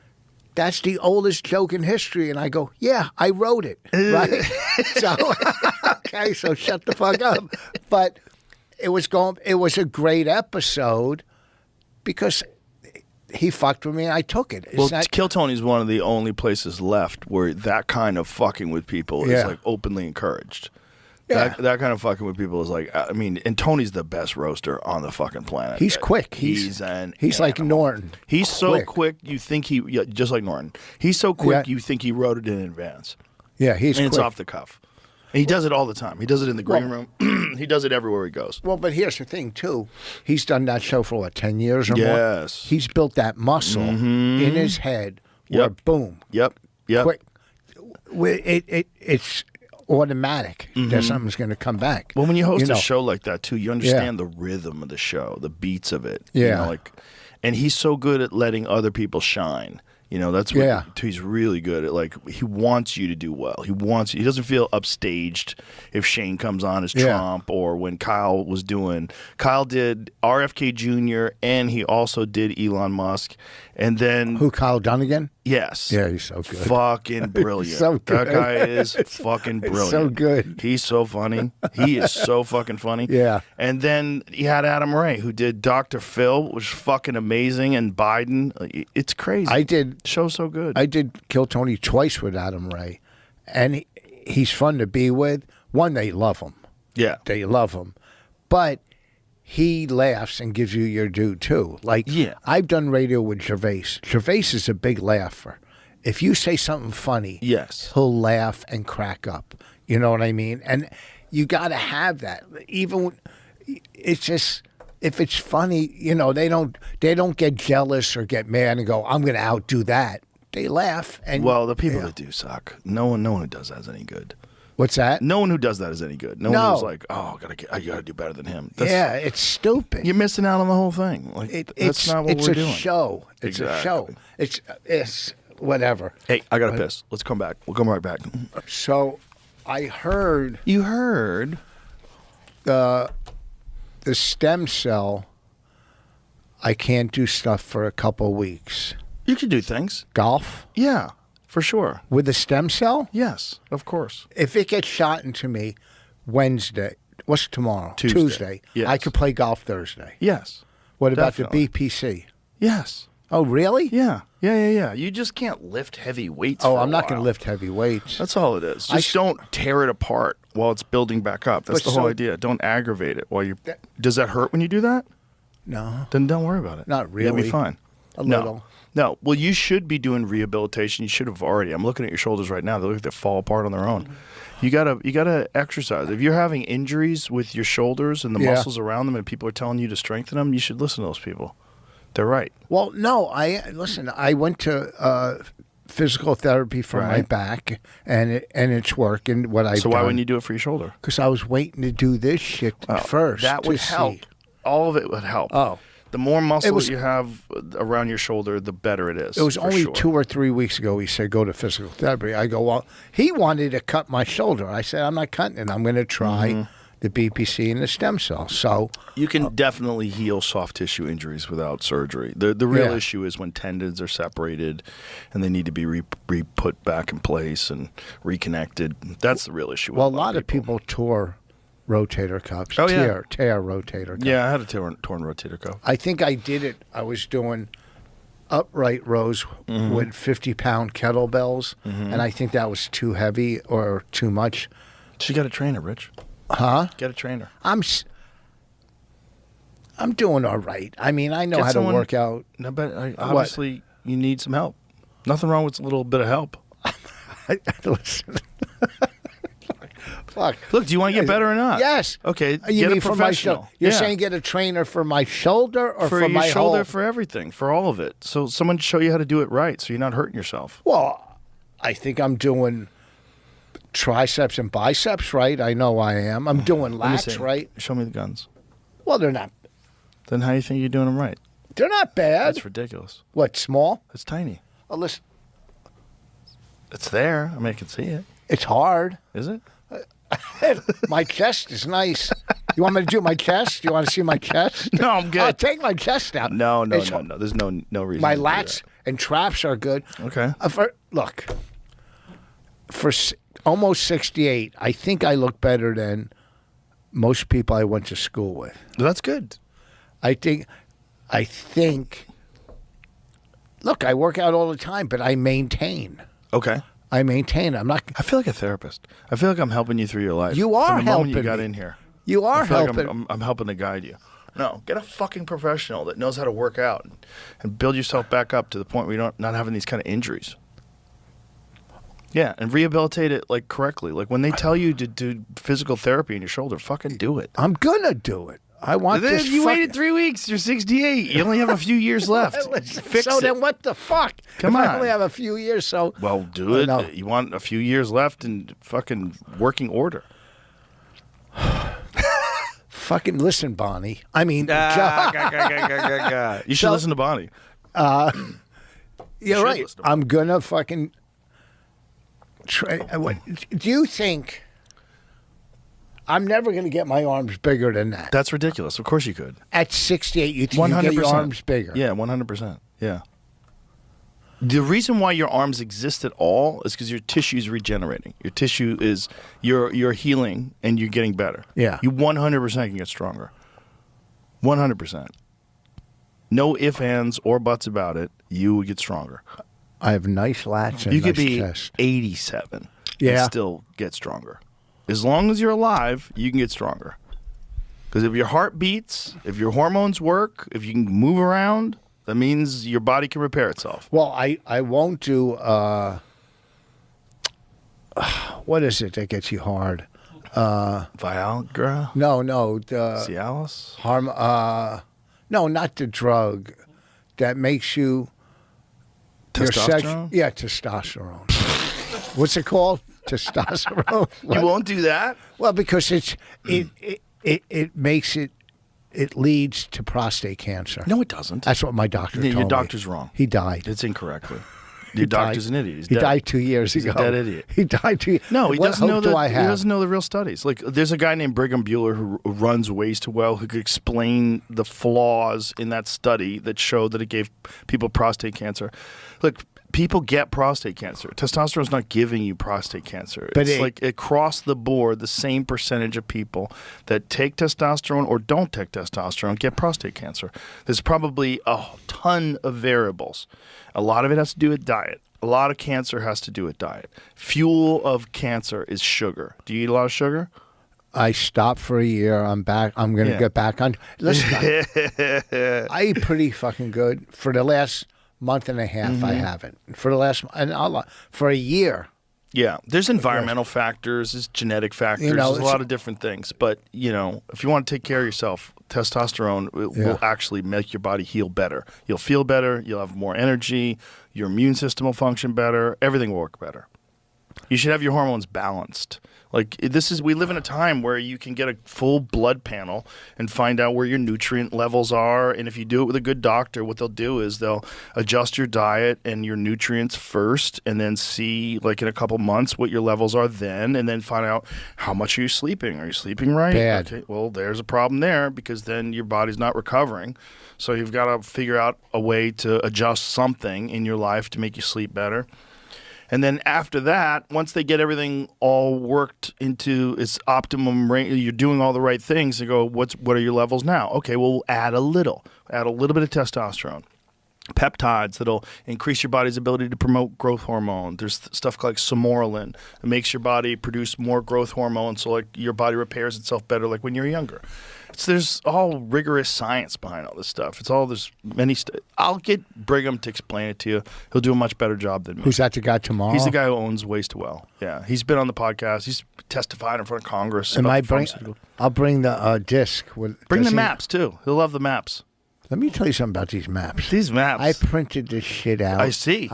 "That's the oldest joke in history." And I go, "Yeah, I wrote it." Right? So, okay, so shut the fuck up. But it was a great episode because he fucked with me and I took it. It's Well, not- Kill Tony is one of the only places left where that kind of fucking with people is Yeah. like openly encouraged. Yeah. That kind of fucking with people is like, I mean, and Tony's the best roaster on the fucking planet. He's quick. He's an He's like animal. Norton. He's so quick. You think just like Norton. He's so quick. Yeah. You think he wrote it in advance, Yeah, he's and quick. it's off the cuff. And he does it all the time. He does it in the green room. He does it everywhere he goes. Well, but here's the thing too. He's done that show for what, 10 years or more? Yes. He's built that muscle in his head where Yep. boom, Yep. quick. It's automatic that something's going to come back. Well, when you host know. a show like that too, you understand the rhythm of the show, the beats of it. Yeah. And he's so good at letting other people shine. That's what Yeah. he's really good at. He wants you to do well. He doesn't feel upstaged if Shane comes on as Yeah. Trump or when Kyle did RFK Jr. and he also did Elon Musk. And then Who, Kyle Dunnigan? yes. Yeah, he's so good. Fucking brilliant. so That good. guy is fucking brilliant. so good. He's so funny. He is so fucking funny. Yeah. And then he had Adam Ray, who did Dr. Phil, which was fucking amazing, and Biden. It's crazy. I did The show's so good. I did Kill Tony twice with Adam Ray, and he's fun to be with. One, they love him. yeah. They love him, but he laughs and gives you your due too. Yeah. I've done radio with Gervais. Gervais is a big laugher. If you say something funny, Yes. he'll laugh and crack up. You know what I mean? And you got to have that. Even when, it's just if it's funny, they don't get jealous or get mad and go, I'm going to outdo that. They laugh. And Well, the people that do suck. No one who does that is any good. what's that? No one who does that is any good. No, No. one who's like, oh, I gotta do better than him. Yeah, it's stupid. You're missing out on the whole thing. Like that's not what it's we're a doing. show. It's a show. Exactly. It's whatever. Hey, I gotta piss. Let's come back. We'll come right back. So I heard You heard? the stem cell. I can't do stuff for a couple weeks. You can do things. Golf Yeah, for sure. with a stem cell. Yes, of course. If it gets shot into me Wednesday, what's tomorrow? Tuesday. Yes. I could play golf Thursday. Yes. What about Definitely. the BPC? Yes. Oh, really? Yeah. Yeah. You just can't lift heavy weights. Oh, for a I'm not going to while. lift heavy weights. That's all it is. I Just don't tear it apart while it's building back up. That's But the whole so- idea. Don't aggravate it while you. Does that hurt when you do that? No, Then don't worry about it. Not You'll really. be fine. a No. little. No. Well, you should be doing rehabilitation. You should have already. I'm looking at your shoulders right now. They look like they fall apart on their own. You gotta exercise. If you're having injuries with your shoulders and the Yeah. muscles around them, and people are telling you to strengthen them, you should listen to those people. They're right. Well, no. I went to physical therapy for my Right. back, and it's working. What I So why wouldn't you do it for your shoulder? Because I was waiting to do this shit first. That to would see. help. All of it would help. Oh. The more muscle was- that you have around your shoulder, the better it is. It was for only sure. 2 or 3 weeks ago he said, go to physical therapy. I go, well, he wanted to cut my shoulder. I said, I'm not cutting it. I'm going to try Mm-hmm. the BPC and the stem cell. So, You can definitely heal soft tissue injuries without surgery. The real Yeah. issue is when tendons are separated and they need to be put back in place and reconnected. That's the real issue. with well, a lot of people tore rotator cuffs. Oh, yeah. Tear rotator cuffs. Yeah, I had a torn rotator cuff. I think I did it. I was doing upright rows Mm-hmm. with 50-pound kettlebells, and I think that was too heavy or too much. So you got a trainer, Rich. Huh? Get a trainer. I'm doing all right. I mean, I know Get how someone- to work out. No, but obviously you need some help. Nothing wrong with a little bit of help. Listen. Fuck. Look, do you want to get better or not? Yes. Okay, You get mean a for my professional. shoulder? You're Yeah. saying get a trainer for my shoulder or for for your my shoulder, whole? for everything, for all of it. So someone to show you how to do it right, so you're not hurting yourself. Well, I think I'm doing triceps and biceps right. I know I am. I'm doing Let me lats see. right. Show me the guns. Well, they're not. Then how do you think you're doing them right? They're not bad. That's ridiculous. What, small? It's tiny. Oh, listen, It's there. I mean, I can see it. it's hard. Is it? My chest is nice. You want me to do my chest? You want to see my chest? No, I'm good. I'll take my chest out. No. It's- There's no reason. My to do lats and traps are good. that. Okay. Look, for almost 68, I think I look better than most people I went to school with. That's good. I think. Look, I work out all the time, but I maintain. Okay. I'm not. I feel like a therapist. I feel like I'm helping you through your life. You are From the moment you helping got me. in here. You are I feel helping. Like I'm helping to guide you. No, get a fucking professional that knows how to work out and build yourself back up to the point where you're not having these kind of injuries. Yeah, and rehabilitate it like correctly. Like when they tell you to do physical therapy in your shoulder, fucking do it. I'm gonna do it. I want this. You fucking- waited 3 weeks. You're 68. You only have a few years left. Listen, Fix so it. then what the fuck? Come if I on. only have a few years, so Well, do it. No. You want a few years left in fucking working order. fucking listen, Bonnie. I mean, You should So- listen to Bonnie. you're should right. listen to I'm gonna fucking try. Do you think I'm never gonna get my arms bigger than that? That's ridiculous. Of course you could. At 68, you think you get your arms bigger? Yeah, 100%. Yeah. The reason why your arms exist at all is because your tissue is regenerating. Your tissue is you're healing and you're getting better. Yeah. You 100% can get stronger. 100%. No ifs, ands, or buts about it. You would get stronger. I have nice lats and You nice could be chest. 87 Yeah. and still get stronger. As long as you're alive, you can get stronger. Because if your heart beats, if your hormones work, if you can move around, that means your body can repair itself. Well, I won't do. What is it that gets you hard? Viagra, No, Cialis. no, not the drug that makes you your Testosterone? Yeah, testosterone. What's it called? Testosterone. You won't do that. Well, because it makes it leads to prostate cancer. No, it doesn't. That's what my doctor told me. Your doctor's wrong. He died. It's incorrectly. Your doctor's an idiot. He's He dead. died 2 years He's ago. a dead idiot. He died 2 years. No, he What doesn't know hope do I He have? doesn't know the real studies. Like, there's a guy named Brigham Bueller who runs Ways to Well who could explain the flaws in that study that showed that it gave people prostate cancer. Look, people get prostate cancer. Testosterone's not giving you prostate cancer. But It's like across the board, the same percentage of people that take testosterone or don't take testosterone get prostate cancer. There's probably a ton of variables. A lot of it has to do with diet. A lot of cancer has to do with diet. Fuel of cancer is sugar. Do you eat a lot of sugar? I stopped for a year. I'm back. I'm going to Yeah. get back on. Listen, I eat pretty fucking good. For the last month and a half, Mm-hmm. I haven't. For the last for a year. Yeah, there's environmental factors, there's genetic factors, You know, there's a it's- lot of different things. But, if you want to take care of yourself, testosterone will actually make your body heal better. You'll feel better, you'll have more energy, your immune system will function better, everything will work better. You should have your hormones balanced. Like we live in a time where you can get a full blood panel and find out where your nutrient levels are. And if you do it with a good doctor, what they'll do is they'll adjust your diet and your nutrients first, and then see, like in a couple months, what your levels are then, and then find out how much are you sleeping. Are you sleeping right? Bad. Okay, well, there's a problem there because then your body's not recovering. So you've got to figure out a way to adjust something in your life to make you sleep better. And then after that, once they get everything all worked into its optimum range, you're doing all the right things. They go, what are your levels now? Okay, well, we'll add a little bit of testosterone. Peptides that'll increase your body's ability to promote growth hormone. There's stuff like Somorelin that makes your body produce more growth hormone, so like your body repairs itself better, like when you're younger. There's all rigorous science behind all this stuff. There's many. I'll get Brigham to explain it to you. He'll do a much better job than me. Who's that? The guy tomorrow? He's the guy who owns Ways to Well. Yeah, he's been on the podcast. He's testified in front of Congress. And about pharmaceutical. I'll bring the disc. Bring the maps too. He'll love the maps. Let me tell you something about these maps. These maps. I printed this shit out. I see.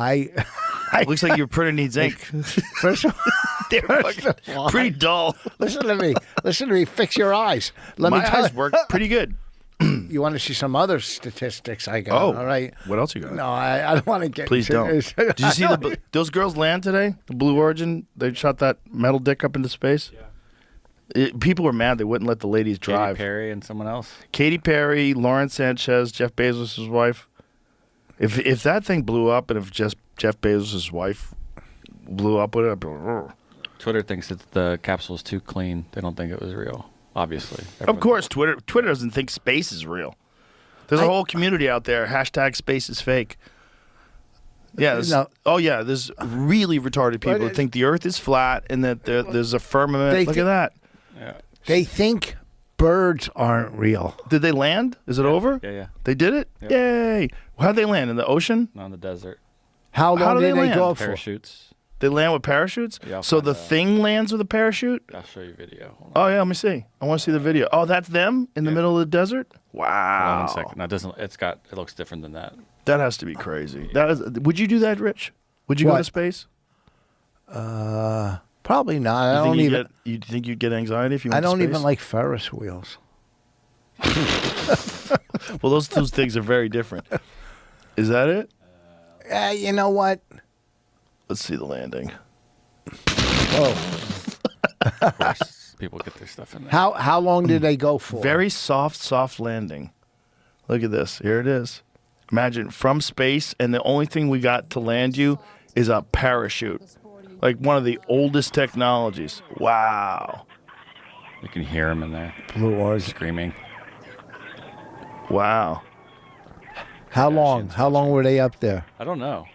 Looks like your printer needs ink. First of They're fucking pretty dull. listen to me. Listen to me. Fix your eyes. Let My me tell eyes you. work pretty good. You want to see some other statistics I got? Oh, all right. What else you got? No, I don't want to get. Please into don't. this. Did you see those girls land today? The Blue Origin. They shot that metal dick up into space. Yeah. People were mad they wouldn't let the ladies drive. Katy Perry and someone else. Katy Perry, Lauren Sanchez, Jeff Bezos' wife. If that thing blew up and if just Jeff Bezos' wife blew up with it, I'd be like, "Ugh." Twitter thinks that the capsule is too clean. They don't think it was real. Obviously. Of course, Twitter doesn't think space is real. There's a whole community out there. #space is fake. Yeah. There's really retarded people that think the Earth is flat and that there's a firmament. Look at that. Yeah. They think birds aren't real. Did they land? Is it over? Yeah. They did it? Yep. Yay. How'd they land? In the ocean? Not in the desert. How long do did they they land? go for? Parachutes. They land with parachutes? Yeah, I'll so find the out. thing lands with a parachute? I'll show you video. Hold on. Oh, yeah, let me see. I want to see the video. Oh, that's them in the middle of the desert? Hold on Wow. 1 second. No, it doesn't. It looks different than that. That has to be crazy. Would you do that, Rich? Would you go What? to space? Probably not. You think you'd get anxiety if you I went to don't space? even like Ferris wheels. Well, those two things are very different. Is that it? You know what? Let's see the landing. Oh, Of course, people get their stuff in there. how long did they go for? Very soft landing. Look at this. Here it is. Imagine from space, and the only thing we got to land you is a parachute. Like one of the oldest technologies. Wow. You can hear them in there Blue Origin. screaming. Wow. How long? How long were they up there? I don't know.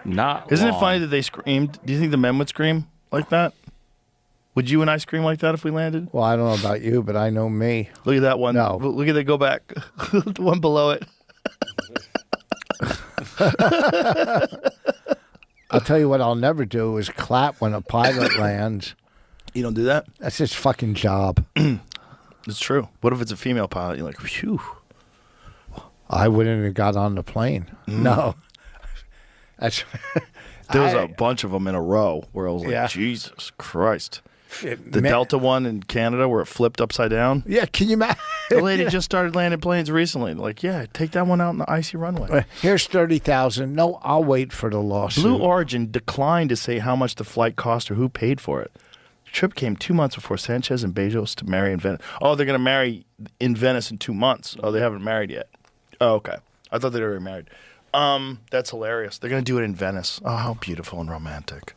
Not. Isn't long. it funny that they screamed? Do you think the men would scream like that? Would you and I scream like that if we landed? Well, I don't know about you, but I know me. Look at that one. No. Look at that. Go back. The one below it. I'll tell you what I'll never do is clap when a pilot lands. You don't do that? That's his fucking job. It's true. What if it's a female pilot? You're like, phew. I wouldn't have got on the plane. No. That's There was a bunch of them in a row where I was like, Yeah. Jesus Christ. The Ma- Delta one in Canada where it flipped upside down. Yeah, can you imagine? The lady just started landing planes recently. Like, yeah, take that one out on the icy runway. Here's 30,000. No, I'll wait for the lawsuit. Blue Origin declined to say how much the flight cost or who paid for it. The trip came 2 months before Sanchez and Bezos to marry in Venice. Oh, they're going to marry in Venice in 2 months. Oh, they haven't married yet. Oh, okay. I thought they were already married. That's hilarious. They're going to do it in Venice. Oh, how beautiful and romantic.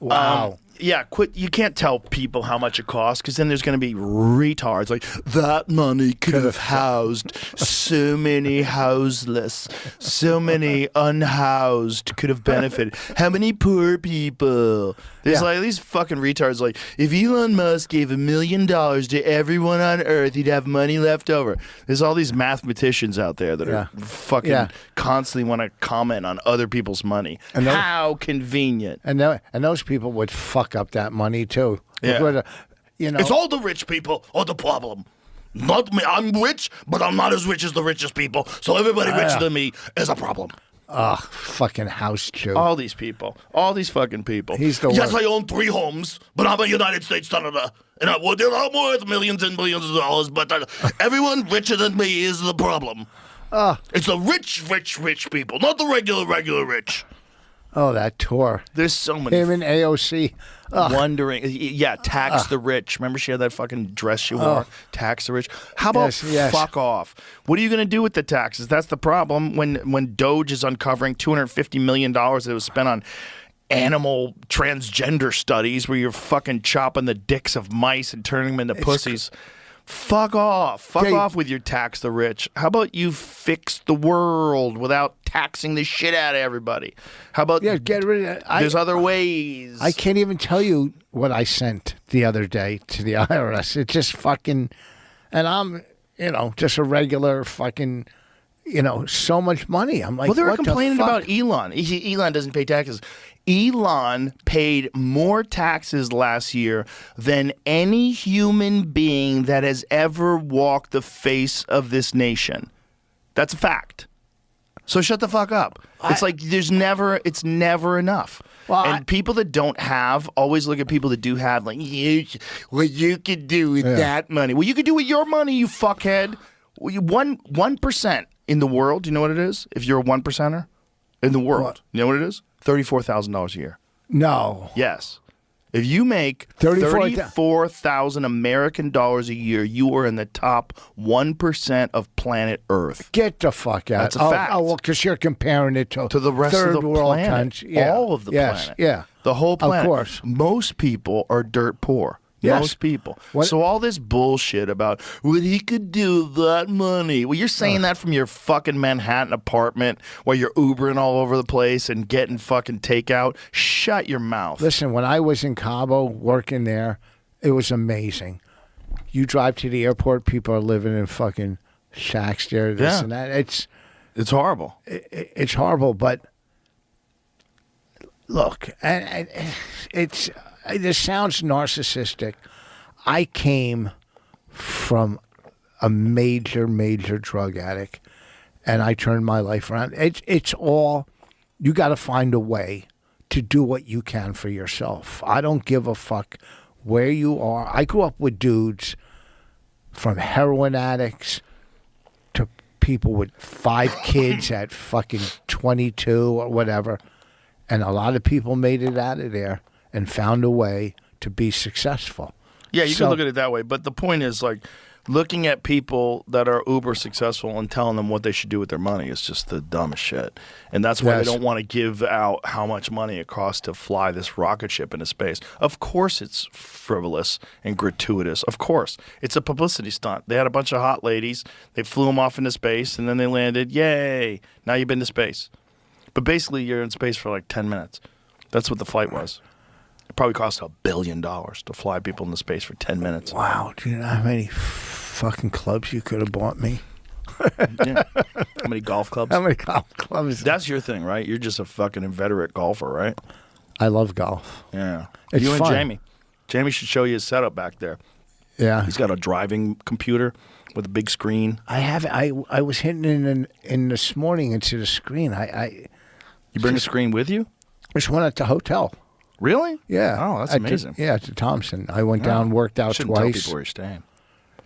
Wow. Yeah, quit. You can't tell people how much it costs because then there's going to be retards like that money could have housed so many houseless, so many unhoused could have benefited. How many poor people? There's Yeah. like these fucking retards like if Elon Musk gave $1 million to everyone on Earth, he'd have money left over. There's all these mathematicians out there that are fucking Yeah. constantly want to comment on other people's money. And those- how convenient. And those people would fuck up that money too. Yeah. It would, you know. It's all the rich people are the problem. Not me. I'm rich, but I'm not as rich as the richest people. So everybody richer than me is a problem. Fucking house Jew. All these people. All these fucking people. He's the yes, worst. I own 3 homes, but I'm a United States senator. And I'm worth millions and millions of dollars, but everyone richer than me is the problem. It's the rich people, not the regular rich. Oh, that tour. There's so many Him and AOC. wondering. Yeah, tax the rich. Remember she had that fucking dress she wore? Tax the rich. How about Yes. fuck off? What are you going to do with the taxes? That's the problem. When Doge is uncovering $250 million that was spent on animal transgender studies where you're fucking chopping the dicks of mice and turning them into pussies. Fuck off. Fuck Okay. off with your tax the rich. How about you fix the world without taxing the shit out of everybody? How about Get rid of it. there's other ways. I can't even tell you what I sent the other day to the IRS. It's just fucking, and I'm, just a regular fucking, so much money. I'm like, Well, they were what the complaining fuck? about Elon. Elon doesn't pay taxes. Elon paid more taxes last year than any human being that has ever walked the face of this nation. That's a fact. So shut the fuck up. It's like it's never enough. Well, and people that don't have always look at people that do have like, what you could do with that money. Well, you could do with your money, you fuckhead. 1% in the world, do you know what it is? If you're a 1%er in the world, What? you know what it is? $34,000 a year. No. Yes. If you make 34,000 American dollars a year, you are in the top 1% of planet Earth. Get the fuck out. That's a fact. Oh, well, because you're comparing it to To the rest third of the world planet. countries. Yeah. All of the Yes, planet. Yeah. The whole planet. Of course. Most people are dirt poor. Yes. Most people. What- So all this bullshit about what he could do with that money. Well, you're saying that from your fucking Manhattan apartment where you're Ubering all over the place and getting fucking takeout. Shut your mouth. Listen, when I was in Cabo working there, it was amazing. You drive to the airport, people are living in fucking shacks there, this Yeah. and that. It's horrible. It's horrible, but look, and this sounds narcissistic. I came from a major drug addict, and I turned my life around. It's all you got to find a way to do what you can for yourself. I don't give a fuck where you are. I grew up with dudes from heroin addicts to people with 5 kids at fucking 22 or whatever. And a lot of people made it out of there and found a way to be successful. Yeah, you So- can look at it that way. But the point is, like, looking at people that are uber successful and telling them what they should do with their money is just the dumbest shit. And that's why Yes. they don't want to give out how much money it costs to fly this rocket ship into space. Of course it's frivolous and gratuitous. Of course. It's a publicity stunt. They had a bunch of hot ladies. They flew them off into space, and then they landed. Yay! Now you've been to space. But basically, you're in space for like 10 minutes. That's what the flight was. It probably cost $1 billion to fly people into space for 10 minutes. Wow, do you know how many fucking clubs you could have bought me? Yeah. How many golf clubs? How many golf clubs? That's your thing, right? You're just a fucking inveterate golfer, right? I love golf. Yeah. It's you and fun. Jamie. Jamie should show you his setup back there. Yeah. He's got a driving computer with a big screen. I have. I was hitting in this morning into the screen. I You bring a screen with you? just went at the hotel. Really? Yeah. Oh, that's At the- amazing. yeah, to Thompson. I went down, worked out Shouldn't twice. tell people where you're staying.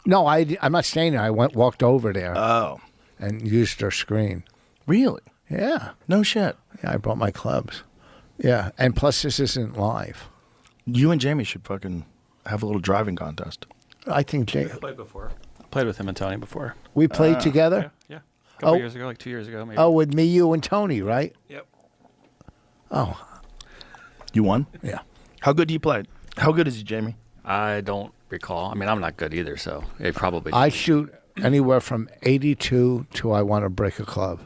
No, I'm not staying there. I walked over there Oh, and used their screen. really? Yeah. No shit. Yeah, I brought my clubs. Yeah, and plus this isn't live. You and Jamie should fucking have a little driving contest. I think Played before. Played with him and Tony before. we played together. Yeah. A couple Oh. years ago, like 2 years ago, maybe. Oh, with me, you, and Tony, right? Yep. Oh, You won? yeah. How good do you play? How good is he, Jamie? I don't recall. I mean, I'm not good either, so it probably. I shoot anywhere from 82 to I want to break a club.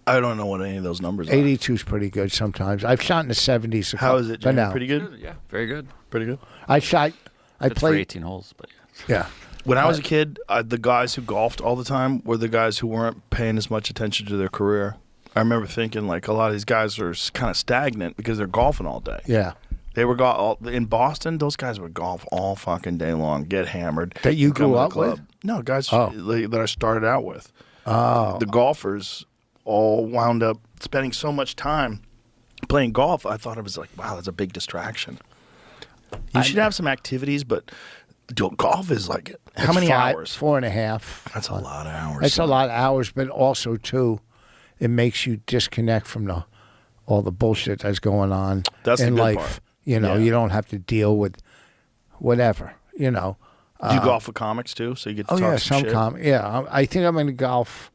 I don't know what any of those numbers are. 82 is pretty good sometimes. I've shot in the 70s. a How couple- is it, but Jamie? now, Pretty good? Yeah, very good. Pretty good. I shot. I It's for played. 18 holes, but yeah. Yeah. When I was a kid, the guys who golfed all the time were the guys who weren't paying as much attention to their career. I remember thinking, like, a lot of these guys are kind of stagnant because they're golfing all day. Yeah. They were in Boston. Those guys would golf all fucking day long, get hammered. That you come grew to the up club. with? No, guys Oh. that I started out with. Oh. The golfers all wound up spending so much time playing golf. I thought it was like, wow, that's a big distraction. You should have some activities, but golf is like how many hours? 4.5. That's a lot of hours. It's a son. lot of hours, but also too, it makes you disconnect from all the bullshit that's going on That's the in good life. part. You know, Yeah. you don't have to deal with whatever. You know. Do you golf with comics too? So you get to Oh talk yeah, some shit? Yeah, I think I'm going to golf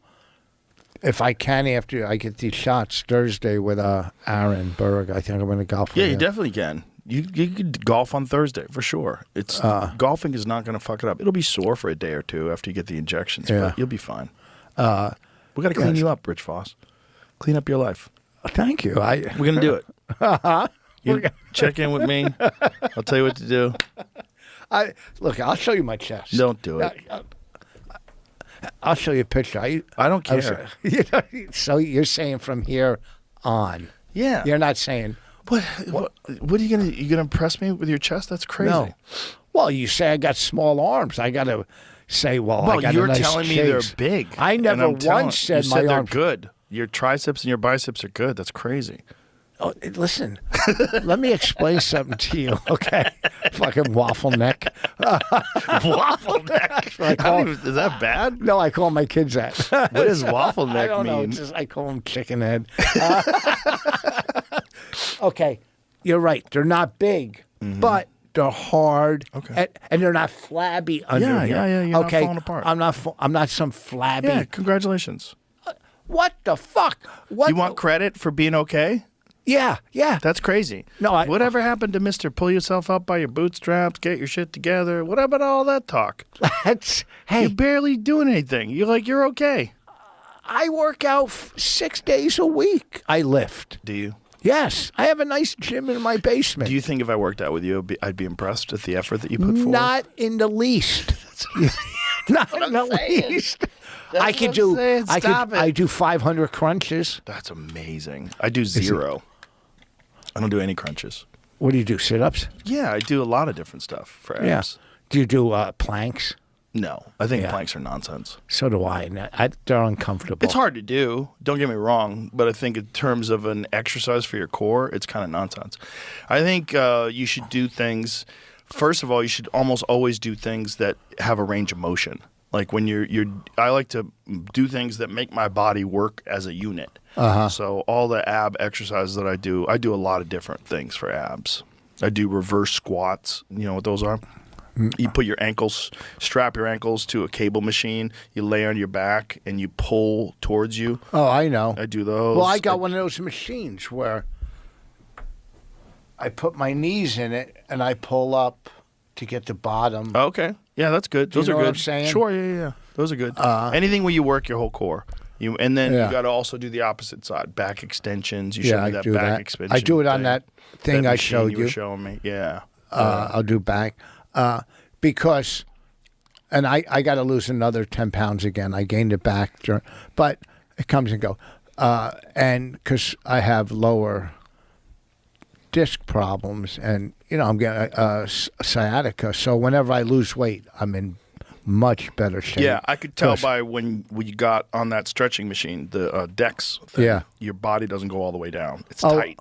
if I can after I get these shots Thursday with Aaron Berg. I think I'm going to golf. Yeah, with you him. definitely can. You could golf on Thursday for sure. It's golfing is not going to fuck it up. It'll be sore for a day or two after you get the injections, Yeah. but you'll be fine. We got to clean yes. you up, Rich Foss. Clean up your life. Thank you. We're gonna do it. You check in with me. I'll tell you what to do. Look. I'll show you my chest. Don't do it. I'll show you a picture. I don't I was- care. you know, so you're saying from here on. Yeah. You're not saying What are you gonna? You gonna impress me with your chest? That's crazy. no. Well, you say I got small arms. I got to say, well, I Well, got you're a nice telling me chase. they're big. I and never I'm telling- once said you my they're arms. good. Your triceps and your biceps are good. That's crazy. Oh, listen, let me explain something to you, okay? Fucking waffle neck. Waffle neck. I call- Is that bad? No, I call my kids that. What does waffle I neck don't know. mean? It's just, I call them chicken head. Okay, you're right. They're not big, but they're hard. Mm-hmm. Okay. And they're not flabby under Yeah, here. yeah, yeah, you're not okay, falling apart. I'm not some flabby. Yeah, congratulations. What the fuck? What? You want credit for being okay? Yeah, yeah. That's crazy. No, whatever happened to Mr. Pull yourself up by your bootstraps, get your shit together? What about all that talk? That's You're hey. barely doing anything. You're okay. I work out 6 days a week. I lift. Do you? Yes, I have a nice gym in my basement. Do you think if I worked out with you, I'd be impressed with the effort that you put forward? Not in the least. Not in the least. I could do. I do 500 crunches. That's amazing. I do zero. I don't do any crunches. What do you do? Sit-ups? Yeah, I do a lot of different stuff for abs. Yeah. Do you do planks? No, I think Yeah. planks are nonsense. So do I. And they're uncomfortable. It's hard to do. Don't get me wrong, but I think in terms of an exercise for your core, it's kind of nonsense. I think you should do things. First of all, you should almost always do things that have a range of motion. Like when I like to do things that make my body work as a unit. So all the ab exercises that I do a lot of different things for abs. I do reverse squats. You know what those are? You put strap your ankles to a cable machine. You lay on your back and you pull towards you. Oh, I know. I do those. Well, I got one of those machines where I put my knees in it and I pull up to get the bottom. Okay. Yeah, that's good. Do you Those are know good. what I'm saying? Sure. Yeah. Those are good. Anything where you work your whole core. And then Yeah. you got to also do the opposite side. Back extensions. You Yeah, showed me I that do back that. extension. I do it on thing. that thing I machine showed you. were you. showing me. Yeah. I'll do back because, and I got to lose another 10 pounds again. I gained it back, but it comes and go. And because I have lower disc problems, and I'm getting sciatica. So whenever I lose weight, I'm in much better shape. Yeah, I could tell 'Cause- by when you got on that stretching machine, the Dex thing, Yeah. your body doesn't go all the way down. It's Oh. tight.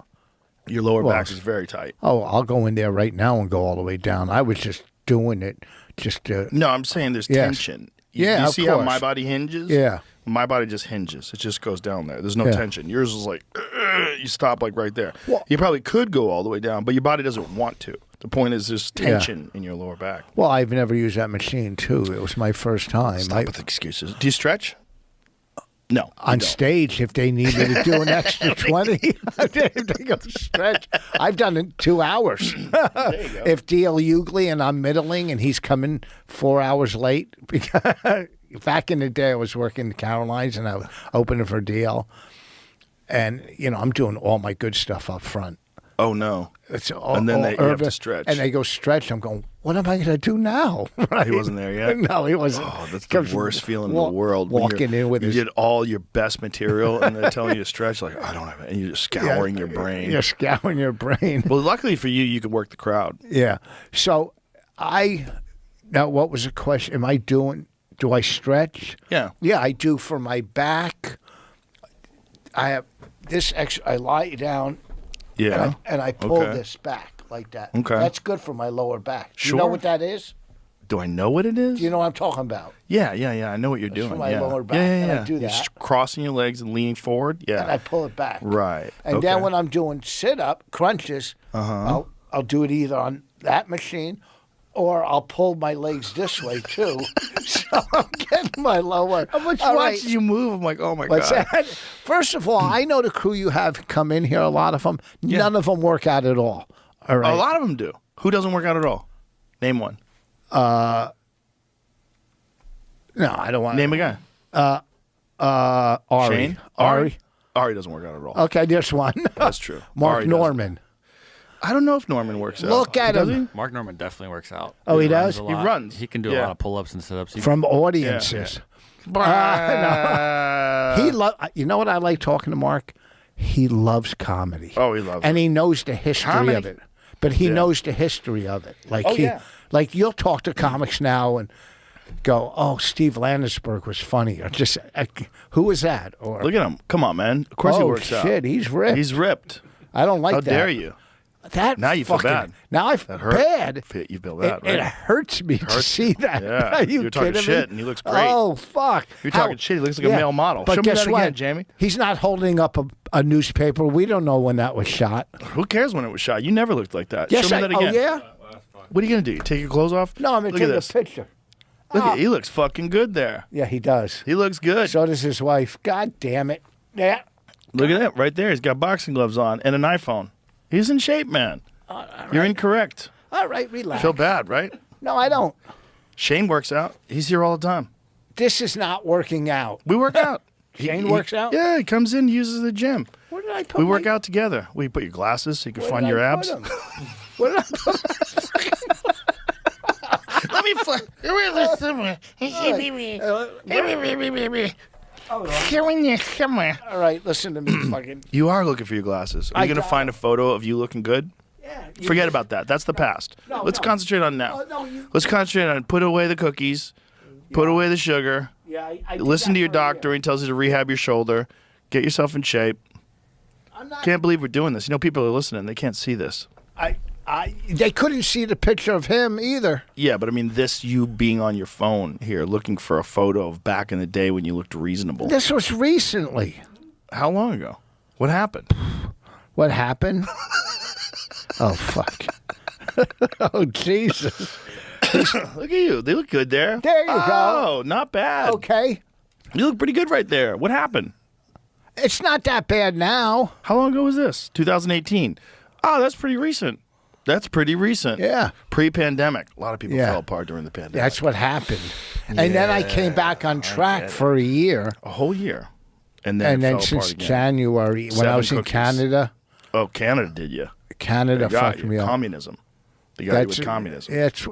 Your lower Well, back is very tight. Oh, I'll go in there right now and go all the way down. I was just doing it just to. No, I'm saying there's Yes. tension. Yeah, you of see how course. my body hinges? Yeah. My body just hinges. It just goes down there. There's no Yeah. tension. Yours is like, you stop like right there. Well- You probably could go all the way down, but your body doesn't want to. The point is there's tension in your lower back. Well, I've never used that machine too. It was my first time. Stop with excuses. Do you stretch? No. you On don't. stage, if they need me to do an extra 20, if they go stretch, I've done it 2 hours. If D.L. Hughley and I'm middling and he's coming 4 hours late, because back in the day I was working at Caroline's and I was opening for D.L. And, I'm doing all my good stuff up front. Oh, no. It's all, And then all you have to urban- stretch. And they go stretch. I'm going, what am I going to do now? Right? He wasn't there yet? No, he wasn't. Oh, that's Comes the worst feeling in wa- the world. when Walking you're- in with you his did all your best material and they're telling you to stretch. Like, I don't have it. And you're just scouring your brain. You're scouring your brain. Well, luckily for you, you could work the crowd. Yeah. So now what was the question? Do I stretch? Yeah. Yeah, I do for my back. I have this I lie down Yeah. and I pull Okay. this back like that. Okay. That's good for my lower back. Do you know Sure. what that is? Do I know what it is? Do you know what I'm talking about? Yeah. I know what you're doing. for my yeah. lower back, Yeah, and I yeah. do You're that. just crossing your legs and leaning forward. Yeah. And I pull it back. Right. And then Okay. when I'm doing sit-up crunches, I'll do it either on that machine or I'll pull my legs this way too. So I'm getting my lower. I'm like All right. watching you move. I'm like, oh my What's god. that? First of all, I know the crew you have come in here, a lot of them. None of them work out at all. All right. A lot of them do. Who doesn't work out at all? Name one. No, I don't want Name a guy. Ari. Shane. Ari. Ari doesn't work out at all. Okay, there's one. That's true. Mark Ari doesn't. Norman. I don't know if Norman works out. Look at Does him. Mark Norman definitely works out. Oh, he runs does? a He lot. runs. He can do a Yeah. lot of pull-ups and sit-ups. He- From audiences. You know what I like talking to Mark? He loves comedy. Oh, he loves and it. he knows the history Comedy. of it. But he knows the history of it. Like Oh, yeah. like you'll talk to comics now and go, "Oh, Steve Landesberg was funny," or just who was that? Or Look at him. Come on, man. Of course he oh works out. shit, he's ripped. He's ripped. I don't like How that. dare you? That Now you feel fucking- bad. Now I feel That hurt. bad. You feel bad, It right? hurts me to Hurts see you. that. Yeah. Are you You're talking kidding shit, me? and he looks great. Oh fuck! You're talking shit. He looks like a male model. But Show me guess that what, again, Jamie. He's not holding up a newspaper. We don't know when that was shot. Who cares when it was shot? You never looked like that. Yes, Show me that again. Oh yeah. What are you gonna do? You take your clothes off? No, I'm gonna Look at take this. a picture. Look at he looks fucking good there. Yeah, he does. He looks good. So does his wife. God damn it. Yeah. Look at that right there. He's got boxing gloves on and an iPhone. He's in shape, man. You're incorrect. All right, relax. Feel bad, right? No, I don't. Shane works out. He's here all the time. This is not working out. We work out. Shane works out? Yeah, he comes in, uses the gym. Where did I put We work my- out together. We put your glasses so you can where find did your I abs. put 'em? Where did I put 'em? Let me find. All right, listen to me, fucking. You are looking for your glasses. Are you going to got find a photo of you looking good? Yeah. Forget about that. That's the past. No, Let's no. concentrate on now. Oh, no, you- Let's concentrate on put away the cookies, put away the sugar, Yeah, I did listen that to your for a year. doctor. He tells you to rehab your shoulder, get yourself in shape. I'm not. Can't believe we're doing this. You know, people are listening. They can't see this. They couldn't see the picture of him either. Yeah, but I mean, this you being on your phone here, looking for a photo of back in the day when you looked reasonable. This was recently. How long ago? What happened? What happened? Oh fuck! Oh Jesus! Look at you. They look good there. There you go. Oh, not bad. Okay, You look pretty good right there. What happened? it's not that bad now. How long ago was this? 2018. Oh, that's pretty recent. That's pretty recent. Yeah. Pre-pandemic. A lot of people Yeah. fell apart during the pandemic. That's what happened. And then I came back on track for a year. a whole year. And then, And it then fell since apart again. January, when I 7 was in cookies. Canada, Oh, Canada did you? Canada They got fucked you. me up. Communism. They got you with communism. It's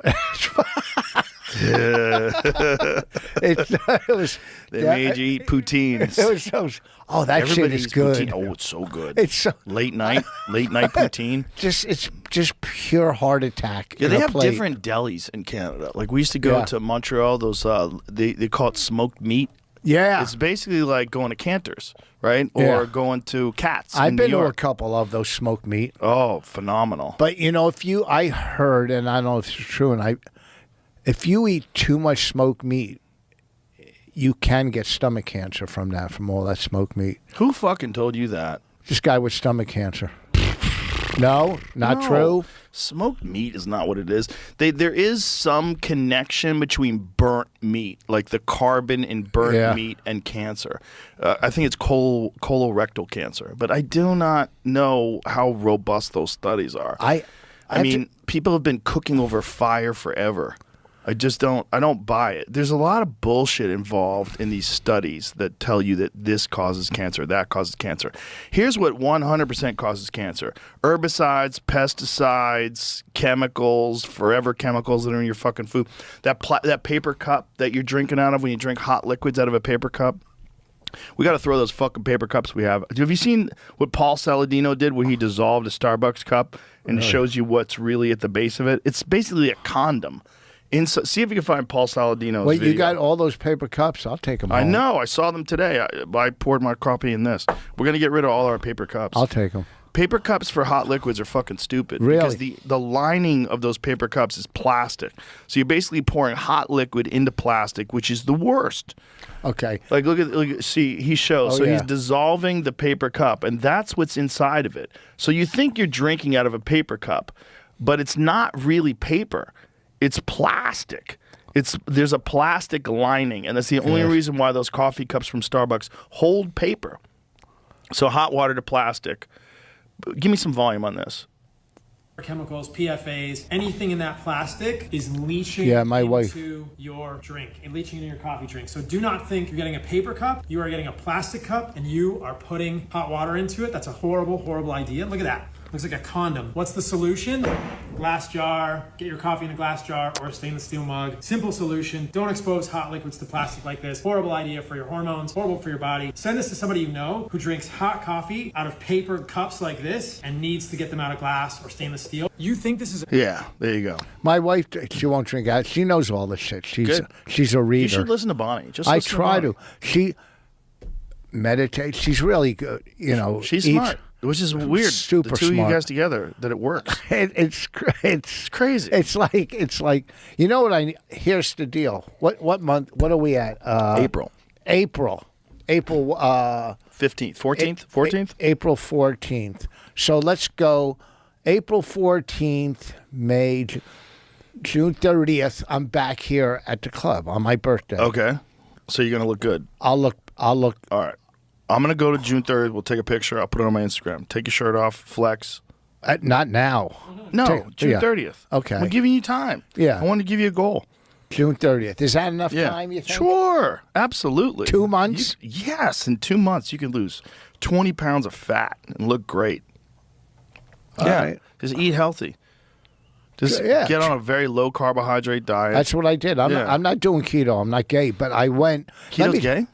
It was. They made you eat poutines. It was so. Oh, that shit Everybody is eats good. poutine. Oh, it's so good. It's so late night poutine. it's just pure heart attack. Yeah, in they a have plate. different delis in Canada. Like we used to go Yeah. to Montreal. Those they call it smoked meat. Yeah, It's basically like going to Cantor's, right? Yeah. Or going to Katz. I've in been New to a York. couple of those smoked meat. Oh, phenomenal. But I heard, and I don't know if it's true, if you eat too much smoked meat, you can get stomach cancer from all that smoked meat. Who fucking told you that? This guy with stomach cancer. No, not No. true. Smoked meat is not what it is. There is some connection between burnt meat, like the carbon in burnt Yeah. meat, and cancer. I think it's colorectal cancer, but I do not know how robust those studies are. I have mean, people have been cooking over fire forever. I don't buy it. There's a lot of bullshit involved in these studies that tell you that this causes cancer, that causes cancer. Here's what 100% causes cancer. Herbicides, pesticides, chemicals, forever chemicals that are in your fucking food. That paper cup that you're drinking out of when you drink hot liquids out of a paper cup. We got to throw those fucking paper cups we have. Have you seen what Paul Saladino did where he dissolved a Starbucks cup and it shows you what's really at the base of it? It's basically a condom. See if you can find Paul Saladino's Wait, video. you got all those paper cups? I'll take them. I know. I saw them today. I poured my coffee in this. We're going to get rid of all our paper cups. I'll take them. Paper cups for hot liquids are fucking stupid. Really? Because the lining of those paper cups is plastic. So you're basically pouring hot liquid into plastic, which is the worst. Okay. Like, see, he shows. Oh, So yeah. he's dissolving the paper cup, and that's what's inside of it. So you think you're drinking out of a paper cup, but it's not really paper. It's plastic. There's a plastic lining, and that's the only reason why those coffee cups from Starbucks hold paper. So hot water to plastic. Give me some volume on this. Chemicals, PFAs, anything in that plastic is leaching my wife. into your drink and leaching into your coffee drink. So do not think you're getting a paper cup. You are getting a plastic cup and you are putting hot water into it. That's a horrible, horrible idea. Look at that. Looks like a condom. What's the solution? Glass jar. Get your coffee in a glass jar or a stainless steel mug. Simple solution. Don't expose hot liquids to plastic like this. Horrible idea for your hormones. Horrible for your body. Send this to somebody you know who drinks hot coffee out of paper cups like this and needs to get them out of glass or stainless steel. You think this is Yeah, there you go. My wife, she won't drink out. She knows all this shit. Good. She's a reader. You should listen to Bonnie. Just I listen try to. to. She meditates. She's really good. She's eats- smart, which is weird. Super the two smart. of you guys together, that it works. It's crazy. It's like you know what here's the deal. What month? What are we at? April April. 15th, 14th, 14th. April 14th. So let's go. April 14th, May, June 30th. I'm back here at the club on my birthday. Okay, so you're gonna look good. I'll look. All right. I'm going to go to June 3rd. We'll take a picture. I'll put it on my Instagram. Take your shirt off. Flex. Not now. No, June yeah. 30th. Okay. I'm giving you time. Yeah. I want to give you a goal. June 30th. Is that enough Yeah. time, you think? Sure. Absolutely. 2 months? Yes. In 2 months, you can lose 20 pounds of fat and look great. All yeah. right. Just eat healthy. Just Yeah. get on a very low carbohydrate diet. That's what I did. I'm Yeah. not doing keto. I'm not gay, but I went. Keto's gay?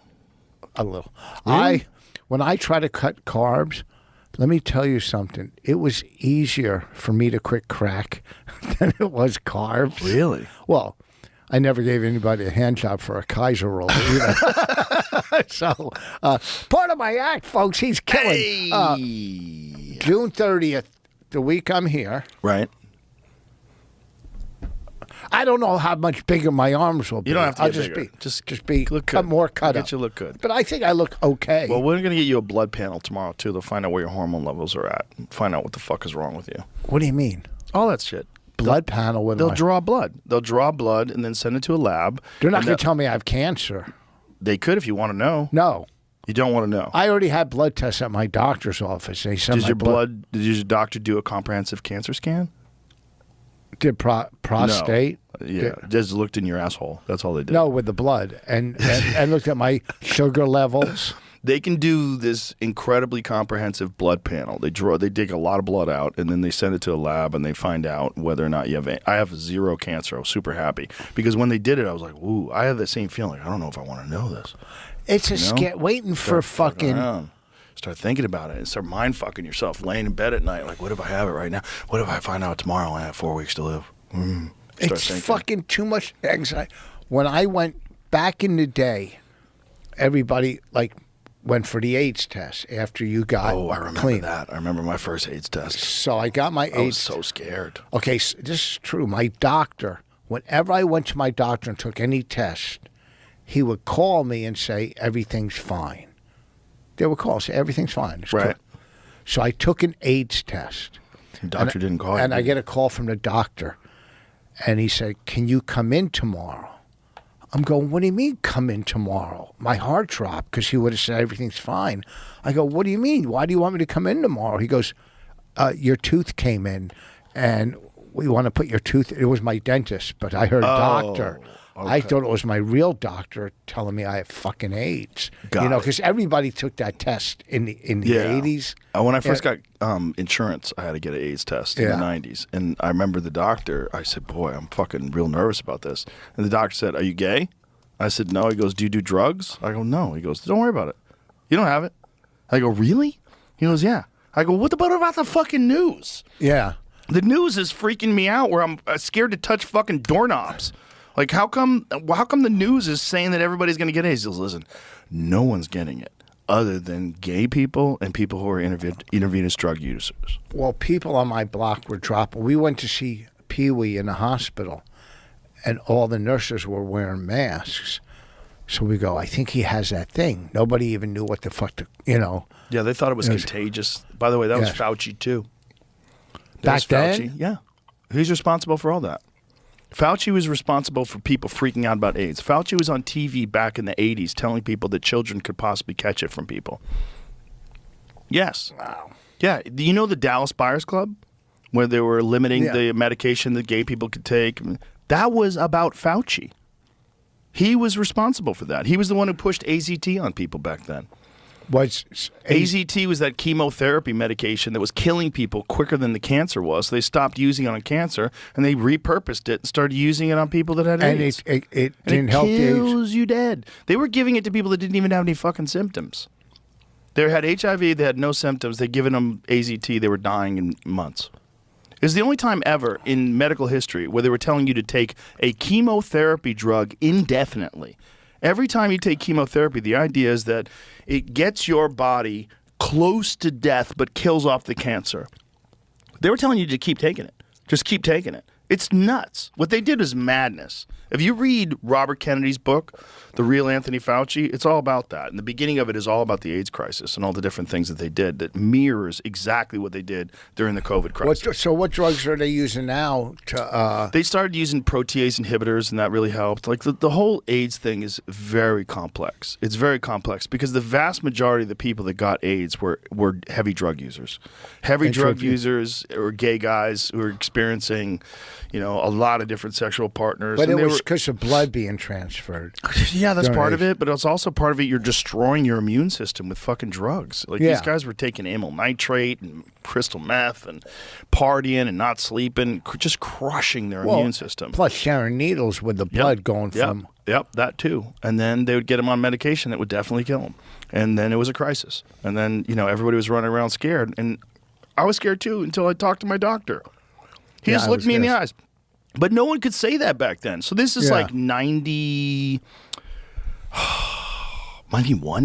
A little. Really? When I try to cut carbs, let me tell you something. It was easier for me to quit crack than it was carbs. Really? Well, I never gave anybody a hand job for a Kaiser roll either. So, part of my act, folks, he's killing. June 30th, the week I'm here. Right. I don't know how much bigger my arms will be. You don't have to I'll get just bigger. be Just be look cut good. more cut Get up. you look good. But I think I look okay. Well, we're going to get you a blood panel tomorrow, too. They'll find out where your hormone levels are at. Find out what the fuck is wrong with you. What do you mean? All that shit. Blood panel with They'll my... draw blood. They'll draw blood and then send it to a lab. They're not And going to tell me I have cancer. They could if you want to know. No. You don't want to know. I already had blood tests at my doctor's office. They sent Did my your did your doctor do a comprehensive cancer scan? Did prostate? No. Yeah, just looked in your asshole. That's all they did. No, with the blood and looked at my sugar levels. They can do this incredibly comprehensive blood panel. They dig a lot of blood out, and then they send it to a lab, and they find out whether or not you have. I have 0 cancer. I was super happy because when they did it, I was like, "Ooh!" I have the same feeling. I don't know if I want to know this. It's a scare. Waiting for fucking. Around. Start thinking about it and start mind fucking yourself, laying in bed at night. Like, what if I have it right now? What if I find out tomorrow and I have 4 weeks to live? It's fucking too much anxiety. When I went back in the day, everybody like went for the AIDS test after you got I remember clean. that. I remember my first AIDS test. So I got my AIDS. I was so scared. Okay, so this is true. My doctor, whenever I went to my doctor and took any test, he would call me and say, everything's fine. They would call, say, everything's fine. It's Right. good. So I took an AIDS test. The doctor didn't call you. And I get a call from the doctor, and he said, can you come in tomorrow? I'm going, what do you mean come in tomorrow? My heart dropped because he would have said everything's fine. I go, what do you mean? Why do you want me to come in tomorrow? He goes, your tooth came in, and we want to put your tooth. It was my dentist, but I heard doctor. I thought it was my real doctor telling me I have fucking AIDS. Got you know, it. because everybody took that test in the 80s. When I first got insurance, I had to get an AIDS test in the 90s. And I remember the doctor, I said, boy, I'm fucking real nervous about this. And the doctor said, are you gay? I said, no. He goes, do you do drugs? I go, no. He goes, don't worry about it. You don't have it. I go, really? He goes, yeah. I go, what about the fucking news? Yeah. The news is freaking me out where I'm scared to touch fucking doorknobs. Like, how come the news is saying that everybody's going to get AIDS? He goes, listen, no one's getting it other than gay people and people who are intravenous drug users. Well, people on my block were dropping. We went to see Pee-wee in the hospital, and all the nurses were wearing masks. So we go, I think he has that thing. Nobody even knew what the fuck, Yeah, they thought it was contagious. By the way, that was Yes. Fauci, too. Back was Fauci. then? Yeah. He's responsible for all that. Fauci was responsible for people freaking out about AIDS. Fauci was on TV back in the 80s telling people that children could possibly catch it from people. Yes. Wow. Yeah. Do you know the Dallas Buyers Club, where they were limiting Yeah. the medication that gay people could take? That was about Fauci. He was responsible for that. He was the one who pushed AZT on people back then. AZT was that chemotherapy medication that was killing people quicker than the cancer was. So they stopped using it on cancer, and they repurposed it and started using it on people that had AIDS. And it And didn't help the AIDS. kills you dead. They were giving it to people that didn't even have any fucking symptoms. They had HIV, they had no symptoms. They'd given them AZT, they were dying in months. It was the only time ever in medical history where they were telling you to take a chemotherapy drug indefinitely. Every time you take chemotherapy, the idea is that it gets your body close to death but kills off the cancer. They were telling you to keep taking it. Just keep taking it. It's nuts. What they did is madness. If you read Robert Kennedy's book, The Real Anthony Fauci, it's all about that. And the beginning of it is all about the AIDS crisis and all the different things that they did that mirrors exactly what they did during the COVID crisis. So what drugs are they using now to... They started using protease inhibitors, and that really helped. Like the whole AIDS thing is very complex. It's very complex because the vast majority of the people that got AIDS were heavy drug users. Heavy drug users or gay guys who were experiencing, a lot of different sexual partners. But and it they was because of blood being transferred. Yeah, that's during part of AIDS. it, but it's also part of it. You're destroying your immune system with fucking drugs. Like these guys were taking amyl nitrate and crystal meth and partying and not sleeping, just crushing their immune system. Plus sharing needles with the blood going from... Yep, that too. And then they would get them on medication that would definitely kill them. And then it was a crisis. And then, everybody was running around scared. And I was scared too until I talked to my doctor. He just looked me in the eyes. But no one could say that back then. So this is like 91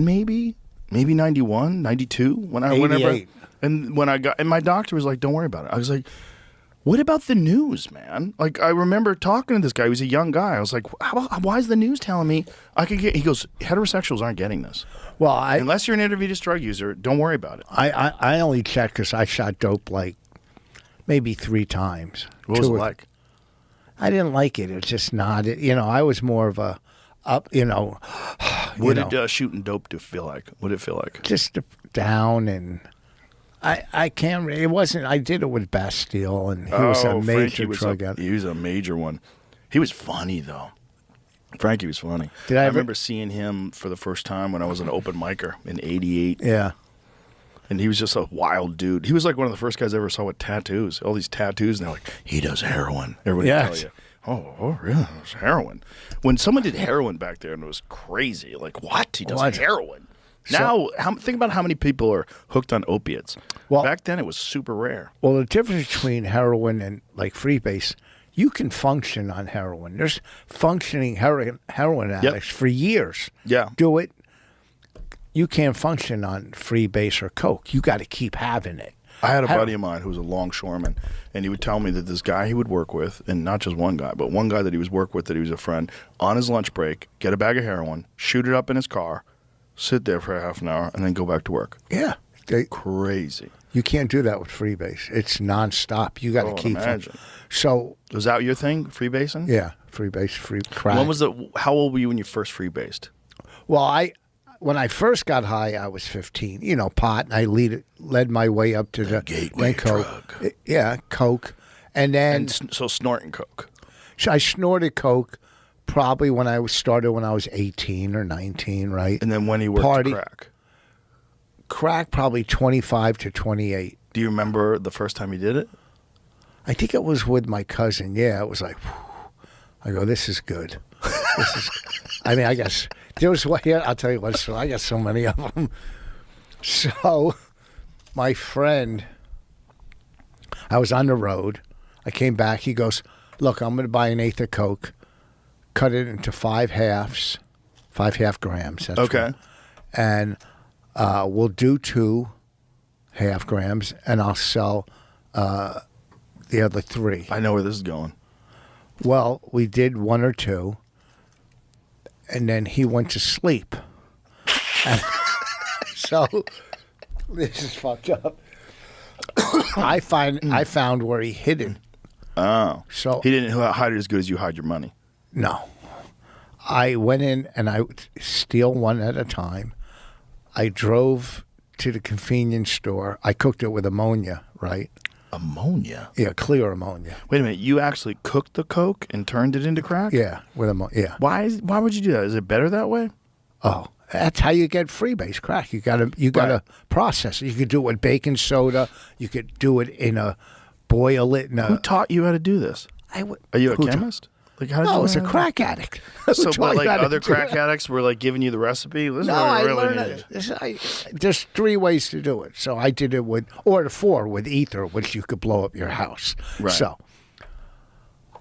maybe 91, 92 whenever. And when I got, and my doctor was like, don't worry about it. I was like, what about the news, man? Like, I remember talking to this guy. He was a young guy. I was like, why is the news telling me I could get, he goes, heterosexuals aren't getting this. Well, Unless you're an intravenous drug user, don't worry about it. I only checked because I shot dope like maybe 3 times. What was it like? I didn't like it. It was just not. I was more of a up. What did shooting dope feel like? What did it feel like? Just down and. I can't. It wasn't. I did it with Bastille, and he was a major drug addict. He was a major one. He was funny though. Frankie was funny. Did I ever- remember seeing him for the first time when I was an open micer in '88. Yeah. And he was just a wild dude. He was like one of the first guys I ever saw with tattoos. All these tattoos, and they're like, he does heroin. Everybody Yes. tell you, oh, really? It's heroin. When someone did heroin back there, and it was crazy. Like, what? He does What? heroin. So- Now, think about how many people are hooked on opiates. Well- Back then, it was super rare. Well, the difference between heroin and like freebase, you can function on heroin. There's functioning heroin addicts for years. Yeah. Do it. You can't function on freebase or coke. You got to keep having it. I had a buddy of mine who was a longshoreman, and he would tell me that this guy he would work with, and not just one guy, but one guy that he was work with that he was a friend, on his lunch break, get a bag of heroin, shoot it up in his car, sit there for a half an hour, and then go back to work. Yeah. Crazy. You can't do that with freebase. It's nonstop. You got to Oh, keep. imagine. So Was that your thing, freebasing? yeah, freebase, free crack. How old were you when you first freebased? Well, when I first got high, I was 15. You know, pot, and I led my way up to the gateway coke. drug. Yeah, coke, and then And so snorting coke. I snorted coke probably when I started when I was 18 or 19, right? And then when he worked Party. crack. Crack probably 25 to 28. Do you remember the first time you did it? I think it was with my cousin. Yeah, it was like, whew. I go, this is good. This is. I mean, I guess there was one here. I'll tell you what. So I got so many of them. So, my friend, I was on the road. I came back. He goes, "Look, I'm going to buy an eighth of coke, cut it into 5 halves, 5 half grams. That's Okay. right. And we'll do 2 half grams, and I'll sell the other 3." I know where this is going. Well, we did 1 or 2, and then he went to sleep. And so this is fucked up. I found where he hid it. Oh. So He didn't hide it as good as you hide your money. no, I went in and I would steal one at a time. I drove to the convenience store. I cooked it with ammonia, right? Ammonia? Yeah, clear ammonia. Wait a minute. You actually cooked the coke and turned it into crack? Yeah, with ammonia. Yeah. Why would you do that? Is it better that way? Oh, that's how you get freebase crack. You gotta Right. process it. You could do it with baking soda. You could do it in a boil it in a. Who taught you how to do this? Are you a who ta- chemist? Like how did No, I you was a learn crack addict. that? Who So, taught but you like how to other do crack it? addicts were like giving you the recipe. This is No, what I really learned need. there's 3 ways to do it. So I did it or 4 with ether, which you could blow up your house. Right. So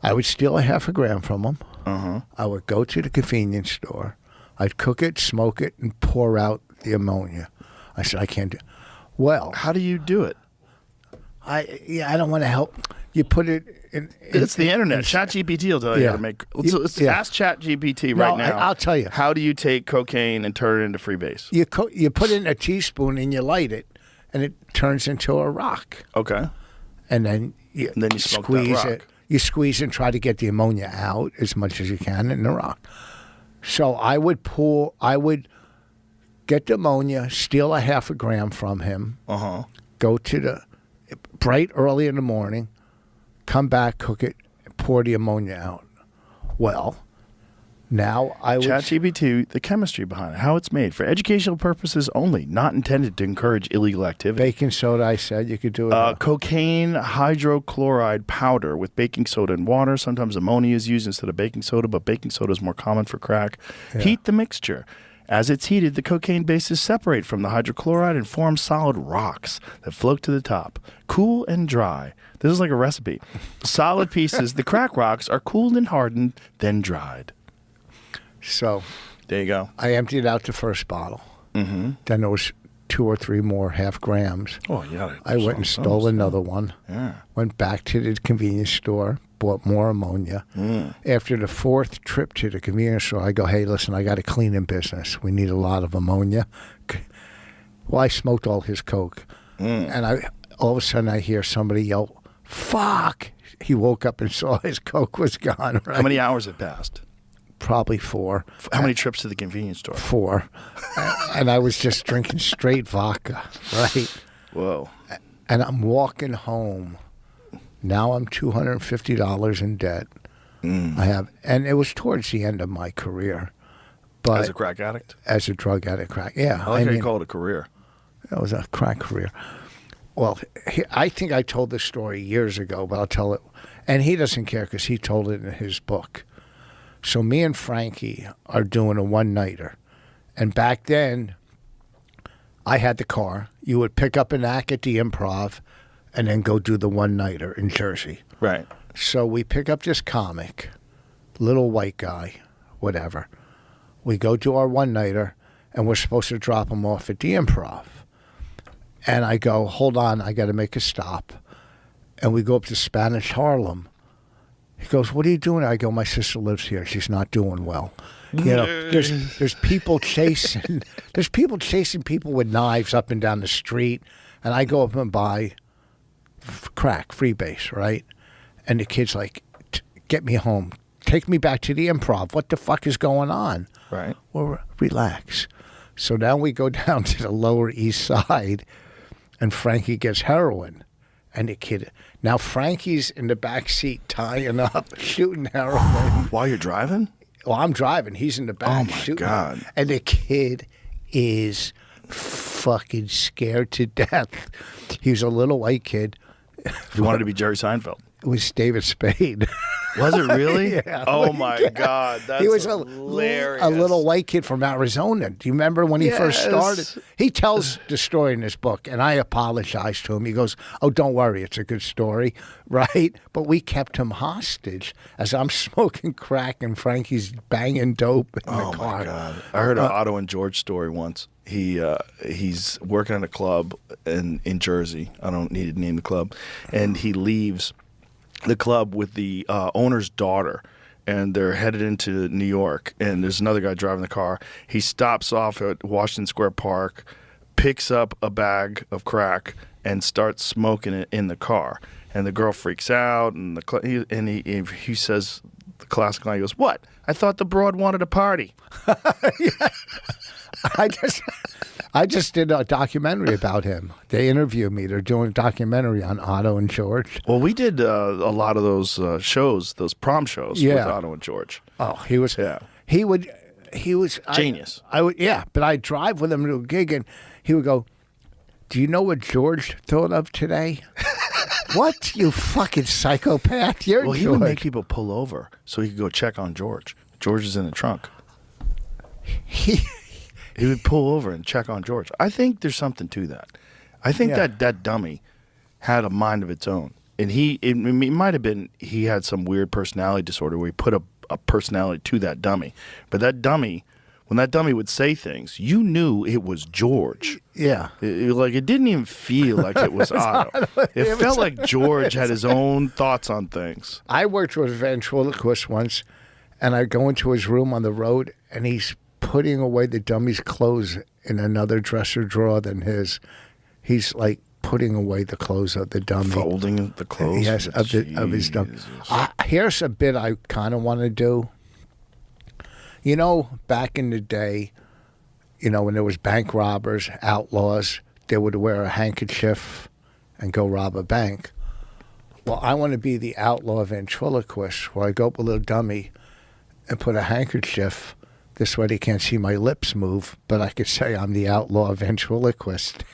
I would steal a half a gram from them. Uh-huh. I would go to the convenience store. I'd cook it, smoke it, and pour out the ammonia. I said, I can't do. Well, How do you do it? I don't want to help. You put it in. It's the internet. ChatGPT will tell you how to make. Let's Yeah. ask ChatGPT No, right now. I'll tell you. How do you take cocaine and turn it into freebase? You put in a teaspoon and you light it, and it turns into a rock. Okay. And then you smoke that squeeze rock. it. You squeeze and try to get the ammonia out as much as you can in the rock. So I would get the ammonia, steal a half a gram from him, go to the bright early in the morning, come back, cook it, pour the ammonia out. Well, now I would. ChatGPT, the chemistry behind it, how it's made for educational purposes only, not intended to encourage illegal activity. Baking soda, I said you could do it. Cocaine hydrochloride powder with baking soda and water. Sometimes ammonia is used instead of baking soda, but baking soda is more common for crack. Heat the mixture. As it's heated, the cocaine bases separate from the hydrochloride and form solid rocks that float to the top. Cool and dry. This is like a recipe. Solid pieces, the crack rocks, are cooled and hardened, then dried. So There you go. I emptied out the first bottle. Mm-hmm. Then there was 2 or 3 more half grams. Oh, yeah. I went and stole another one. Yeah. Went back to the convenience store, bought more ammonia. After the 4th trip to the convenience store, I go, hey, listen, I got a cleaning business. We need a lot of ammonia. Well, I smoked all his coke. And all of a sudden I hear somebody yell, fuck. He woke up and saw his coke was gone. Right? How many hours had passed? Probably 4. How many trips to the convenience store? 4. And I was just drinking straight vodka, right? Whoa. And I'm walking home. Now I'm $250 in debt. I have, and it was towards the end of my career. But As a crack addict? as a drug addict, crack. Yeah, I like how you call it a career. that was a crack career. Well, I think I told this story years ago, but I'll tell it. And he doesn't care because he told it in his book. So me and Frankie are doing a one-nighter. And back then, I had the car. You would pick up an act at the Improv and then go do the one-nighter in Jersey. Right. So we pick up this comic, little white guy, whatever. We go do our one-nighter, and we're supposed to drop him off at the Improv. And I go, hold on, I got to make a stop. And we go up to Spanish Harlem. He goes, what are you doing? I go, my sister lives here. She's not doing well. You know, there's people chasing. There's people chasing people with knives up and down the street. And I go up and buy crack, freebase, right? And the kid's like, get me home. Take me back to the Improv. What the fuck is going on? Right. Well, relax. So now we go down to the Lower East Side, and Frankie gets heroin. And the kid, now Frankie's in the back seat tying up, shooting heroin. While you're driving? Well, I'm driving. He's in the back Oh, my shooting. God. And the kid is fucking scared to death. He was a little white kid. You wanted to be Jerry Seinfeld. It was David Spade. Was it really? Yeah. Oh, my God. That's He was hilarious. a little white kid from Arizona. Do you remember when he first started? Yes. He tells the story in this book, and I apologize to him. He goes, oh, don't worry. It's a good story, right? But we kept him hostage as I'm smoking crack and Frankie's banging dope in the Oh, car. my God. I heard an Otto and George story once. He's working at a club in Jersey. I don't need to name the club. And he leaves the club with the owner's daughter, and they're headed into New York, and there's another guy driving the car. He stops off at Washington Square Park, picks up a bag of crack, and starts smoking it in the car. And the girl freaks out, and he says, the classic line, he goes, "What? I thought the broad wanted a party." I just did a documentary about him. They interviewed me. They're doing a documentary on Otto and George. Well, we did a lot of those shows, those prom shows with Otto and George. Oh, he was. Yeah. He was Genius. I would. Yeah, but I'd drive with him to a gig, and he would go, "Do you know what George thought of today?" What, you fucking psychopath! You're Well, he George. would make people pull over so he could go check on George. George is in the trunk. He would pull over and check on George. I think there's something to that. I think Yeah. that dummy had a mind of its own. And it might have been he had some weird personality disorder where he put a personality to that dummy. But that dummy, when that dummy would say things, you knew it was George. Yeah. It didn't even feel like it was Otto. It felt like George had his own thoughts on things. I worked with a ventriloquist once, and I go into his room on the road, and he's putting away the dummy's clothes in another dresser drawer than his. He's like putting away the clothes of the dummy. Folding the clothes. Yes, of his dummy. Jesus. Here's a bit I kind of want to do. You know, back in the day, you know, when there was bank robbers, outlaws, they would wear a handkerchief and go rob a bank. Well, I want to be the outlaw ventriloquist, where I go up with a little dummy and put a handkerchief. This way they can't see my lips move, but I could say I'm the outlaw ventriloquist.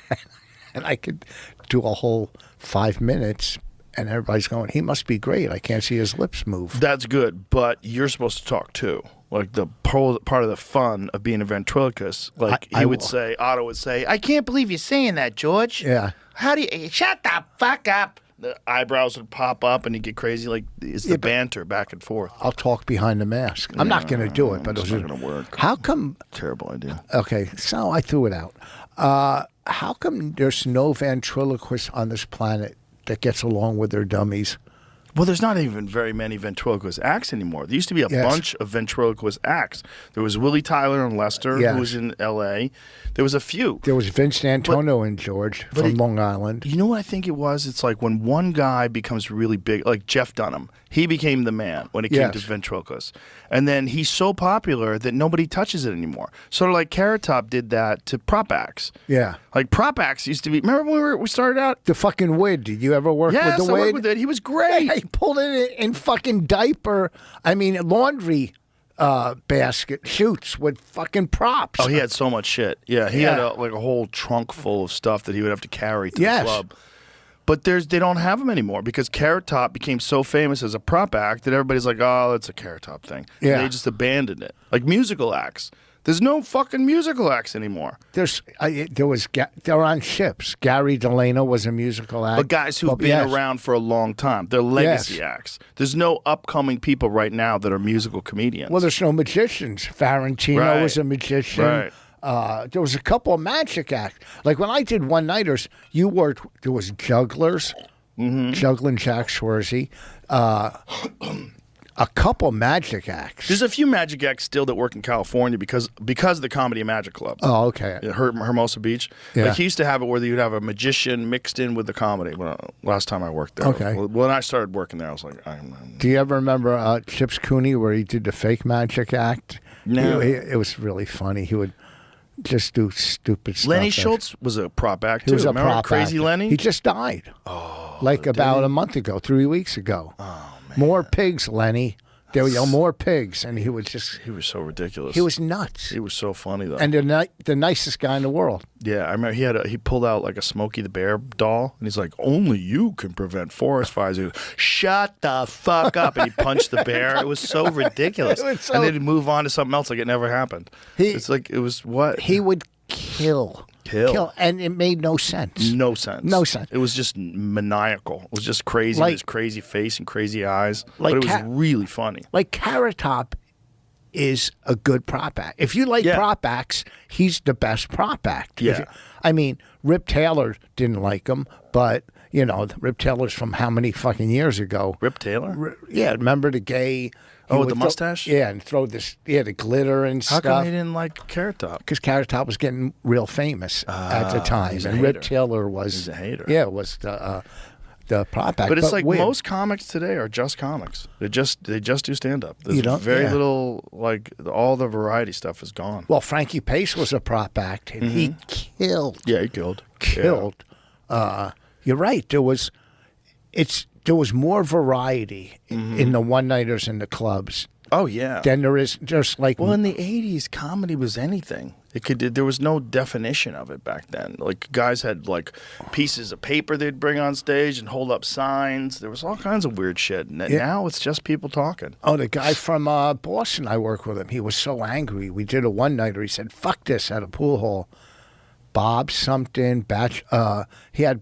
And I could do a whole 5 minutes, and everybody's going, he must be great. I can't see his lips move. That's good, but you're supposed to talk too. Like the part of the fun of being a ventriloquist, like I will. Otto would say, "I can't believe you're saying that, George. Yeah. How do you shut the fuck up?" The eyebrows would pop up and he'd get crazy. Like it's the banter back and forth. I'll talk behind the mask. I'm not going to do it, but it's it'll not gonna work. How come? Terrible idea. Okay, so I threw it out. How come there's no ventriloquist on this planet that gets along with their dummies? Well, there's not even very many ventriloquist acts anymore. There used to be a Yes. bunch of ventriloquist acts. There was Willie Tyler and Lester, Yes. who was in L.A. There was a few. There was Vince Antonio and George from Long Island. You know what I think it was? It's like when one guy becomes really big, like Jeff Dunham. He became the man when it came to Yes. ventriloquist. And then he's so popular that nobody touches it anymore. Sort of like Carrot Top did that to prop acts. Yeah. Like prop acts used to be. Remember when we started out? The fucking Wid. Did you ever work Yes, with the I Wid? worked with it. He was great. He pulled it in fucking diaper. I mean, laundry basket shoots with fucking props. Oh, he had so much shit. Yeah, he had Yeah. like a whole trunk full of stuff that he would have to carry to Yes. the club. But they don't have them anymore because Carrot Top became so famous as a prop act that everybody's like, oh, it's a Carrot Top thing. And Yeah. they just abandoned it. Like musical acts. There's no fucking musical acts anymore. They're on ships. Gary Delano was a musical act. But guys who've But been yes. around for a long time. They're legacy Yes. acts. There's no upcoming people right now that are musical comedians. Well, there's no magicians. Farentino Right. was a magician. Right. There was a couple of magic acts. Like when I did one-nighters, there was jugglers, juggling Jack Schwarzy, a couple magic acts. There's a few magic acts still that work in California because of the Comedy and Magic Club. Oh, okay. Hermosa Beach. Yeah. Like he used to have it where you'd have a magician mixed in with the comedy. Last time I worked there. Okay. When I started working there, I was like, Do you ever remember Chips Cooney where he did the fake magic act? No. It was really funny. He would just do stupid stuff. Lenny Schultz was a prop act too. He was a Remember prop Crazy actor. Lenny? He just died. Oh, like about a month ago, 3 weeks ago. Oh man. More pigs, Lenny. There were more pigs, and he was so ridiculous. he was nuts. He was so funny though. And the nicest guy in the world. Yeah, I remember he pulled out like a Smokey the Bear doll, and he's like, "Only you can prevent forest fires." He goes, "Shut the fuck up!" And he punched the bear. It was so ridiculous. It was so- and then he'd move on to something else like it never happened. It's like it was what He would kill, and it made no sense. no sense. No sense. It was just maniacal. It was just crazy. Like- with his crazy face and crazy eyes. Like but it was really funny. Like Carrot Top is a good prop act. If you like Yeah. prop acts, he's the best prop act. Yeah. I mean, Rip Taylor didn't like him, but Rip Taylor's from how many fucking years ago? Rip Taylor. Yeah, remember the gay? Oh, he with would the mustache? Yeah, and throw the glitter and How stuff. come he didn't like Carrot Top? Because Carrot Top was getting real famous at the time, he's a and Rip hater. Taylor was He's a hater. Yeah, was the prop act. But it's like weird. most comics today are just comics. They just do stand up. There's You don't- very yeah. little like all the variety stuff is gone. Well, Frankie Pace was a prop act, and he killed. Yeah, he killed. Killed. You're right. There was more variety in the one-nighters and the clubs Oh yeah. than there is just like. Well, in the '80s, comedy was anything. There was no definition of it back then. Like guys had like pieces of paper they'd bring on stage and hold up signs. There was all kinds of weird shit. And now it's just people talking. Oh, the guy from Boston, I work with him. He was so angry. We did a one-nighter. He said, "Fuck this" at a pool hall. Bob something, he had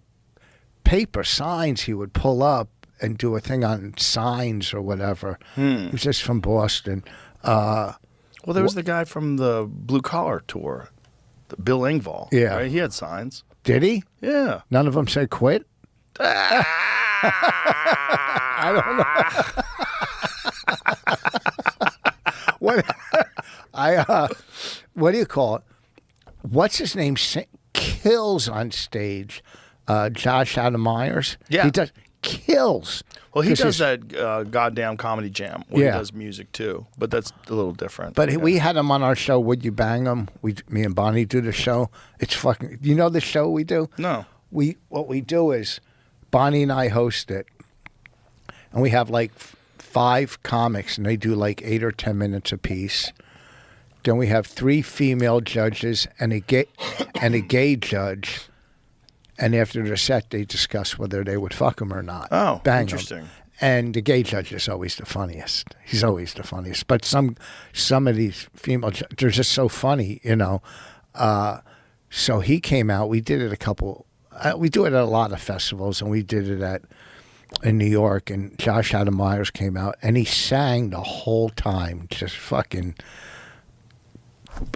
paper signs he would pull up and do a thing on signs or whatever. He was just from Boston. Well, there was the guy from the Blue Collar Tour, Bill Engvall. Yeah. right? He had signs. Did he? Yeah. None of them said quit? I don't know. What do you call it? What's his name? Kills on stage. Josh Adam Myers. Yeah. He does kills. Well, he 'Cause does he's- that goddamn comedy jam where Yeah. he does music too, but that's a little different. But Yeah. we had him on our show. Would You Bang Him? Me and Bonnie do the show. It's fucking. You know the show we do? No. What we do is Bonnie and I host it, and we have like 5 comics, and they do like 8 or 10 minutes apiece. Then we have 3 female judges and a gay judge. And after the set, they discuss whether they would fuck him or not. Oh, Bang 'em. interesting. And the gay judge is always the funniest. He's always the funniest. But some of these female, they're just so funny, So he came out. We did it a couple. We do it at a lot of festivals, and we did it in New York. And Josh Adam Myers came out, and he sang the whole time, just fucking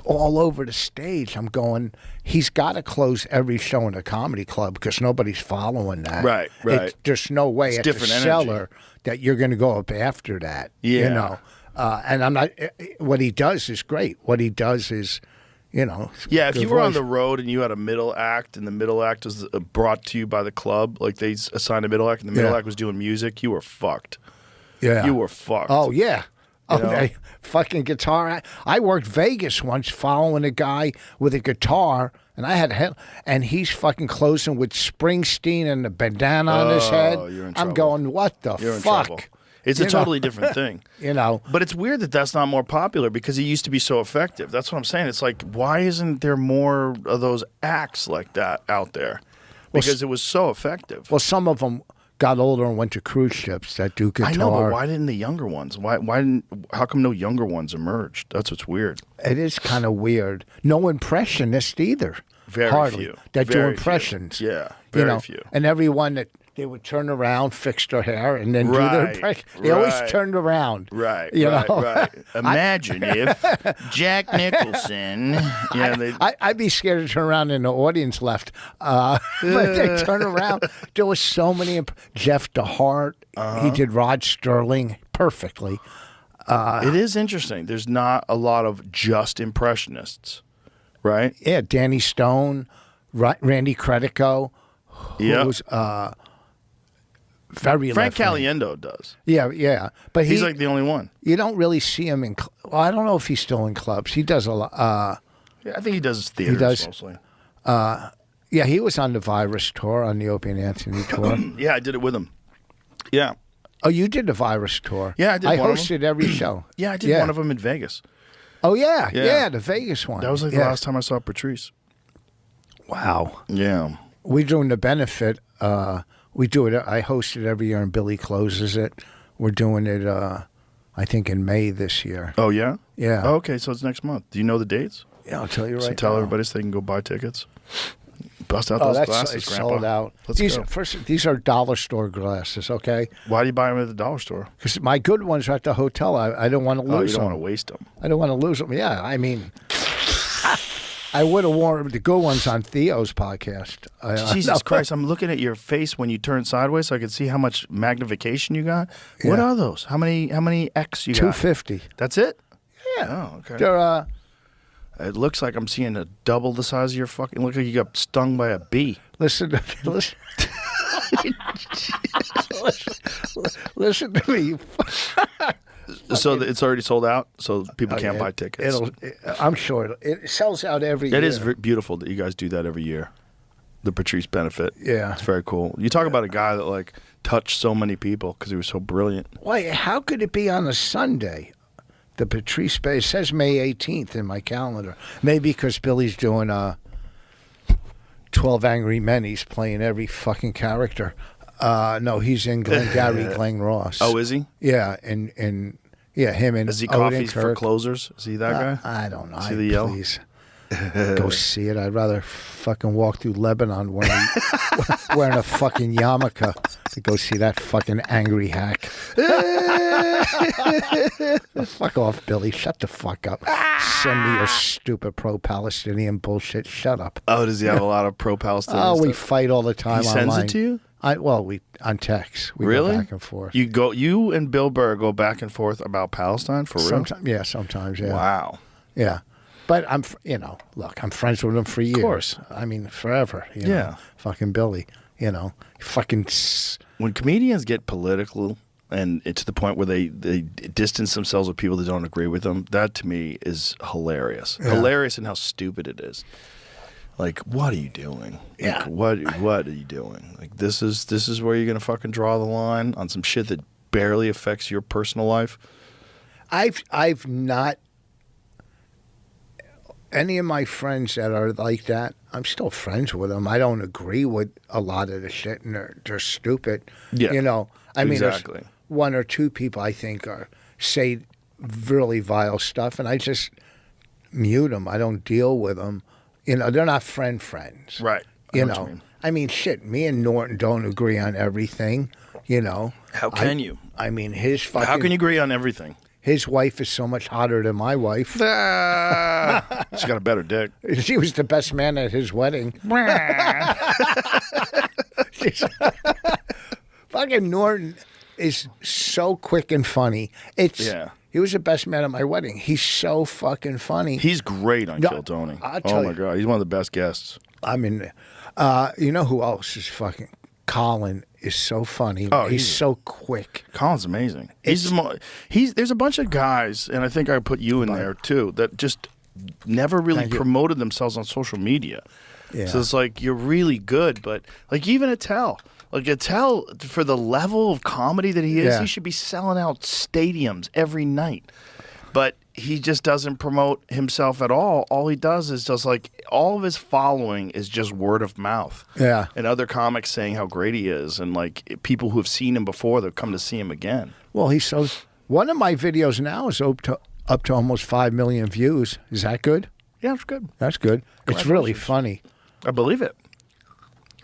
all over the stage. I'm going, he's got to close every show in a comedy club because nobody's following that. Right. There's no way It's at the different energy. cellar that you're going to go up after that. Yeah. And I'm not. What he does is great. What he does is, Yeah, if good you were on voice. the road and you had a middle act, and the middle act was brought to you by the club, like they assigned a middle act, and the middle Yeah. act was doing music, you were fucked. Yeah. you were fucked. Oh yeah. Oh, know? they fucking guitar. I worked Vegas once following a guy with a guitar, and I had and he's fucking closing with Springsteen and a bandana on his head. You're in I'm trouble. going, what the You're in fuck? trouble. It's a You know? totally different thing. You know, But it's weird that that's not more popular because it used to be so effective. That's what I'm saying. It's like, why isn't there more of those acts like that out there? Because it was so effective. well, some of them got older and went to cruise ships that do guitar. I know, but why didn't the younger ones? Why didn't? How come no younger ones emerged? That's what's weird. It is kind of weird. No impressionist either. Very Hardly. few. That do Very few. impressions. Yeah, you very know, few. And everyone that they would turn around, fix their hair, and then do their Right, impression. They always right. turned around. Right, You right, know? right. Imagine if Jack Nicholson. Yeah, they. I'd be scared to turn around and the audience left. But they turn around. There was so many. Jeff DeHart. He did Rod Sterling perfectly. It is interesting. There's not a lot of just impressionists, right? Yeah, Danny Stone, Randy Credico, Yeah. who's very Frank left-wing. Caliendo does. Yeah. But He's like the only one. you don't really see him in. Well, I don't know if he's still in clubs. He does a lot. Yeah, I think he does theaters does. mostly. Yeah, he was on the Virus tour, on the Opie and Anthony tour. Yeah, I did it with him. Yeah. Oh, you did the Virus tour? Yeah, I did I one of hosted every show. Yeah, I did one of them in Vegas. Oh yeah, Yeah. the Vegas one. That was like the last time I saw Patrice. Wow. Yeah. We're doing the benefit. We do it. I host it every year, and Billy closes it. We're doing it. I think in May this year. Oh, yeah? Yeah. Oh, okay, so it's next month. Do you know the dates? Yeah, I'll tell you right. So tell now. everybody so they can go buy tickets. Bust out Oh, those that's glasses, it's Grandpa. sold out. Let's these go. These are dollar store glasses. Okay, Why do you buy them at the dollar store? because my good ones are at the hotel. I don't want to Oh, you lose don't them. want to waste them. I don't want to lose them. Yeah, I mean, I would have worn the good ones on Theo's podcast. Jesus Christ, I'm looking at your face when you turn sideways so I can see how much magnification you got. What Yeah. are those? How many X you got? 250. That's it? Yeah. Oh, okay. They're It looks like I'm seeing a double the size of your fucking. Look like you got stung by a bee. listen to me. Listen to me. You So it's already sold out, so people can't Yeah, buy tickets. I'm sure it sells out every year. It is beautiful that you guys do that every year. The Patrice benefit. Yeah. It's very cool. You talk about a guy that like touched so many people because he was so brilliant. Why? How could it be on a Sunday? The Patrice Bay. It says May 18th in my calendar. Maybe because Billy's doing 12 Angry Men. He's playing every fucking character. No, he's in Glenn Ross. Oh, is he? Yeah, and yeah, him and Is he coffees for Odenkirk. closers? Is he that guy? I don't know. See the yell? Please. Go see it. I'd rather fucking walk through Lebanon wearing a fucking yarmulke to go see that fucking angry hack. Fuck off, Billy. Shut the fuck up. Send me your stupid pro-Palestinian bullshit. Shut up. Oh, does he have a lot of pro-Palestinian Oh, we stuff? fight all the time He online. sends it to you? We on text. We Really? go back and forth. You and Bill Burr go back and forth about Palestine for real? Sometimes, yeah. Wow. Yeah. But look, I'm friends with him for years. course. I mean, forever. You know? Yeah. Fucking Billy, fucking. When comedians get political and it's to the point where they distance themselves with people that don't agree with them, that to me is hilarious. Yeah. Hilarious in how stupid it is. Like, what are you doing? Yeah. Like, what are you doing? Like, this is where you're gonna fucking draw the line on some shit that barely affects your personal life. I've not. Any of my friends that are like that, I'm still friends with them. I don't agree with a lot of the shit, and they're stupid. Yeah. I mean, there's Exactly. one or two people I think say really vile stuff, and I just mute them. I don't deal with them. They're not friends. Right. I know what you mean. I mean, shit. Me and Norton don't agree on everything. How can you? I mean, his fucking. How can you agree on everything? His wife is so much hotter than my wife. She's got a better dick. She was the best man at his wedding. Fucking Norton is so quick and funny. Yeah. He was the best man at my wedding. He's so fucking funny. He's great on No, Kill Tony. I'll Oh tell my you. god, he's one of the best guests. I mean, you know who else is fucking? Colin is so funny. Oh, he's so quick. Colin's amazing. There's a bunch of guys, and I think I put you in there too, that just never really Thank you. promoted themselves on social media. Yeah. So it's like you're really good, but like even Attell, for the level of comedy that he is, Yeah. he should be selling out stadiums every night. But he just doesn't promote himself at all. All he does is just like all of his following is just word of mouth. Yeah. And other comics saying how great he is, and like people who have seen him before that come to see him again. Well, he's so. One of my videos now is up to almost 5 million views. Is that good? Yeah, it's good. That's good. It's really Congratulations. funny. I believe it.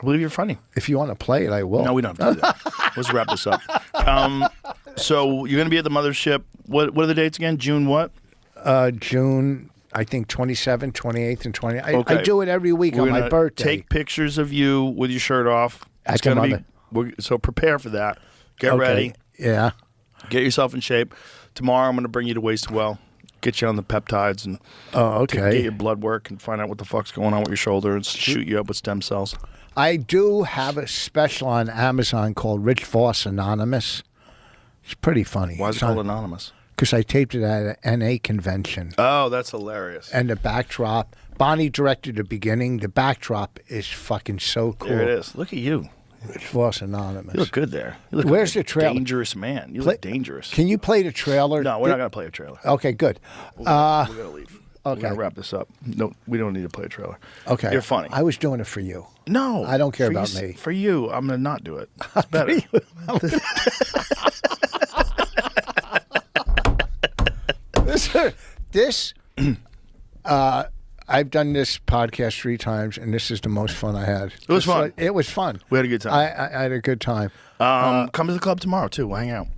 I believe you're funny. If you want to play it, I will. No, we don't have to do that. Let's wrap this up. So you're going to be at the mothership. What are the dates again? June what? June, I think 27th, 28th, and 20th. I Okay. do it every week We're on my gonna birthday. Take pictures of you with your shirt off. At It's the going to mother. be so prepare for that. Get Okay. ready. Yeah. Get yourself in shape. Tomorrow I'm going to bring you to Waste Well. Get you on the peptides and Oh, get okay. your blood work and find out what the fuck's going on with your shoulder and shoot you up with stem cells. I do have a special on Amazon called Rich Voss Anonymous. It's pretty funny. Why is it called Anonymous? Because I taped it at an NA convention. Oh, that's hilarious. And the backdrop, Bonnie directed the beginning. The backdrop is fucking so cool. There it is. Look at you. Rich Voss Anonymous. You look good there. You look Where's like the a trailer? dangerous man. You Play- look dangerous. Can you play the trailer? No, we're not going to play a trailer. Okay, good. We're going to leave. We're okay. going to wrap this up. No, we don't need to play a trailer. Okay. You're funny. I was doing it for you. No. I don't care for about you, me. For you, I'm going to not do it. It's better. This I've done this podcast 3 times, and this is the most fun I had. It was fun. It was fun. We had a good time. I had a good time. Come to the club tomorrow, too. We'll hang out.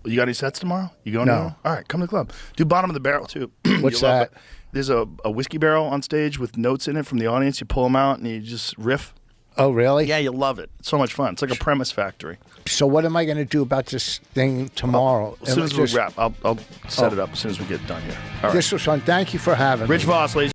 You got any sets tomorrow? You going No. tomorrow? All right, come to the club. Do bottom of the barrel, too. What's You'll love that? it. There's a whiskey barrel on stage with notes in it from the audience. You pull them out and you just riff. Oh, really? Yeah, you'll love it. It's so much fun. It's like a premise factory. So what am I going to do about this thing tomorrow? As soon as we wrap, I'll set it up as soon as we get done here. All right. This was fun. Thank you for having me. Rich Voss, ladies.